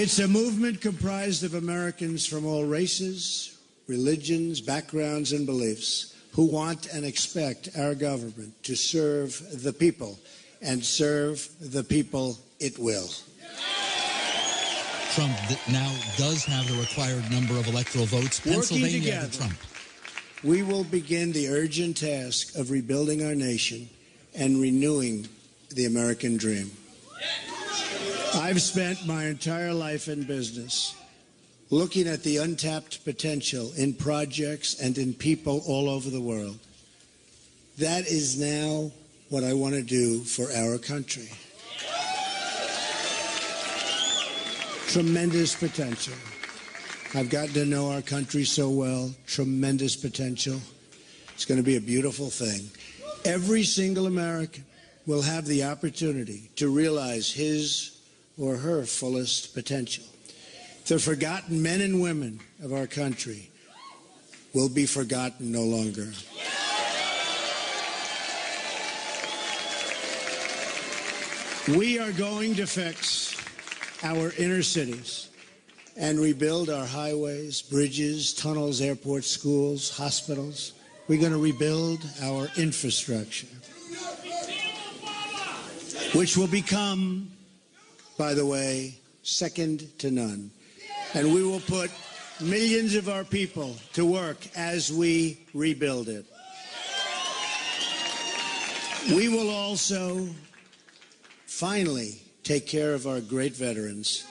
It's a movement comprised of Americans from all races, religions, backgrounds, and beliefs who want and expect our government to serve the people, and serve the people it will. Trump now does have the required number of electoral votes. Pennsylvania Working together, Trump. We will begin the urgent task of rebuilding our nation and renewing the American dream. I've spent my entire life in business looking at the untapped potential in projects and in people all over the world. That is now what I want to do for our country. Tremendous potential. I've gotten to know our country so well. Tremendous potential. It's going to be a beautiful thing. Every single American will have the opportunity to realize his or her fullest potential. The forgotten men and women of our country will be forgotten no longer. We are going to fix our inner cities and rebuild our highways, bridges, tunnels, airports, schools, hospitals. We're going to rebuild our infrastructure, which will become, by the way, second to none. And we will put millions of our people to work as we rebuild it. We will also finally take care of our great veterans.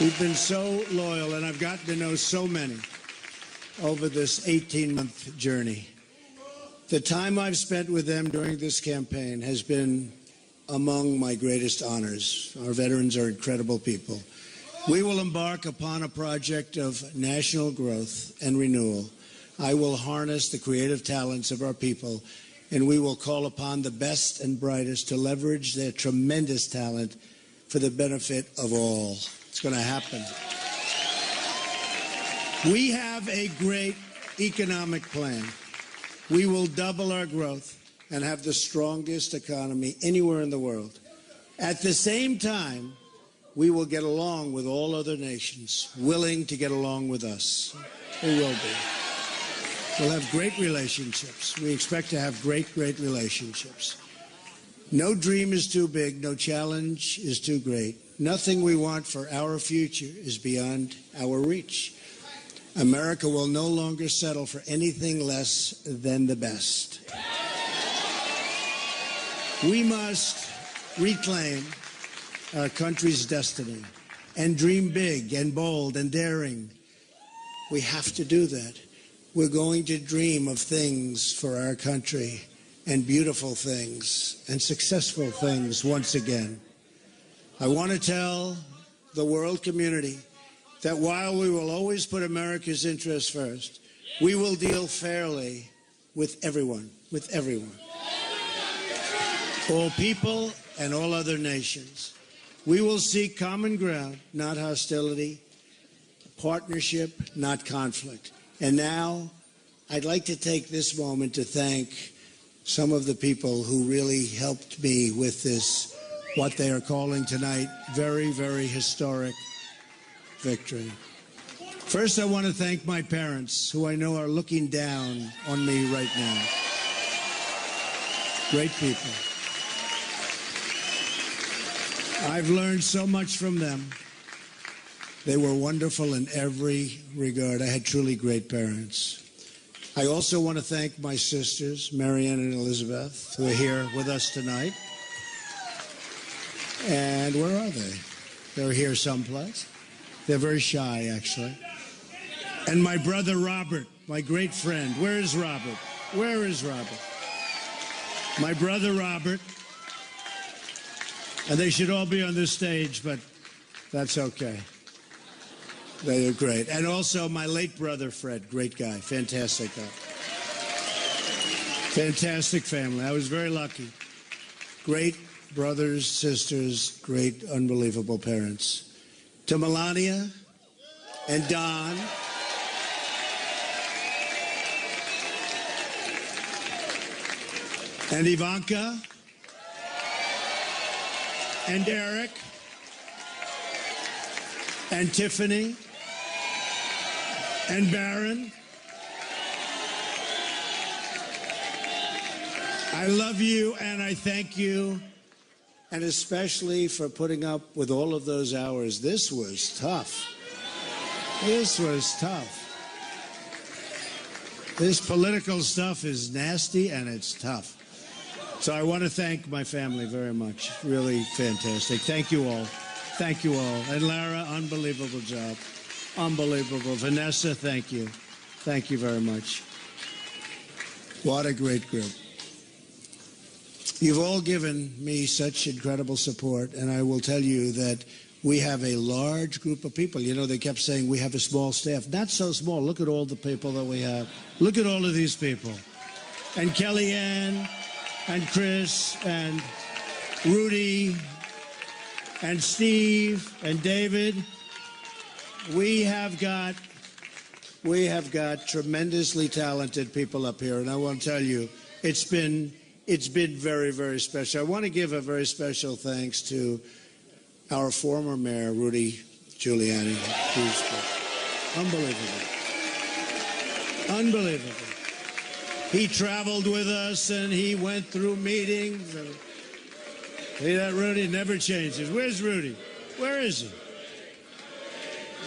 We've been so loyal, and I've gotten to know so many over this 18-month journey. The time I've spent with them during this campaign has been among my greatest honors. Our veterans are incredible people. We will embark upon a project of national growth and renewal. I will harness the creative talents of our people, and we will call upon the best and brightest to leverage their tremendous talent for the benefit of all. It's going to happen. We have a great economic plan. We will double our growth and have the strongest economy anywhere in the world. At the same time, we will get along with all other nations willing to get along with us. We will be. We'll have great relationships. We expect to have great relationships. No dream is too big. No challenge is too great. Nothing we want for our future is beyond our reach. America will no longer settle for anything less than the best. We must reclaim our country's destiny and dream big and bold and daring. We have to do that. We're going to dream of things for our country, and beautiful things and successful things once again. I want to tell the world community that while we will always put America's interests first, we will deal fairly with everyone, all people and all other nations. We will seek common ground, not hostility, partnership, not conflict. And now, I'd like to take this moment to thank some of the people who really helped me with this, what they are calling tonight, very, very historic victory. First, I want to thank my parents, who I know are looking down on me right now. Great people. I've learned so much from them. They were wonderful in every regard. I had truly great parents. I also want to thank my sisters, Marianne and Elizabeth, who are here with us tonight. And where are they? They're here someplace. They're very shy, actually. And my brother Robert, my great friend. Where is Robert? Where is Robert? My brother Robert. And they should all be on this stage, but that's okay. They are great. And also my late brother Fred, great guy, fantastic guy. Fantastic family. I was very lucky. Great brothers, sisters, great, unbelievable parents. To Melania and Don. And Ivanka. And Eric. And Tiffany. And Barron. I love you and I thank you, and especially for putting up with all of those hours. This was tough. This was tough. This political stuff is nasty and it's tough. So I want to thank my family very much. Really fantastic. Thank you all. Thank you all. And Lara, unbelievable job. Unbelievable. Vanessa, thank you. Thank you very much. What a great group. You've all given me such incredible support, and I will tell you that we have a large group of people. You know, they kept saying we have a small staff. Not so small. Look at all the people that we have. Look at all of these people. And Kellyanne, and Chris, and Rudy, and Steve, and David. We have got tremendously talented people up here, and I want to tell you, it's been very, very special. I want to give a very special thanks to our former mayor, Rudy Giuliani. Unbelievable. Unbelievable. He traveled with us and he went through meetings. And see that Rudy never changes. Where's Rudy? Where is he?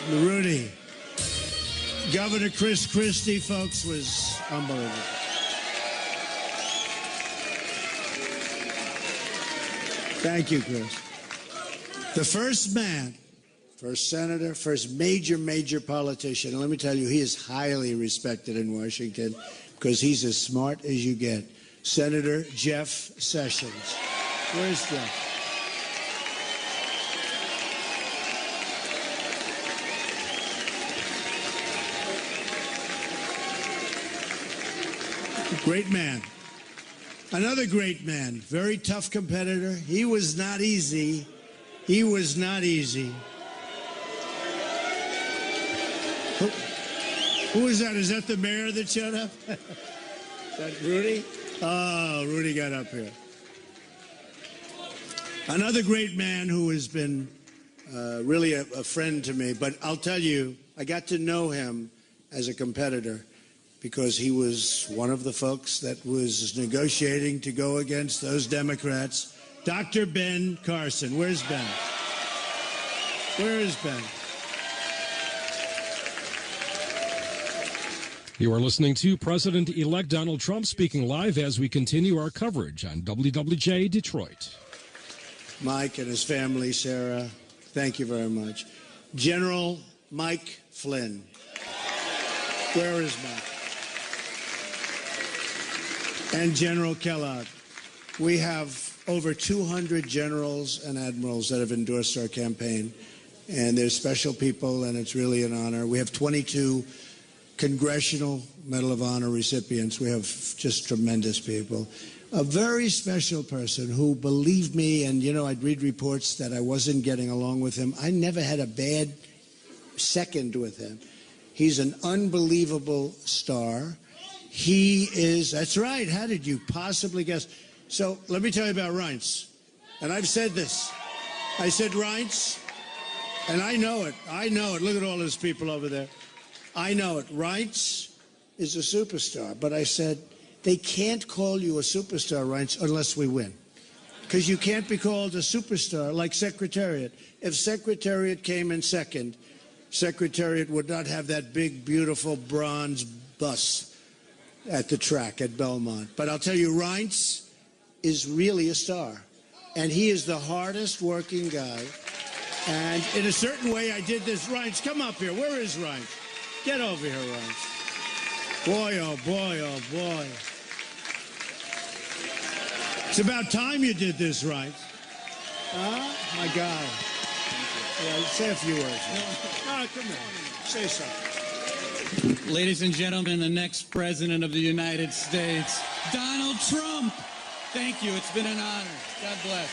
Rudy. Governor Chris Christie, folks, was unbelievable. Thank you, Chris. The first man, first senator, first major politician, and let me tell you, he is highly respected in Washington because he's as smart as you get. Senator Jeff Sessions. Where's Jeff? Great man. Another great man, very tough competitor. He was not easy. He was not easy. Who is that? Is that the mayor that showed up? Is that Rudy? Oh, Rudy got up here. Another great man who has been really a friend to me. But I'll tell you, I got to know him as a competitor, because he was one of the folks that was negotiating to go against those Democrats. Dr. Ben Carson. Where's Ben? Where is Ben? You are listening to President-elect Donald Trump speaking live as we continue our coverage on WWJ Detroit. Mike and his family, Sarah, thank you very much. General Mike Flynn. Where is Mike? And General Kellogg. We have over 200 generals and admirals that have endorsed our campaign, and they're special people, and it's really an honor. We have 22 Congressional Medal of Honor recipients. We have just tremendous people. A very special person who, believe me, and you know, I'd read reports that I wasn't getting along with him. I never had a bad second with him. He's an unbelievable star. He is, that's right, how did you possibly guess? So let me tell you about Reince. And I've said this. I said Reince, and I know it. Look at all those people over there. I know it. Reince is a superstar. But I said, they can't call you a superstar, Reince, unless we win. Because you can't be called a superstar like Secretariat. If Secretariat came in second, Secretariat would not have that big, beautiful bronze bus at the track at Belmont. But I'll tell you, Reince is really a star. And he is the hardest working guy. And in a certain way, I did this. Reince, come up here. Where is Reince? Get over here, Reince. Boy, oh boy, oh boy. It's about time you did this, Reince. Huh? My God. Yeah, say a few words. No, come on. Say something. Ladies and gentlemen, the next president of the United States, Donald Trump. Thank you. It's been an honor. God bless.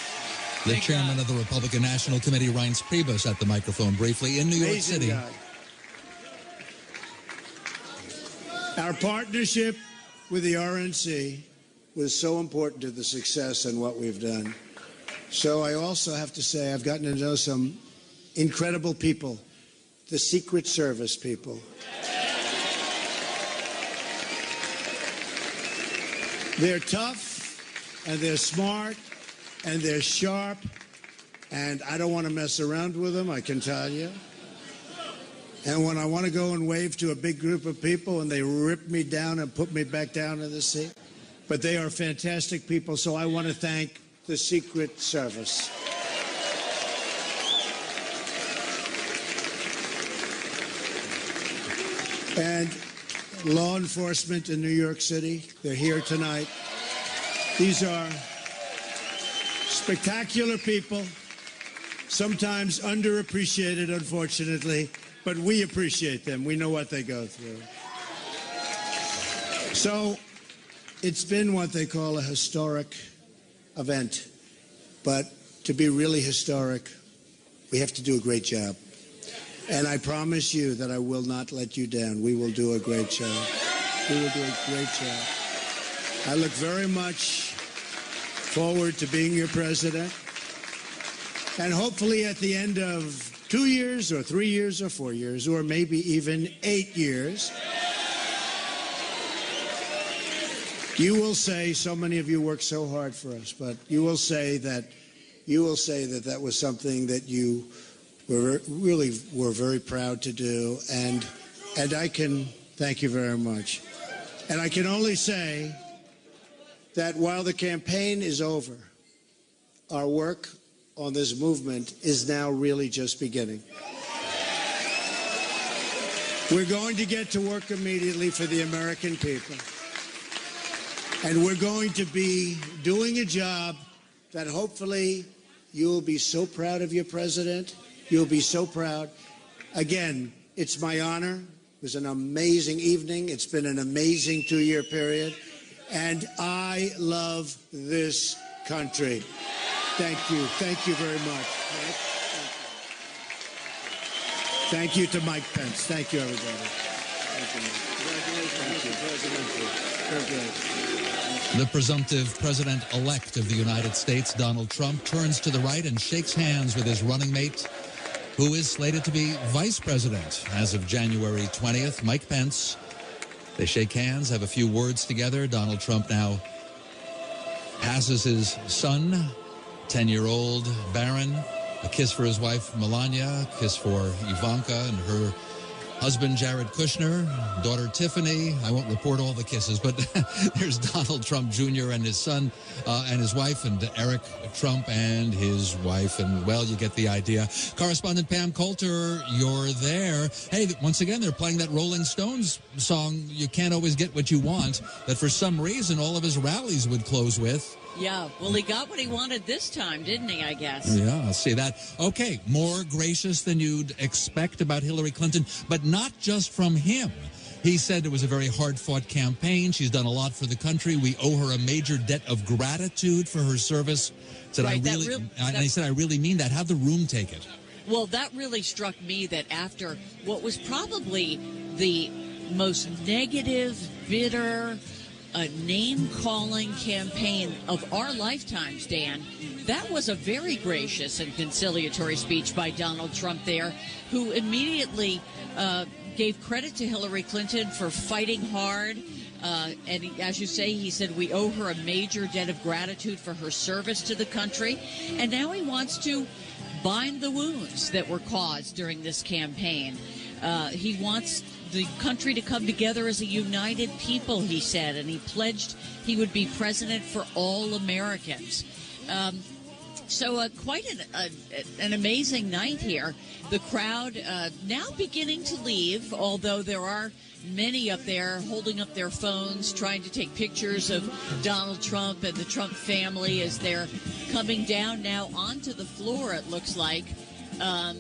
The chairman of the Republican National Committee, Reince Priebus, at the microphone briefly in New York Amazing City. Guy. Our partnership with the RNC was so important to the success and what we've done. So I also have to say I've gotten to know some incredible people, the Secret Service people. They're tough, and they're smart, and they're sharp, and I don't want to mess around with them, I can tell you. And when I want to go and wave to a big group of people and they rip me down and put me back down in the seat, but they are fantastic people, so I want to thank the Secret Service. And law enforcement in New York City, they're here tonight. These are spectacular people, sometimes underappreciated, unfortunately, but we appreciate them. We know what they go through. So it's been what they call a historic event. But to be really historic, we have to do a great job. And I promise you that I will not let you down. We will do a great job. We will do a great job. I look very much forward to being your president. And hopefully at the end of 2 years or 3 years or 4 years or maybe even 8 years, you will say, so many of you worked so hard for us, but you will say that that was something that you were very proud to do, and I can thank you very much. And I can only say that while the campaign is over, our work on this movement is now really just beginning. We're going to get to work immediately for the American people. And we're going to be doing a job that hopefully you'll be so proud of your president. You'll be so proud. Again, it's my honor. It was an amazing evening. It's been an amazing 2-year period. And I love this country. Thank you. Thank you very much. Thank you to Mike Pence. Thank you, everybody. Thank you. The presumptive president-elect of the United States, Donald Trump, turns to the right and shakes hands with his running mate, who is slated to be vice president as of January 20th, Mike Pence. They shake hands, have a few words together. Donald Trump now passes his son, 10-year-old Barron, a kiss for his wife, Melania, a kiss for Ivanka and her husband, Jared Kushner, daughter, Tiffany. I won't report all the kisses, but there's Donald Trump Jr. and his son and his wife, and Eric Trump and his wife. And, well, you get the idea. Correspondent Pam Coulter, you're there. Hey, once again, they're playing that Rolling Stones song, You Can't Always Get What You Want, that for some reason all of his rallies would close with. Yeah, well, he got what he wanted this time, didn't he, I guess? Yeah, I'll see that. Okay, more gracious than you'd expect about Hillary Clinton, but not just from him. He said it was a very hard-fought campaign. She's done a lot for the country. We owe her a major debt of gratitude for her service. Said, right, he said, I really mean that. How'd the room take it? Well, that really struck me that after what was probably the most negative, bitter, a name-calling campaign of our lifetimes, Dan, that was a very gracious and conciliatory speech by Donald Trump there, who immediately gave credit to Hillary Clinton for fighting hard. And as you say, he said, we owe her a major debt of gratitude for her service to the country. And now he wants to bind the wounds that were caused during this campaign. He wants the country to come together as a united people, he said, and he pledged he would be president for all Americans. So quite an amazing night here. The crowd now beginning to leave, although there are many up there holding up their phones, trying to take pictures of Donald Trump and the Trump family as they're coming down now onto the floor, it looks like. I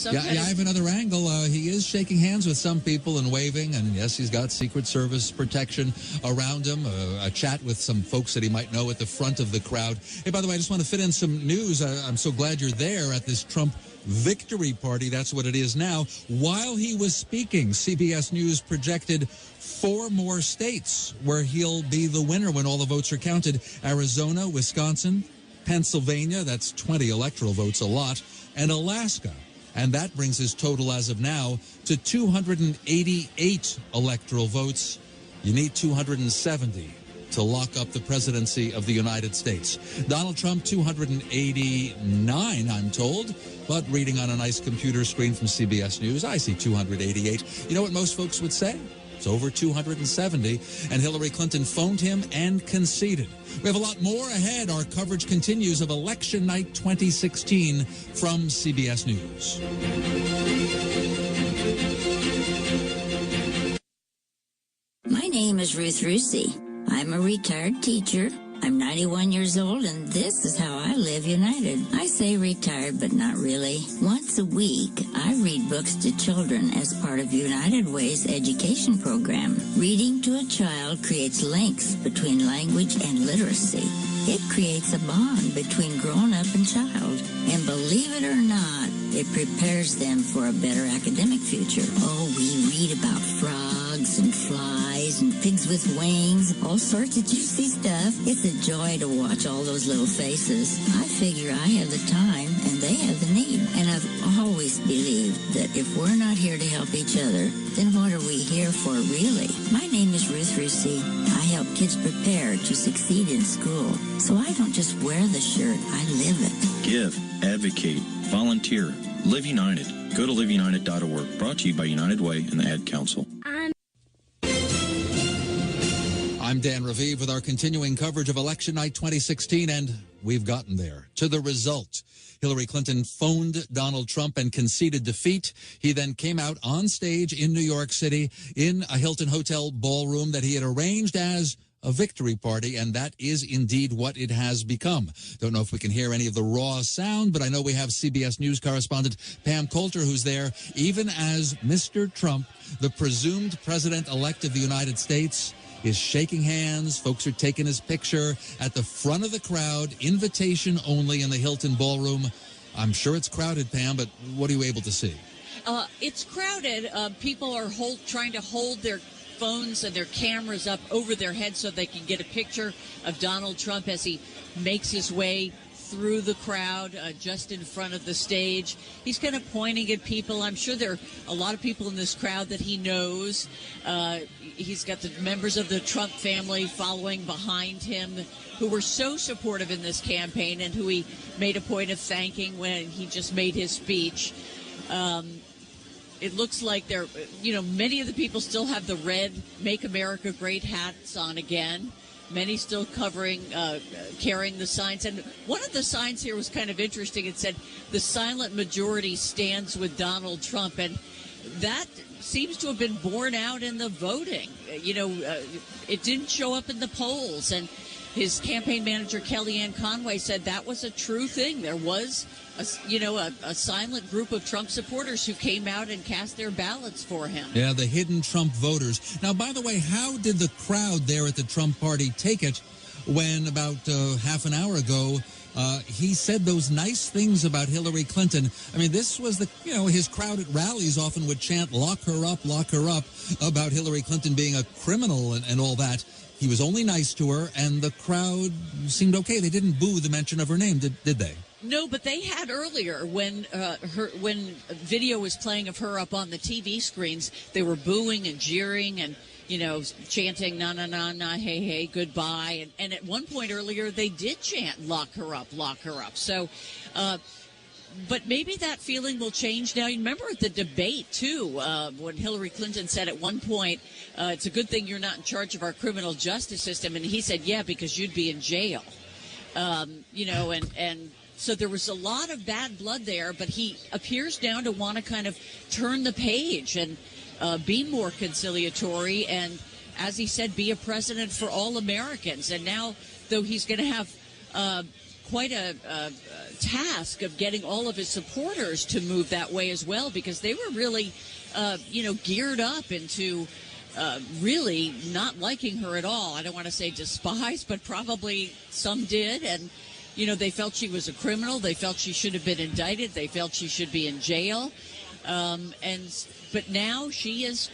have another angle. He is shaking hands with some people and waving, and yes, he's got Secret Service protection around him, a chat with some folks that he might know at the front of the crowd. Hey, by the way, I just want to fit in some news. I'm so glad you're there at this Trump victory party. That's what it is now. While he was speaking, CBS News projected 4 more states where he'll be the winner when all the votes are counted. Arizona, Wisconsin, Pennsylvania, that's 20 electoral votes, a lot, and Alaska. And that brings his total as of now to 288 electoral votes. You need 270 to lock up the presidency of the United States. Donald Trump, 289, I'm told. But reading on a nice computer screen from CBS News, I see 288. You know what most folks would say? It's over 270. And Hillary Clinton phoned him and conceded. We have a lot more ahead. Our coverage continues of Election Night 2016 from CBS News. My name is Ruth Rusi. I'm a retired teacher. I'm 91 years old, and this is how I live united. I say retired, but not really. Once a week, I read books to children as part of United Way's education program. Reading to a child creates links between language and literacy. It creates a bond between grown-up and child. And believe it or not, it prepares them for a better academic future. Oh, we read about frogs and flies and pigs with wings, all sorts of juicy stuff. It's a joy to watch all those little faces. I figure I have the time and they have the need. And I've always believed that if we're not here to help each other, then what are we here for really? My name is Ruth Rusi. I help kids prepare to succeed in school. So I don't just wear the shirt, I live it. Give, advocate, volunteer, Live United. Go to liveunited.org. Brought to you by United Way and the Ad Council. I'm Dan Raviv with our continuing coverage of Election Night 2016, and we've gotten there to the result. Hillary Clinton phoned Donald Trump and conceded defeat. He then came out on stage in New York City in a Hilton Hotel ballroom that he had arranged as a victory party, and that is indeed what it has become. Don't know if we can hear any of the raw sound, but I know we have CBS News correspondent Pam Coulter who's there. Even as Mr. Trump, the presumed president-elect of the United States, is shaking hands, folks are taking his picture at the front of the crowd, invitation only in the Hilton ballroom. I'm sure it's crowded, Pam, but what are you able to see? It's crowded. People are trying to hold their phones and their cameras up over their heads so they can get a picture of Donald Trump as he makes his way through the crowd just in front of the stage. He's kind of pointing at people. I'm sure there are a lot of people in this crowd that he knows. He's got the members of the Trump family following behind him who were so supportive in this campaign and who he made a point of thanking when he just made his speech. It looks like many of the people still have the red Make America Great hats on again. Many still carrying the signs. And one of the signs here was kind of interesting. It said, "The silent majority stands with Donald Trump." And that seems to have been borne out in the voting. It didn't show up in the polls. And his campaign manager, Kellyanne Conway, said that was a true thing. There was a silent group of Trump supporters who came out and cast their ballots for him. Yeah, the hidden Trump voters. Now, by the way, how did the crowd there at the Trump party take it when about half an hour ago he said those nice things about Hillary Clinton? I mean, this was his crowd at rallies often would chant, lock her up, about Hillary Clinton being a criminal and all that. He was only nice to her, and the crowd seemed okay. They didn't boo the mention of her name, did they? No, but they had earlier when when video was playing of her up on the TV screens, they were booing and jeering and chanting "na na na na, hey hey, goodbye." And at one point earlier, they did chant "lock her up, lock her up." So, but maybe that feeling will change now. You remember at the debate too, when Hillary Clinton said at one point, "It's a good thing you're not in charge of our criminal justice system," and he said, "Yeah, because you'd be in jail." And so there was a lot of bad blood there, but he appears now to want to kind of turn the page and be more conciliatory and, as he said, be a president for all Americans. And now, though, he's going to have quite a task of getting all of his supporters to move that way as well, because they were really, geared up into really not liking her at all. I don't want to say despised, but probably some did. And they felt she was a criminal. They felt she should have been indicted. They felt she should be in jail. But now she is